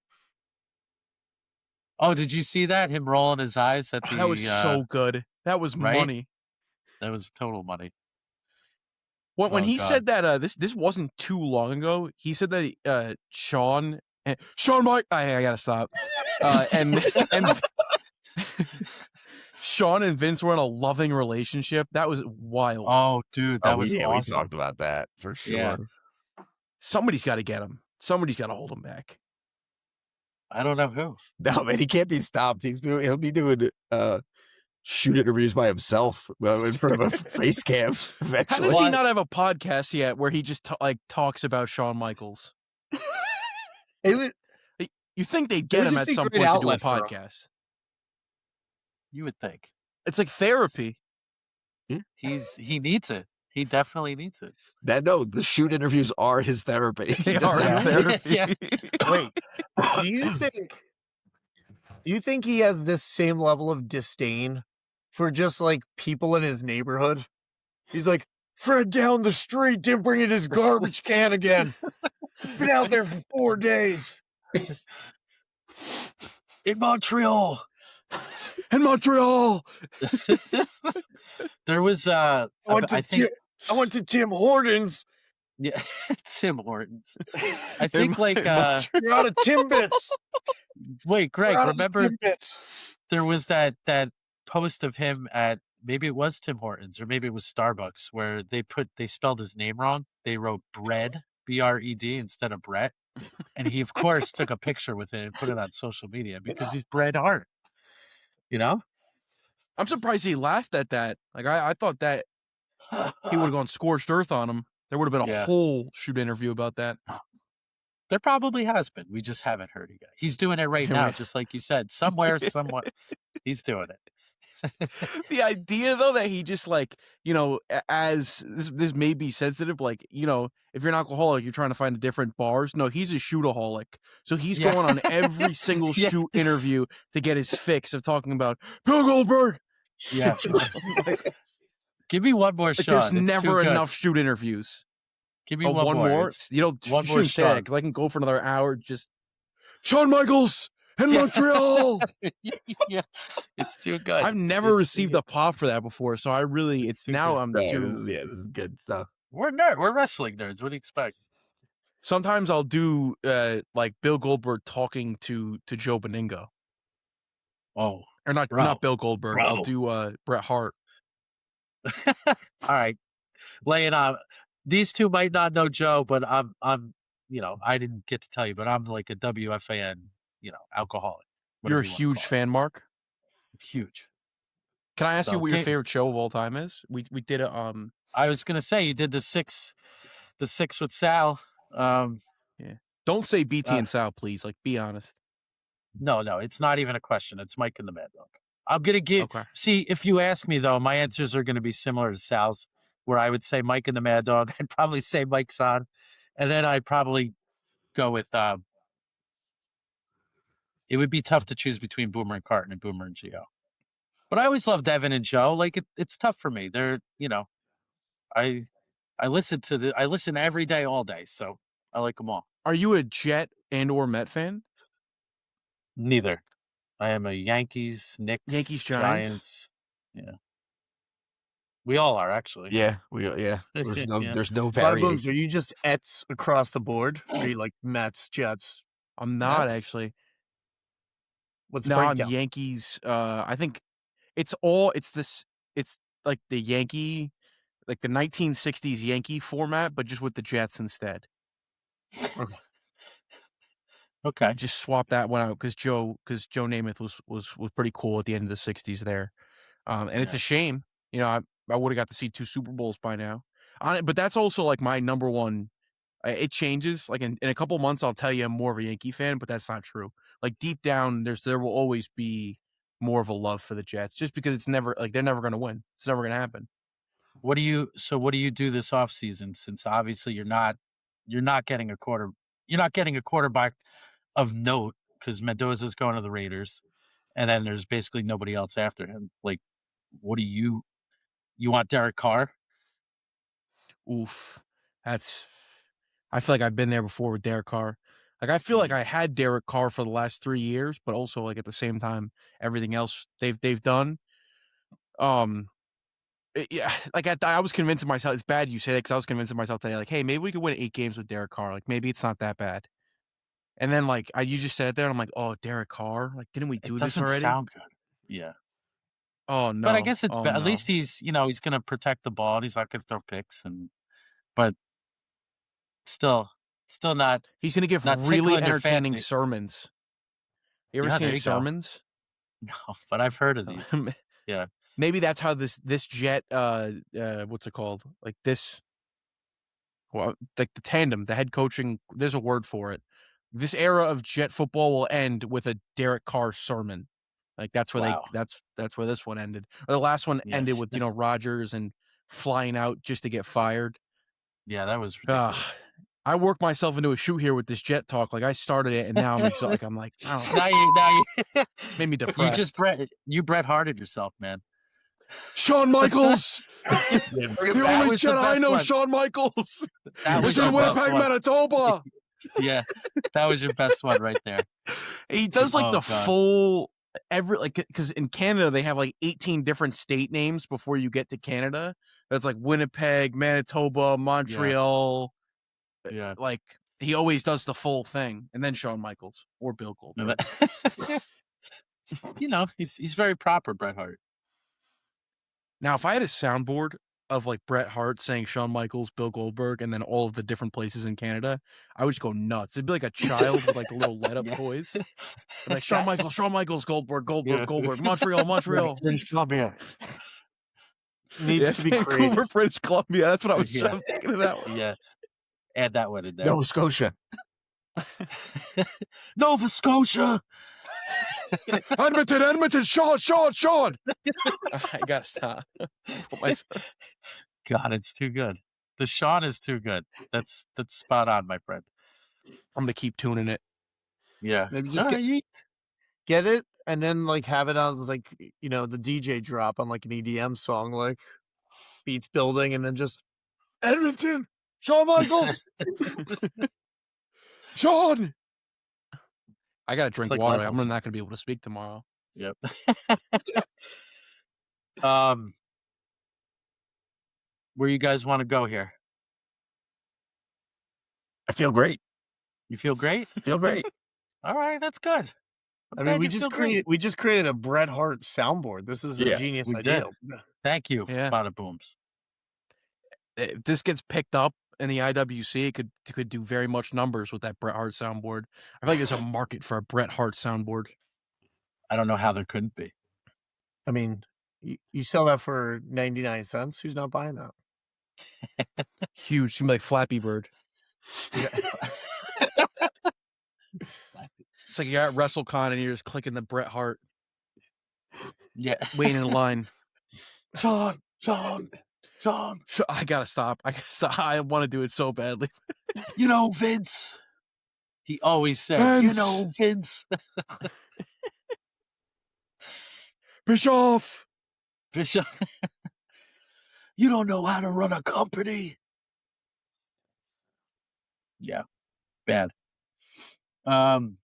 Speaker 1: Oh, did you see that? Him rolling his eyes at the
Speaker 4: That was so good. That was
Speaker 1: right?
Speaker 4: money.
Speaker 1: that was total money.
Speaker 4: When
Speaker 1: Oh,
Speaker 4: he
Speaker 1: God.
Speaker 4: said that, this wasn't too long ago. He said that Shawn Mike. I gotta stop. And Shawn and Vince were in a loving relationship. That was wild.
Speaker 1: Oh, dude, that was
Speaker 3: we
Speaker 1: awesome.
Speaker 3: talked about that for sure.
Speaker 1: Yeah.
Speaker 4: Somebody's got to get him. Somebody's got to hold him back.
Speaker 1: I don't know who.
Speaker 3: No, man, he can't be stopped. He'll be doing shoot interviews by himself in front of a face cam
Speaker 4: How
Speaker 3: eventually.
Speaker 4: does he not have a podcast yet where he just talks about Shawn Michaels?
Speaker 2: It would,
Speaker 4: You think they'd
Speaker 2: It
Speaker 4: get
Speaker 2: would
Speaker 4: him
Speaker 2: just
Speaker 4: at
Speaker 2: be
Speaker 4: some
Speaker 2: great
Speaker 4: point to do a
Speaker 2: outlet for him.
Speaker 4: podcast?
Speaker 1: You would think
Speaker 4: It's like therapy.
Speaker 1: he needs it. He definitely needs it.
Speaker 3: The shoot interviews are his therapy. He
Speaker 4: They
Speaker 3: doesn't
Speaker 4: are
Speaker 3: have-
Speaker 4: therapy.
Speaker 1: Yeah.
Speaker 2: wait. Do you think he has this same level of disdain for just like people in his neighborhood? He's like, Fred down the street didn't bring in his garbage can again. It's been out there for 4 days.
Speaker 1: In Montreal.
Speaker 4: In Montreal.
Speaker 1: There was
Speaker 2: I went to Tim Hortons.
Speaker 1: yeah, Tim Hortons. I think like
Speaker 2: You're out of Timbits.
Speaker 1: wait, Greg,
Speaker 2: You're out of the
Speaker 1: remember
Speaker 2: Timbits.
Speaker 1: there was that post of him at maybe it was Tim Hortons or maybe it was Starbucks where they spelled his name wrong. They wrote bread, Bred, instead of Brett. And he of course took a picture with it and put it on social media because he's Bret Hart.
Speaker 4: I'm surprised he laughed at that. Like I thought that he would have gone scorched earth on him. There would have been a
Speaker 1: Yeah.
Speaker 4: whole shoot interview about that.
Speaker 1: There probably has been. We just haven't heard it yet. He's doing it right now,
Speaker 4: Right.
Speaker 1: just like you said. Somewhere, somewhat, he's doing it.
Speaker 4: The idea though that he just as this may be sensitive, if you're an alcoholic, you're trying to find different bars. No, he's a shootaholic. So he's
Speaker 1: Yeah.
Speaker 4: going on every single
Speaker 1: Yeah.
Speaker 4: shoot interview to get his fix of talking about Bill Goldberg.
Speaker 1: Yeah. Give me one more
Speaker 4: Like,
Speaker 1: shot.
Speaker 4: there's
Speaker 1: It's
Speaker 4: never
Speaker 1: too good.
Speaker 4: more shoot interviews.
Speaker 1: Give me
Speaker 4: Oh,
Speaker 1: one more.
Speaker 4: more? You know,
Speaker 1: one more
Speaker 4: shouldn't say that
Speaker 1: shot.
Speaker 4: because I can go for another hour. Just Shawn Michaels in
Speaker 1: Yeah.
Speaker 4: Montreal.
Speaker 1: Yeah, it's too good.
Speaker 4: I've never
Speaker 1: It's
Speaker 4: received
Speaker 1: too
Speaker 4: a pop for that before, so I really
Speaker 1: It's too
Speaker 4: now
Speaker 1: good.
Speaker 4: I'm
Speaker 3: Yeah,
Speaker 4: too.
Speaker 3: this is good stuff.
Speaker 1: We're wrestling nerds. What do you expect?
Speaker 4: Sometimes I'll do like Bill Goldberg talking to Joe Beningo,
Speaker 1: Oh,
Speaker 4: or not
Speaker 1: Bro.
Speaker 4: Bill Goldberg.
Speaker 1: Bro.
Speaker 4: I'll do Bret Hart.
Speaker 1: all right. Lay it on. These two might not know Joe, but I'm I didn't get to tell you, but I'm like a WFAN, alcoholic.
Speaker 4: You're a
Speaker 1: whatever you wanna
Speaker 4: huge
Speaker 1: call it.
Speaker 4: fan, Mark.
Speaker 1: Huge.
Speaker 4: Can I ask you
Speaker 1: So,
Speaker 4: what your
Speaker 1: okay.
Speaker 4: favorite show of all time is? We did it.
Speaker 1: I was gonna say you did the six with Sal.
Speaker 4: Don't say BT and Sal, please. Like, be honest.
Speaker 1: No, it's not even a question. It's Mike and the Mad Dog. I'm gonna give.
Speaker 4: Okay.
Speaker 1: See, if you ask me though, my answers are gonna be similar to Sal's, where I would say Mike and the Mad Dog. I'd probably say Mike's on, and then I'd probably go with. It would be tough to choose between Boomer and Carton and Boomer and Gio. But I always loved Evan and Joe. Like it's tough for me. They're I I listen every day, all day. So I like them all.
Speaker 4: Are you a Jet and or Met fan?
Speaker 1: Neither. I am a Yankees, Knicks,
Speaker 4: Yankees,
Speaker 1: Giants. Yeah. We all are actually.
Speaker 3: Yeah, There's no
Speaker 1: Yeah.
Speaker 3: there's no
Speaker 2: Badabooms,
Speaker 3: variation.
Speaker 2: are you just Ets across the board? Or are you like Mets, Jets?
Speaker 4: I'm not
Speaker 2: Mets?
Speaker 4: actually.
Speaker 2: What's the
Speaker 4: No, I'm
Speaker 2: breakdown?
Speaker 4: Yankees. I think it's like the Yankee, like the 1960s Yankee format, but just with the Jets instead.
Speaker 1: Okay.
Speaker 4: Just swap that one out because Joe Namath was pretty cool at the end of the 60s there. And it's a shame, I would have got to see 2 Super Bowls by now. But that's also like my number one. It changes. Like in a couple months, I'll tell you I'm more of a Yankee fan, but that's not true. Like deep down, there will always be more of a love for the Jets, just because it's never like they're never going to win. It's never going to happen.
Speaker 1: What do you do this offseason, since obviously you're not getting a quarterback of note, because Mendoza's going to the Raiders, and then there's basically nobody else after him. Like, what do you want Derek Carr?
Speaker 4: Oof. I feel like I've been there before with Derek Carr. Like I feel like I had Derek Carr for the last 3 years, but also like at the same time, everything else they've done. Yeah, like I was convincing myself. It's bad you say that because I was convincing myself today, like, hey, maybe we could win 8 games with Derek Carr. Like maybe it's not that bad. And then like you just said it there, and I'm like, oh, Derek Carr. Like, didn't we do this already?
Speaker 1: Doesn't sound good. Yeah.
Speaker 4: Oh no.
Speaker 1: But I guess it's
Speaker 4: at
Speaker 1: at least he's he's going to protect the ball. And he's not going to throw picks, but still not.
Speaker 4: He's going to give
Speaker 1: not
Speaker 4: really
Speaker 1: tickling your
Speaker 4: entertaining
Speaker 1: fancy.
Speaker 4: sermons. You ever
Speaker 1: Yeah,
Speaker 4: seen
Speaker 1: there
Speaker 4: his
Speaker 1: you go.
Speaker 4: sermons?
Speaker 1: No, but I've heard of these. Yeah.
Speaker 4: Maybe that's how this Jet what's it called? Like this, well, like the tandem, the head coaching, there's a word for it. This era of Jet football will end with a Derek Carr sermon. Like that's where
Speaker 1: Wow.
Speaker 4: that's where this one ended. Or the last one
Speaker 1: Yeah.
Speaker 4: ended with, Rodgers and flying out just to get fired.
Speaker 1: Yeah, that was ridiculous.
Speaker 4: I worked myself into a shoot here with this Jet talk. Like I started it, and now I'm exhausted. I'm like, I don't know.
Speaker 1: Now you
Speaker 4: Made me depressed.
Speaker 1: You Bret Harted yourself, man.
Speaker 4: Shawn Michaels,
Speaker 1: The
Speaker 4: the only Jet I know,
Speaker 1: one.
Speaker 4: Shawn Michaels.
Speaker 1: That was
Speaker 4: It's in
Speaker 1: your best
Speaker 4: Winnipeg,
Speaker 1: one.
Speaker 4: Manitoba.
Speaker 1: Yeah, that was your best one right there.
Speaker 4: He does like
Speaker 1: Oh,
Speaker 4: the
Speaker 1: God.
Speaker 4: full because in Canada they have like 18 different state names before you get to Canada. That's like Winnipeg, Manitoba, Montreal.
Speaker 1: Yeah.
Speaker 4: Like he always does the full thing, and then Shawn Michaels or Bill Goldberg.
Speaker 1: He's very proper, Bret Hart.
Speaker 4: Now, if I had a soundboard of like Bret Hart saying Shawn Michaels, Bill Goldberg, and then all of the different places in Canada, I would just go nuts. It'd be like a child with like the little light up toys. But like Shawn Michaels, Goldberg, Montreal.
Speaker 3: British Columbia.
Speaker 2: Needs to be
Speaker 4: Vancouver,
Speaker 2: created.
Speaker 4: British Columbia. That's what I was
Speaker 1: Yeah.
Speaker 4: thinking of that one.
Speaker 1: Yeah. Add that one in there.
Speaker 3: Nova Scotia.
Speaker 1: Nova Scotia.
Speaker 4: Edmonton, Shawn. I gotta stop.
Speaker 1: God, it's too good. The Shawn is too good. That's spot on, my friend.
Speaker 4: I'm gonna keep tuning it.
Speaker 1: Yeah.
Speaker 2: Maybe just get it and then like have it on like the DJ drop on like an EDM song, like beats building, and then just Edmonton, Shawn Michaels,
Speaker 4: Shawn. I gotta drink
Speaker 1: like
Speaker 4: water.
Speaker 1: levels.
Speaker 4: I'm not gonna be able to speak tomorrow.
Speaker 1: Yep. Where you guys want to go here?
Speaker 3: I feel great.
Speaker 1: You feel great?
Speaker 3: I feel great.
Speaker 1: All right, that's good.
Speaker 2: I mean, we just created a Bret Hart soundboard. This is a genius idea.
Speaker 1: Thank you,
Speaker 4: Yeah.
Speaker 1: Badabooms.
Speaker 4: If this gets picked up in the IWC, it could do very much numbers with that Bret Hart soundboard. I feel like there's a market for a Bret Hart soundboard.
Speaker 1: I don't know how there couldn't be.
Speaker 2: I mean, you sell that for 99 cents. Who's not buying that?
Speaker 4: Huge. It's gonna be like Flappy Bird. It's like you're at WrestleCon and you're just clicking the Bret Hart.
Speaker 1: Yeah.
Speaker 4: waiting in line.
Speaker 1: Shawn.
Speaker 4: So I gotta stop. I want to do it so badly.
Speaker 1: Vince. He always said, Vince.
Speaker 4: Bischoff.
Speaker 1: Bishop. You don't know how to run a company. Yeah, bad. So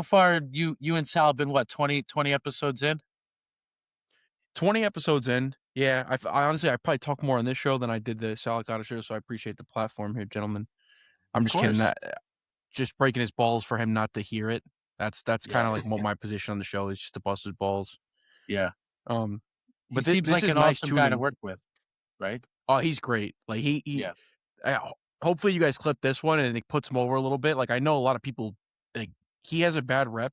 Speaker 1: far you and Sal have been what, 20 episodes in?
Speaker 4: 20 episodes in. Yeah, I honestly, I probably talk more on this show than I did the Salicata show, so I appreciate the platform here, gentlemen. I'm just kidding. That just breaking his balls for him not to hear it. That's kind of like what my position on the show is, just to bust his balls.
Speaker 1: Yeah.
Speaker 4: But
Speaker 1: he seems
Speaker 4: this
Speaker 1: like
Speaker 4: is
Speaker 1: an
Speaker 4: nice
Speaker 1: awesome guy to work with, right?
Speaker 4: Oh, he's great. Like hopefully you guys clip this one and it puts him over a little bit. Like I know a lot of people, like he has a bad rep,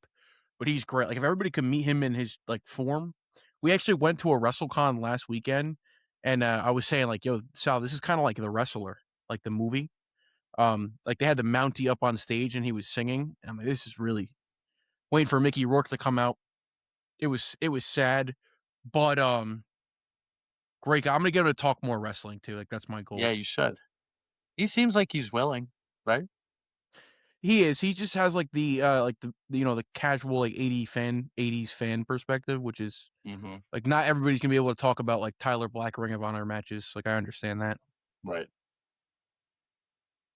Speaker 4: but he's great. Like if everybody could meet him in his like form. We actually went to a WrestleCon last weekend, and I was saying like, yo, Sal, this is kind of like The Wrestler, like the movie. Like they had the Mountie up on stage and he was singing. And I'm like, this is really waiting for Mickey Rourke to come out. It was sad, but great guy. I'm gonna get him to talk more wrestling too. Like that's my goal.
Speaker 1: Yeah, you should. He seems like he's willing, right?
Speaker 4: He is. He just has like the the casual like 80s fan perspective, which is like not everybody's gonna be able to talk about like Tyler Black Ring of Honor matches. Like I understand that.
Speaker 1: Right.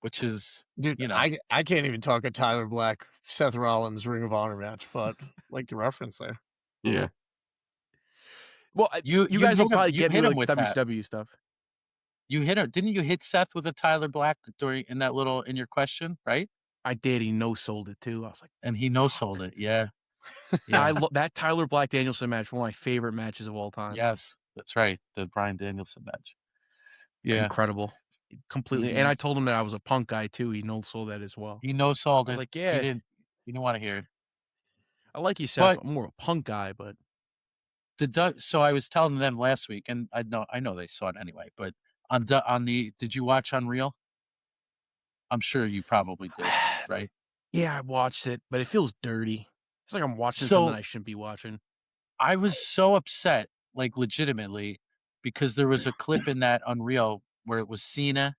Speaker 1: Which is,
Speaker 2: dude, I can't even talk a Tyler Black Seth Rollins Ring of Honor match, but like the reference there.
Speaker 3: Yeah.
Speaker 4: Well, you guys will probably get me with like WCW stuff.
Speaker 1: You hit him. Didn't you hit Seth with a Tyler Black in your question, right?
Speaker 4: I did. He no-sold it too. I was like,
Speaker 1: and he no-sold it. Yeah.
Speaker 4: Yeah. That Tyler Black Danielson match, one of my favorite matches of all time.
Speaker 1: Yes, that's right. The Bryan Danielson match. Yeah.
Speaker 4: Incredible. Completely. And I told him that I was a Punk guy too. He no-sold that as well.
Speaker 1: He no-sold it.
Speaker 4: I was like, yeah.
Speaker 1: He didn't want to hear it.
Speaker 4: I like you, Seth. I'm more of a Punk guy, but
Speaker 1: so I was telling them last week, and I know they saw it anyway, but did you watch Unreal? I'm sure you probably did, right?
Speaker 4: Yeah, I watched it, but it feels dirty. It's like I'm watching something I shouldn't be watching.
Speaker 1: I was so upset, like legitimately, because there was a clip in that Unreal where it was Cena,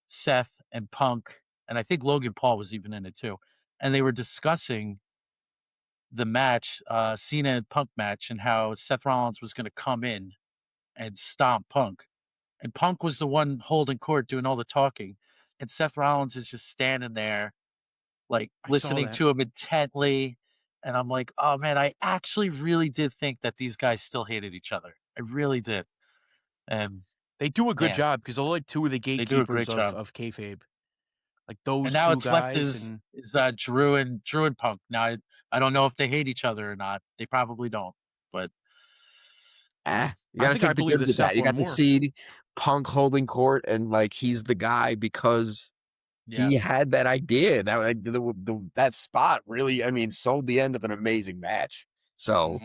Speaker 1: Seth, and Punk, and I think Logan Paul was even in it too. And they were discussing the match, Cena and Punk match, and how Seth Rollins was going to come in and stomp Punk. And Punk was the one holding court, doing all the talking. And Seth Rollins is just standing there, like listening to him intently. And I'm like, oh man, I actually really did think that these guys still hated each other. I really did. And
Speaker 4: they do a good job because they're like two of the gatekeepers of kayfabe. Like those
Speaker 1: and now
Speaker 4: two
Speaker 1: it's
Speaker 4: guys
Speaker 1: left is Drew and Punk. Now I don't know if they hate each other or not. They probably don't. But
Speaker 3: you gotta take the good with that. You got to see Punk holding court and like he's the guy because he had that idea. That spot really, I mean, sold the end of an amazing match. So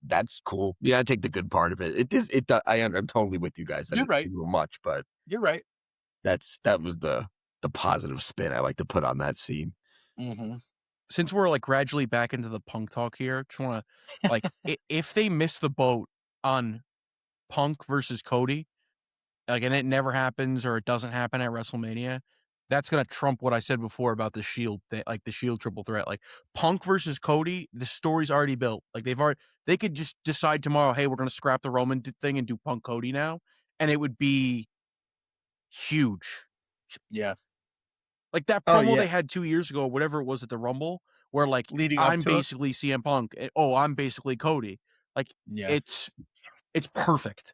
Speaker 3: that's cool. You gotta take the good part of it. I'm totally with you guys.
Speaker 1: You're right.
Speaker 3: Much, but
Speaker 1: you're right.
Speaker 3: That was the positive spin I like to put on that scene.
Speaker 4: Since we're like gradually back into the Punk talk here, just want to like if they miss the boat on Punk versus Cody, like, and it never happens or it doesn't happen at WrestleMania, that's gonna trump what I said before about the Shield, like the Shield triple threat. Like Punk versus Cody, the story's already built. Like they could just decide tomorrow, hey, we're gonna scrap the Roman thing and do Punk Cody now, and it would be huge.
Speaker 1: Yeah.
Speaker 4: Like that promo they had 2 years ago, whatever it was at the Rumble, where like I'm basically CM Punk. I'm basically Cody. Like it's perfect.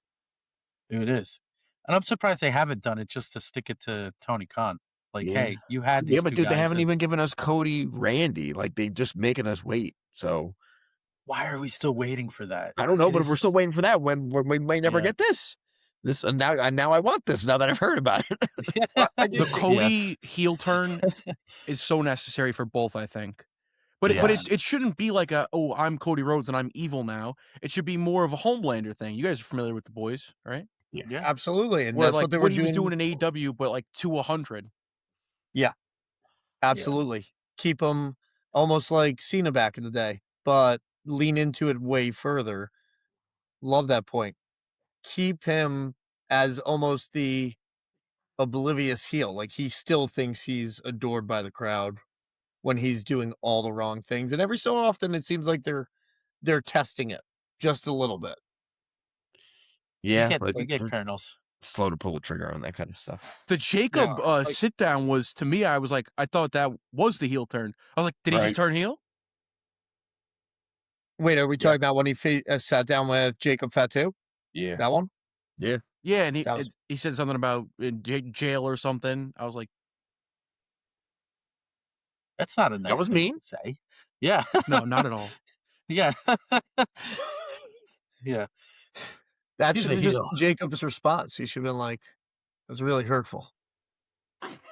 Speaker 1: It is. And I'm surprised they haven't done it just to stick it to Tony Khan. Like, hey, you had these
Speaker 3: but dude, they haven't even given us Cody Randy. Like they just making us wait. So
Speaker 1: why are we still waiting for that?
Speaker 3: I don't know, but if we're still waiting for that, when we might never get this. This now I want this now that I've heard about it.
Speaker 4: The Cody heel turn is so necessary for both, I think. But it shouldn't be like I'm Cody Rhodes and I'm evil now. It should be more of a Homelander thing. You guys are familiar with the boys, right?
Speaker 2: Yeah, absolutely. And
Speaker 4: where,
Speaker 2: that's
Speaker 4: like,
Speaker 2: what they were
Speaker 4: he was doing in AEW, but like to 100.
Speaker 2: Yeah, absolutely. Keep him almost like Cena back in the day, but lean into it way further. Love that point. Keep him as almost the oblivious heel. Like, he still thinks he's adored by the crowd when he's doing all the wrong things. And every so often, it seems like they're testing it just a little bit.
Speaker 3: Yeah,
Speaker 1: you get kernels.
Speaker 3: Slow to pull the trigger on that kind of stuff.
Speaker 4: The Jacob sit down was, to me, I thought that was the heel turn. I was like, did he just turn heel?
Speaker 2: Wait, are we talking about when he sat down with Jacob Fatu?
Speaker 3: Yeah.
Speaker 2: That one?
Speaker 3: Yeah.
Speaker 4: Yeah, and he said something about in jail or something. I was like,
Speaker 1: that's not a nice
Speaker 3: was
Speaker 1: thing
Speaker 3: mean
Speaker 1: to say. Yeah.
Speaker 4: No, not at all.
Speaker 1: Yeah. Yeah.
Speaker 2: That should have just been Jacob's response. He should have been like, it was really hurtful.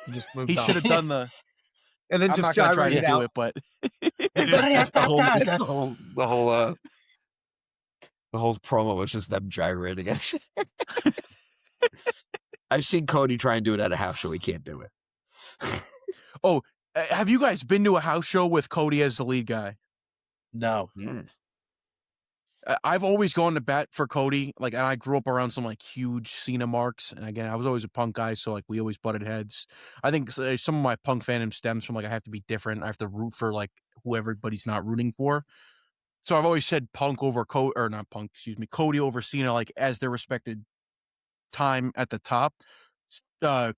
Speaker 2: He just moved on.
Speaker 4: He should have done the.
Speaker 2: And then
Speaker 4: I'm
Speaker 2: just
Speaker 4: not gonna try to do it, but
Speaker 3: the whole promo was just them gyrating. I've seen Cody try and do it at a house show. He can't do it.
Speaker 4: Oh, have you guys been to a house show with Cody as the lead guy?
Speaker 1: No.
Speaker 4: I've always gone to bat for Cody. Like, and I grew up around some like huge Cena marks. And again, I was always a Punk guy, so like we always butted heads. I think some of my Punk fandom stems from like I have to be different. I have to root for like who everybody's not rooting for. So I've always said Punk over Cody, or not Punk, excuse me, Cody over Cena, like as their respected time at the top.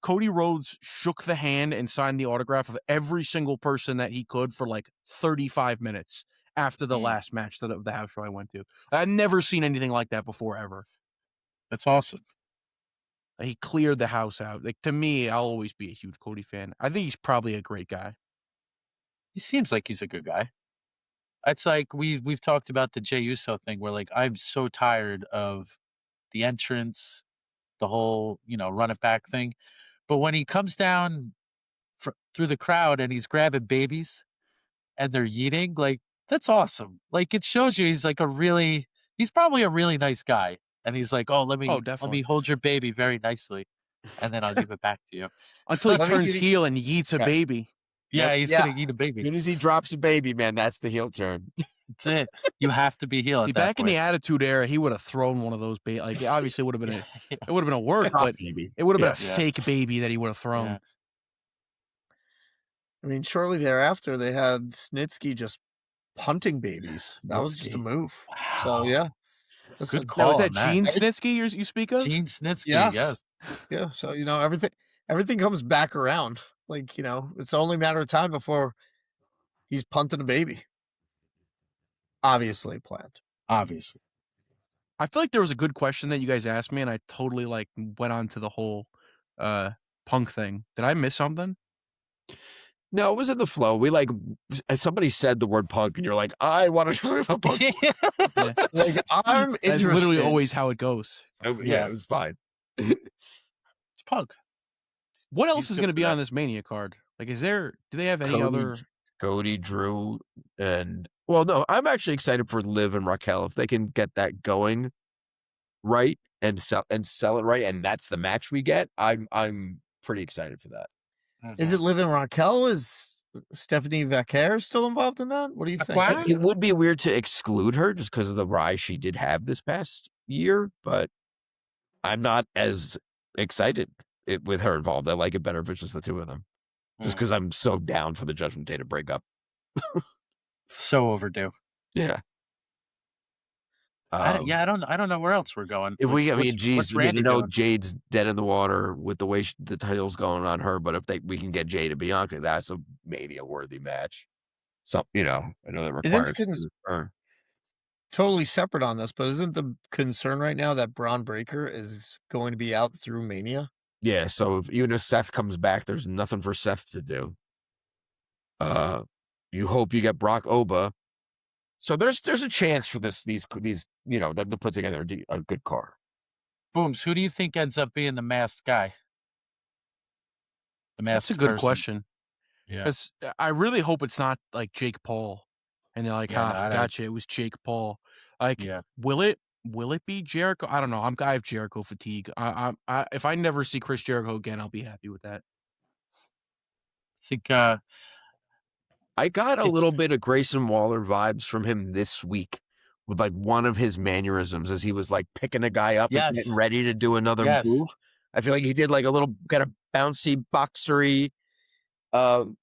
Speaker 4: Cody Rhodes shook the hand and signed the autograph of every single person that he could for like 35 minutes after the last match of the house show I went to. I've never seen anything like that before, ever.
Speaker 1: That's awesome.
Speaker 4: He cleared the house out. Like, to me, I'll always be a huge Cody fan. I think he's probably a great guy.
Speaker 1: He seems like he's a good guy. It's like we've talked about the Jey Uso thing where like I'm so tired of the entrance, the whole, run it back thing. But when he comes down through the crowd and he's grabbing babies and they're yeeting, like, that's awesome. Like, it shows you he's probably a really nice guy. And he's like, oh, let me hold your baby very nicely. And then I'll give it back to you.
Speaker 4: Until he turns heel and yeets a baby.
Speaker 1: Yeah, he's going to eat a baby.
Speaker 3: As soon as he drops a baby, man, that's the heel turn.
Speaker 1: That's it. You have to be heel.
Speaker 4: Back in the Attitude Era, he would have thrown one of those babies. Like, obviously, it would have been a work, but it would have been a fake baby that he would have thrown.
Speaker 2: Yeah. I mean, shortly thereafter, they had Snitsky just punting babies. That was just a move.
Speaker 1: Wow.
Speaker 2: So yeah,
Speaker 1: that's good call.
Speaker 4: Was that Gene Snitsky you speak of?
Speaker 1: Gene Snitsky, yes.
Speaker 2: Yeah. So everything comes back around. Like, it's only a matter of time before he's punting a baby. Obviously planned.
Speaker 1: Obviously.
Speaker 4: I feel like there was a good question that you guys asked me, and I totally went on to the whole Punk thing. Did I miss something?
Speaker 3: No, it was in the flow. We somebody said the word Punk, and you're like, I want to talk about Punk.
Speaker 2: Like, I'm interested.
Speaker 4: That's literally always how it goes.
Speaker 3: So, yeah, it was fine.
Speaker 1: It's Punk.
Speaker 4: What else is going to be on this Mania card? Like, do they have any other?
Speaker 3: Cody, Drew, and no, I'm actually excited for Liv and Raquel if they can get that going right and sell it right, and that's the match we get. I'm pretty excited for that.
Speaker 2: Is it Liv and Raquel? Is Stephanie Vaquer still involved in that? What do you think?
Speaker 3: It would be weird to exclude her just because of the rise she did have this past year, but I'm not as excited with her involved. I like it better if it's just the two of them. Just because I'm so down for the Judgment Day to break up.
Speaker 1: So overdue.
Speaker 3: Yeah.
Speaker 1: I don't know where else we're going.
Speaker 3: Jade's dead in the water with the way the title's going on her, but if we can get Jade to Bianca, that's a Mania-worthy match. So, I know that requires
Speaker 2: totally separate on this, but isn't the concern right now that Braun Breaker is going to be out through Mania?
Speaker 3: Yeah, so even if Seth comes back, there's nothing for Seth to do. You hope you get Brock Oba. So there's a chance for these them to put together a good card.
Speaker 1: Booms, who do you think ends up being the masked guy?
Speaker 4: That's a good question.
Speaker 1: Yeah.
Speaker 4: Because I really hope it's not like Jake Paul. And they're like, gotcha, it was Jake Paul. Like, will it be Jericho? I don't know. I have Jericho fatigue. If I never see Chris Jericho again, I'll be happy with that.
Speaker 1: I think
Speaker 3: I got a little bit of Grayson Waller vibes from him this week with like one of his mannerisms as he was like picking a guy up and getting ready to do another move. I feel like he did like a little kind of bouncy, boxery kind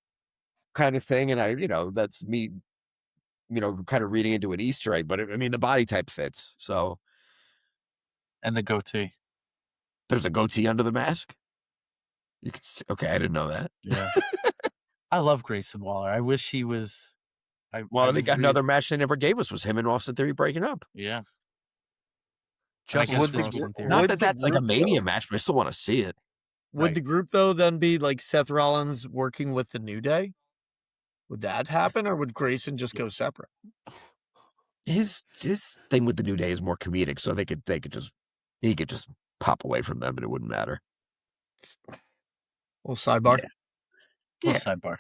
Speaker 3: of thing. And that's me, kind of reading into an Easter egg, but I mean, the body type fits. So.
Speaker 1: And the goatee.
Speaker 3: There's a goatee under the mask? You could okay, I didn't know that.
Speaker 1: Yeah. I love Grayson Waller. I wish he was.
Speaker 3: I think another match they never gave us was him and Austin Theory breaking up.
Speaker 1: Yeah.
Speaker 4: Just
Speaker 3: not that that's like a Mania match, but I still want to see it.
Speaker 2: Would the group though then be like Seth Rollins working with the New Day? Would that happen, or would Grayson just go separate?
Speaker 3: His thing with the New Day is more comedic, so he could just pop away from them and it wouldn't matter.
Speaker 2: Little sidebar.
Speaker 1: Little sidebar.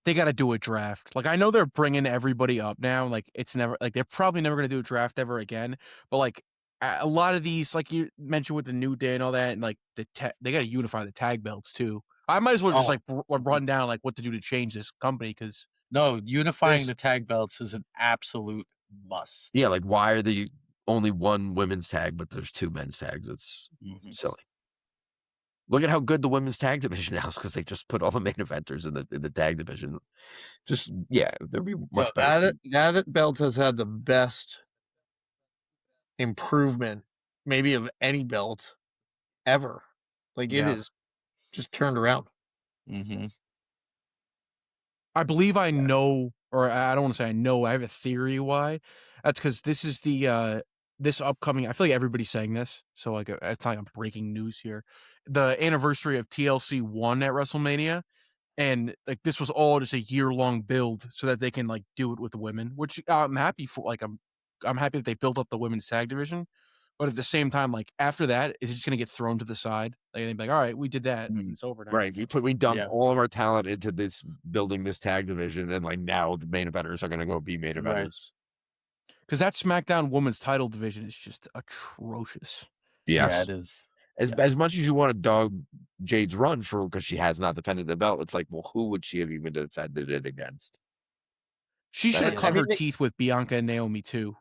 Speaker 4: They got to do a draft. Like, I know they're bringing everybody up now. Like, it's never like they're probably never going to do a draft ever again. But like a lot of these, like you mentioned with the New Day and all that, and like they got to unify the tag belts too. I might as well just run down like what to do to change this company because
Speaker 1: unifying the tag belts is an absolute must.
Speaker 3: Yeah, like why are the only one women's tag but there's two men's tags? It's silly. Look at how good the women's tag division now is because they just put all the main eventers in the tag division. Just there'd be much better.
Speaker 2: That belt has had the best improvement, maybe of any belt ever. Like it is just turned around.
Speaker 4: I believe I know, or I don't want to say I know. I have a theory why. That's because this is the this upcoming. I feel like everybody's saying this, so like it's like I'm breaking news here. The anniversary of TLC 1 at WrestleMania, and like this was all just a year-long build so that they can like do it with the women, which I'm happy for. Like I'm happy that they built up the women's tag division, but at the same time, like after that, is it just gonna get thrown to the side? Like they'd be like, all right, we did that, it's over now.
Speaker 3: Right, we dumped all of our talent into this building this tag division, and like now the main eventers are gonna go be main eventers.
Speaker 4: Because that SmackDown women's title division is just atrocious.
Speaker 3: Yes.
Speaker 1: Yeah, it is.
Speaker 3: As much as you want to dog Jade's run because she has not defended the belt, it's like, well, who would she have even defended it against?
Speaker 4: She should have cut her teeth with Bianca and Naomi too.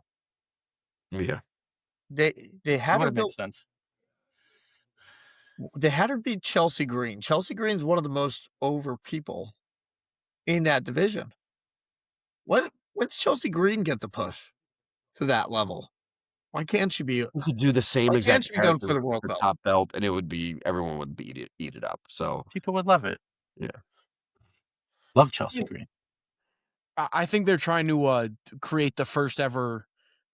Speaker 3: Yeah,
Speaker 2: they had her
Speaker 1: make sense.
Speaker 2: They had her beat Chelsea Green. Chelsea Green's one of the most over people in that division. When's Chelsea Green get the push to that level? Why can't she be?
Speaker 3: We could do the same exact
Speaker 2: going for the world belt?
Speaker 3: Top belt, and it would be everyone would eat it up. So
Speaker 1: people would love it.
Speaker 3: Yeah,
Speaker 1: love Chelsea Green.
Speaker 4: I think they're trying to create the first ever,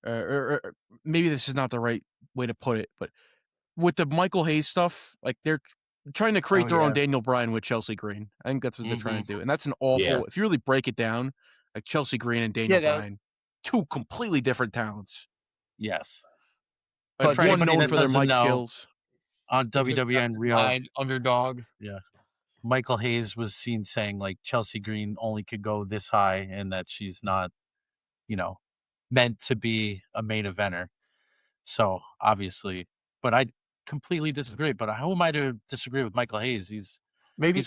Speaker 4: or maybe this is not the right way to put it, but with the Michael Hayes stuff, like they're trying to create their own Daniel Bryan with Chelsea Green. I think that's what they're trying to do, and that's an awful. If you really break it down, like Chelsea Green and Daniel Bryan, two completely different talents.
Speaker 1: Yes.
Speaker 4: But one known for their mic skills.
Speaker 1: On WWN Real
Speaker 2: underdog.
Speaker 1: Yeah. Michael Hayes was seen saying like Chelsea Green only could go this high and that she's not, meant to be a main eventer. So obviously, but I completely disagree. But how am I to disagree with Michael Hayes? He's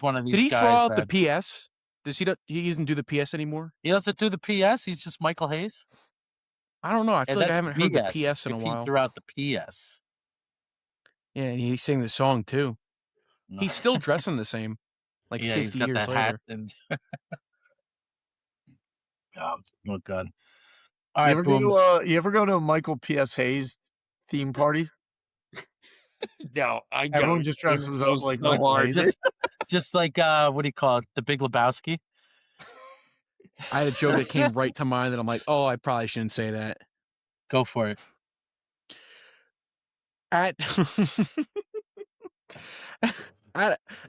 Speaker 1: one of these guys.
Speaker 4: Did he throw out the PS? He doesn't do the PS anymore?
Speaker 1: He doesn't do the PS? He's just Michael Hayes?
Speaker 4: I don't know. I feel like I haven't heard the PS in a while.
Speaker 1: He threw out the PS.
Speaker 4: Yeah, and he sang the song too. No. He's still dressing the same, like 50 years later.
Speaker 1: And... oh God! All right,
Speaker 2: you ever go to a Michael P.S. Hayes theme party?
Speaker 3: No,
Speaker 2: everyone just dresses up like Michael Hayes.
Speaker 1: Just like what do you call it? The Big Lebowski.
Speaker 4: I had a joke that came right to mind that I'm like, oh, I probably shouldn't say that.
Speaker 1: Go for it.
Speaker 4: At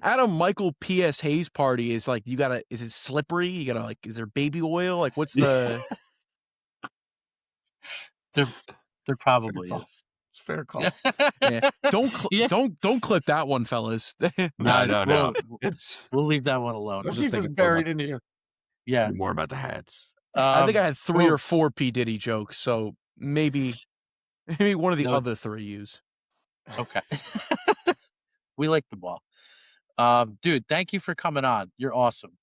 Speaker 4: a Michael P.S. Hayes party is like is it slippery? You gotta is there baby oil? Like what's the
Speaker 1: There probably is.
Speaker 2: It's fair call.
Speaker 4: Yeah. Don't clip that one, fellas.
Speaker 3: No.
Speaker 1: We'll leave that one alone.
Speaker 2: Let's keep this buried in here.
Speaker 1: Yeah.
Speaker 3: More about the hats.
Speaker 4: I think I had 3 or 4 P. Diddy jokes, so maybe one of the other 3 use.
Speaker 1: Okay. We like them all. Dude, thank you for coming on. You're awesome.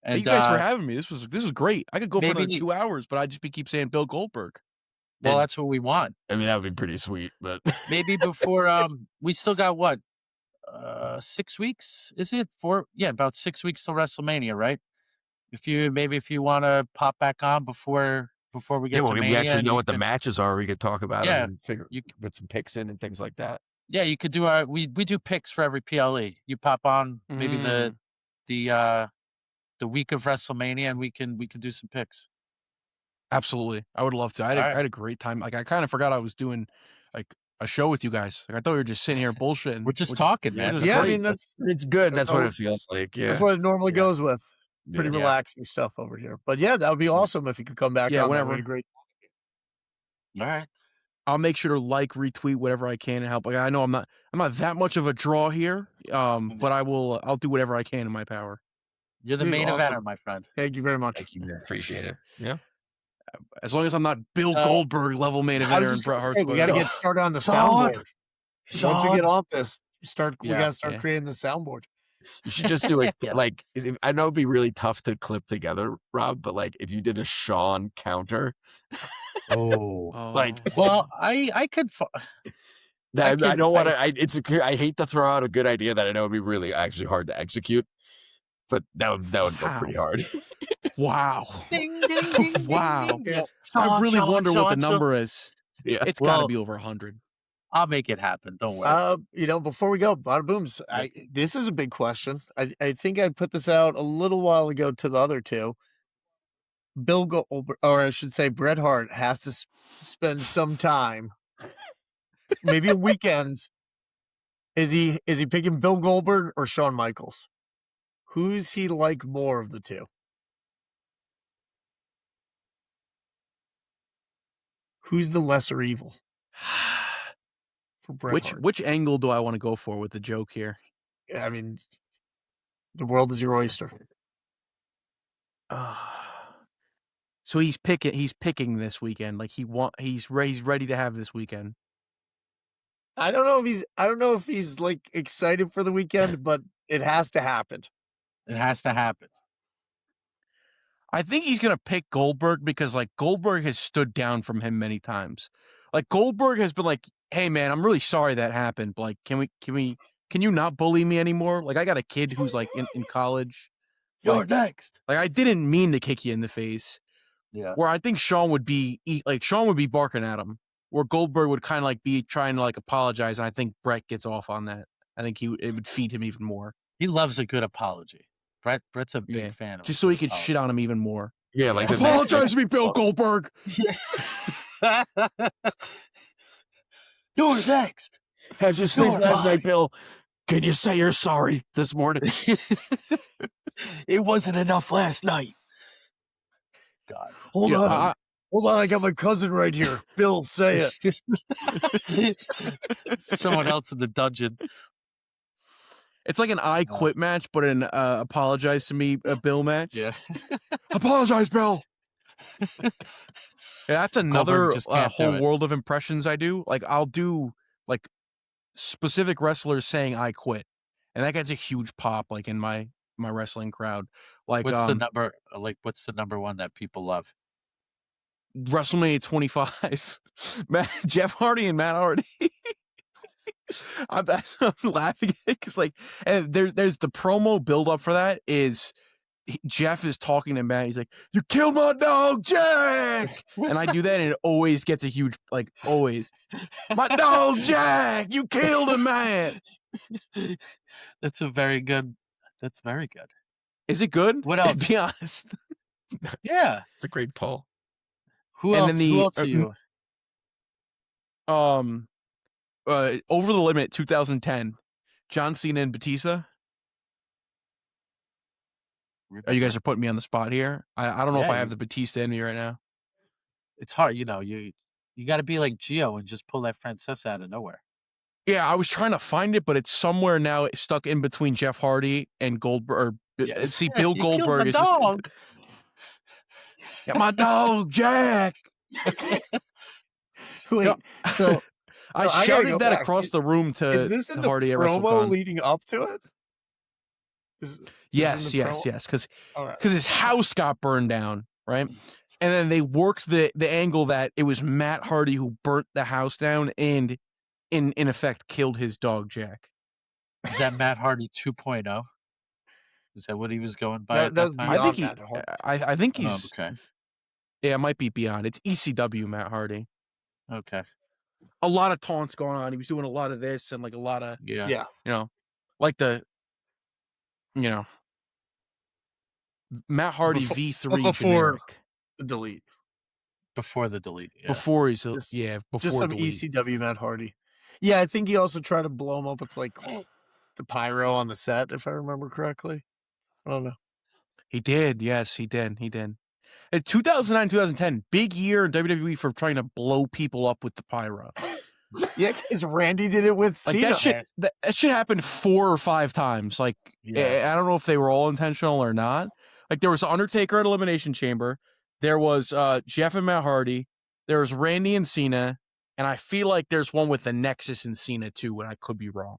Speaker 1: And
Speaker 4: Thank you guys for having me. This was great. I could go for another 2 hours, but I'd just keep saying Bill Goldberg.
Speaker 1: Well, that's what we want.
Speaker 3: I mean, that would be pretty sweet, but
Speaker 1: maybe before we still got what 6 weeks? Is it 4? Yeah, about 6 weeks till WrestleMania, right? If you want to pop back on before we get to Mania,
Speaker 3: we actually know what the matches are. We could talk about them and put some picks in and things like that.
Speaker 1: Yeah, you could do we do picks for every PLE. You pop on maybe the week of WrestleMania, and we can do some picks.
Speaker 4: Absolutely, I would love to. I had a great time. Like I kind of forgot I was doing like a show with you guys. Like I thought we were just sitting here bullshitting.
Speaker 1: We're just talking, man.
Speaker 2: Yeah, I mean
Speaker 3: it's good. That's what it feels like. Yeah,
Speaker 2: that's what it normally goes with. Pretty relaxing stuff over here. But yeah, that would be awesome if you could come back.
Speaker 4: Yeah,
Speaker 2: on.
Speaker 4: whenever.
Speaker 2: Great.
Speaker 1: All right.
Speaker 4: I'll make sure to retweet whatever I can and help. Like I know I'm not that much of a draw here, but I'll do whatever I can in my power.
Speaker 1: You're the main eventer, my friend.
Speaker 2: Thank you very much.
Speaker 3: Thank you, man. Appreciate it. Yeah.
Speaker 4: As long as I'm not Bill Goldberg level main eventer and Bret Hart.
Speaker 2: We got to get started on the soundboard. Once we get off this, we got to start creating the soundboard.
Speaker 3: You should just do it. Like, I know it'd be really tough to clip together, Rob, but like if you did a Shawn counter.
Speaker 1: Well, I could.
Speaker 3: I don't want to. I hate to throw out a good idea that I know would be really actually hard to execute, but that would go pretty hard.
Speaker 4: Wow!
Speaker 1: Ding, ding, ding,
Speaker 4: wow!
Speaker 1: Ding, ding.
Speaker 4: I really wonder what the number is.
Speaker 3: Yeah,
Speaker 4: it's got to be over 100.
Speaker 1: I'll make it happen. Don't worry.
Speaker 2: Before we go, Badabooms, this is a big question. I think I put this out a little while ago to the other two. Bill Goldberg, or I should say Bret Hart, has to spend some time, maybe a weekend. Is he picking Bill Goldberg or Shawn Michaels? Who's he like more of the two? Who's the lesser evil? For Bret Hart.
Speaker 4: Which angle do I want to go for with the joke here?
Speaker 2: Yeah, I mean, the world is your oyster.
Speaker 4: So he's picking this weekend. Like he's ready to have this weekend.
Speaker 2: I don't know if he's like excited for the weekend, but it has to happen.
Speaker 1: It has to happen.
Speaker 4: I think he's gonna pick Goldberg because like Goldberg has stood down from him many times. Like Goldberg has been like, "Hey man, I'm really sorry that happened. But, like, can you not bully me anymore? Like I got a kid who's like in college.
Speaker 1: You're next.
Speaker 4: Like I didn't mean to kick you in the face."
Speaker 1: Yeah.
Speaker 4: Where I think Shawn would be barking at him. Where Goldberg would kind of like be trying to like apologize, and I think Bret gets off on that. I think it would feed him even more.
Speaker 1: He loves a good apology. Bret's a big fan of
Speaker 4: just so he could shit on him even more.
Speaker 3: Yeah, like
Speaker 4: apologize to me, Bill Goldberg.
Speaker 1: You're next.
Speaker 3: How'd you sleep last night, Bill? Can you say you're sorry this morning?
Speaker 1: It wasn't enough last night. God.
Speaker 2: Hold on. I got my cousin right here. Bill, say
Speaker 1: it. Someone else in the dungeon.
Speaker 4: It's like an I quit match, but an apologize to me Bill match.
Speaker 1: Yeah.
Speaker 4: Apologize, Bill. Yeah, that's another whole world of impressions I do. Like I'll do like specific wrestlers saying I quit. And that gets a huge pop like in my wrestling crowd. Like
Speaker 1: what's the number one that people love?
Speaker 4: WrestleMania 25. Jeff Hardy and Matt Hardy. I'm laughing because like, and there's the promo build up for that is Jeff is talking to Matt. He's like, "You killed my dog, Jack," and I do that, and it always gets a huge always. My dog, Jack, you killed him, man.
Speaker 1: That's very good.
Speaker 4: Is it good?
Speaker 1: What else?
Speaker 4: Be honest.
Speaker 1: Yeah,
Speaker 3: it's a great poll.
Speaker 1: Who else are you?
Speaker 4: Over the Limit 2010, John Cena and Batista. Oh, you guys are putting me on the spot here. I don't know if I have the Batista in me right now.
Speaker 1: It's hard, you got to be like Gio and just pull that Francesa out of nowhere.
Speaker 4: Yeah, I was trying to find it, but it's somewhere now. It's stuck in between Jeff Hardy and Goldberg. See, Bill Goldberg is
Speaker 1: dog.
Speaker 4: Just. Yeah, my dog, Jack.
Speaker 2: Wait, so
Speaker 4: I shouted that across the room to
Speaker 2: is this in
Speaker 4: Hardy
Speaker 2: the
Speaker 4: at
Speaker 2: promo
Speaker 4: WrestleCon.
Speaker 2: leading up to it?
Speaker 4: Yes. Because
Speaker 2: All right.
Speaker 4: his house got burned down, right? And then they worked the angle that it was Matt Hardy who burnt the house down and in effect killed his dog Jack.
Speaker 1: Is that Matt Hardy 2.0? Is that what he was going by at that
Speaker 2: was
Speaker 1: time?
Speaker 2: beyond
Speaker 4: I think
Speaker 2: Matt Hardy.
Speaker 4: I think he's
Speaker 1: okay.
Speaker 4: Yeah, it might be beyond. It's ECW Matt Hardy.
Speaker 1: Okay.
Speaker 4: A lot of taunts going on. He was doing a lot of this and like a lot of
Speaker 1: Yeah.
Speaker 4: like Matt Hardy V3
Speaker 2: before
Speaker 4: generic.
Speaker 2: the delete.
Speaker 1: Before the delete. Yeah.
Speaker 4: Before he's
Speaker 2: Just
Speaker 4: before
Speaker 2: some
Speaker 4: delete.
Speaker 2: ECW Matt Hardy. Yeah, I think he also tried to blow him up with like the pyro on the set, if I remember correctly. I don't know.
Speaker 4: He did. Yes, he did. In 2009, 2010, big year in WWE for trying to blow people up with the pyro.
Speaker 2: Yeah, because Randy did it with
Speaker 4: Like
Speaker 2: Cena.
Speaker 4: that shit happened 4 or 5 times. Like I don't know if they were all intentional or not. Like there was Undertaker at Elimination Chamber. There was Jeff and Matt Hardy. There was Randy and Cena. And I feel like there's one with the Nexus and Cena too, and I could be wrong.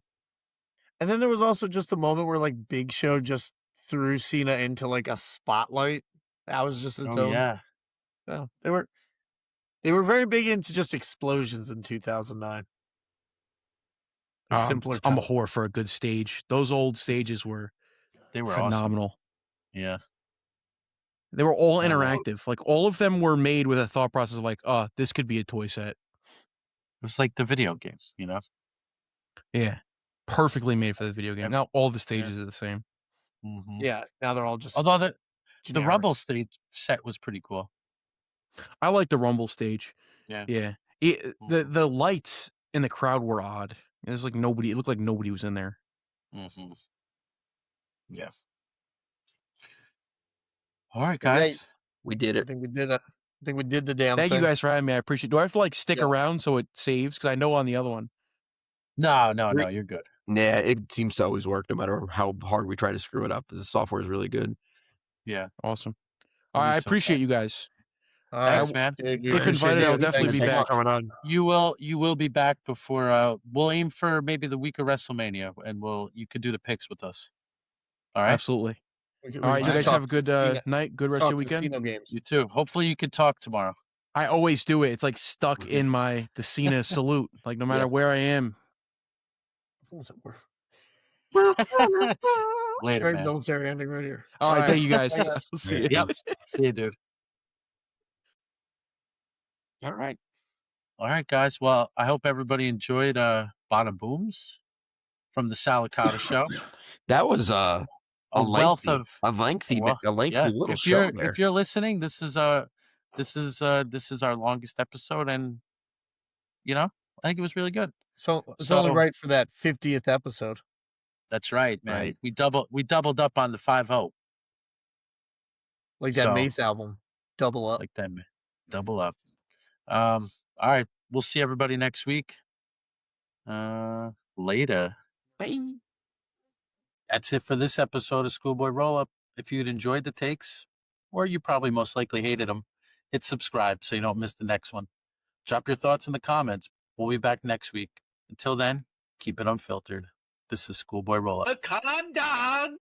Speaker 2: And then there was also just a moment where like Big Show just threw Cena into like a spotlight. That was just its own.
Speaker 1: Yeah.
Speaker 2: Yeah, they were very big into just explosions in 2009. Simpler.
Speaker 4: I'm a whore for a good stage. Those old stages were phenomenal.
Speaker 1: Awesome. Yeah.
Speaker 4: They were all interactive. Like all of them were made with a thought process of like, oh, this could be a toy set.
Speaker 1: It was like the video games,
Speaker 4: Yeah. Perfectly made for the video game. Now all the stages are the same.
Speaker 1: Mm-hmm.
Speaker 2: Yeah, now they're all just.
Speaker 1: Although the Rumble stage set was pretty cool.
Speaker 4: I like the Rumble stage.
Speaker 1: Yeah.
Speaker 4: Yeah. The lights in the crowd were odd. It was like nobody. It looked like nobody was in there.
Speaker 1: Mm-hmm. Yeah. All right, guys.
Speaker 3: We did it.
Speaker 2: I think we did it. I think we did the damn
Speaker 4: Thank
Speaker 2: thing.
Speaker 4: you guys for having me. I appreciate it. Do I have to like stick around so it saves? Because I know on the other one.
Speaker 1: No, you're good.
Speaker 3: Yeah, it seems to always work no matter how hard we try to screw it up. The software is really good.
Speaker 4: Yeah. Awesome. I appreciate you guys.
Speaker 1: Thanks, man.
Speaker 4: If invited, I'll definitely be back.
Speaker 1: You will be back before. We'll aim for maybe the week of WrestleMania, and you could do the picks with us. All right.
Speaker 4: Absolutely. All right, you guys have a good night. Good rest of your weekend.
Speaker 2: Games.
Speaker 1: You too. Hopefully, you can talk tomorrow.
Speaker 4: I always do it. It's like stuck in the Cena salute. Like no matter where I am.
Speaker 1: Later,
Speaker 2: Very
Speaker 1: man.
Speaker 2: military ending right here.
Speaker 4: All right, thank you guys. See you.
Speaker 1: Yep. See you, dude. All right, guys. Well, I hope everybody enjoyed Badabooms from the Salicata show.
Speaker 3: That was a lengthy little show.
Speaker 1: If you're listening, this is our longest episode, and I think it was really good.
Speaker 2: So it's only right for that 50th episode. That's right, man.
Speaker 3: Right.
Speaker 2: We doubled up on the 5-0. Like that Mace album. Double up.
Speaker 1: Like that. Double up. All right. We'll see everybody next week. Later.
Speaker 2: Bye.
Speaker 1: That's it for this episode of Schoolboy Rollup. If you'd enjoyed the takes, or you probably most likely hated them, hit subscribe so you don't miss the next one. Drop your thoughts in the comments. We'll be back next week. Until then, keep it unfiltered. This is Schoolboy Rollup.
Speaker 2: Calm down.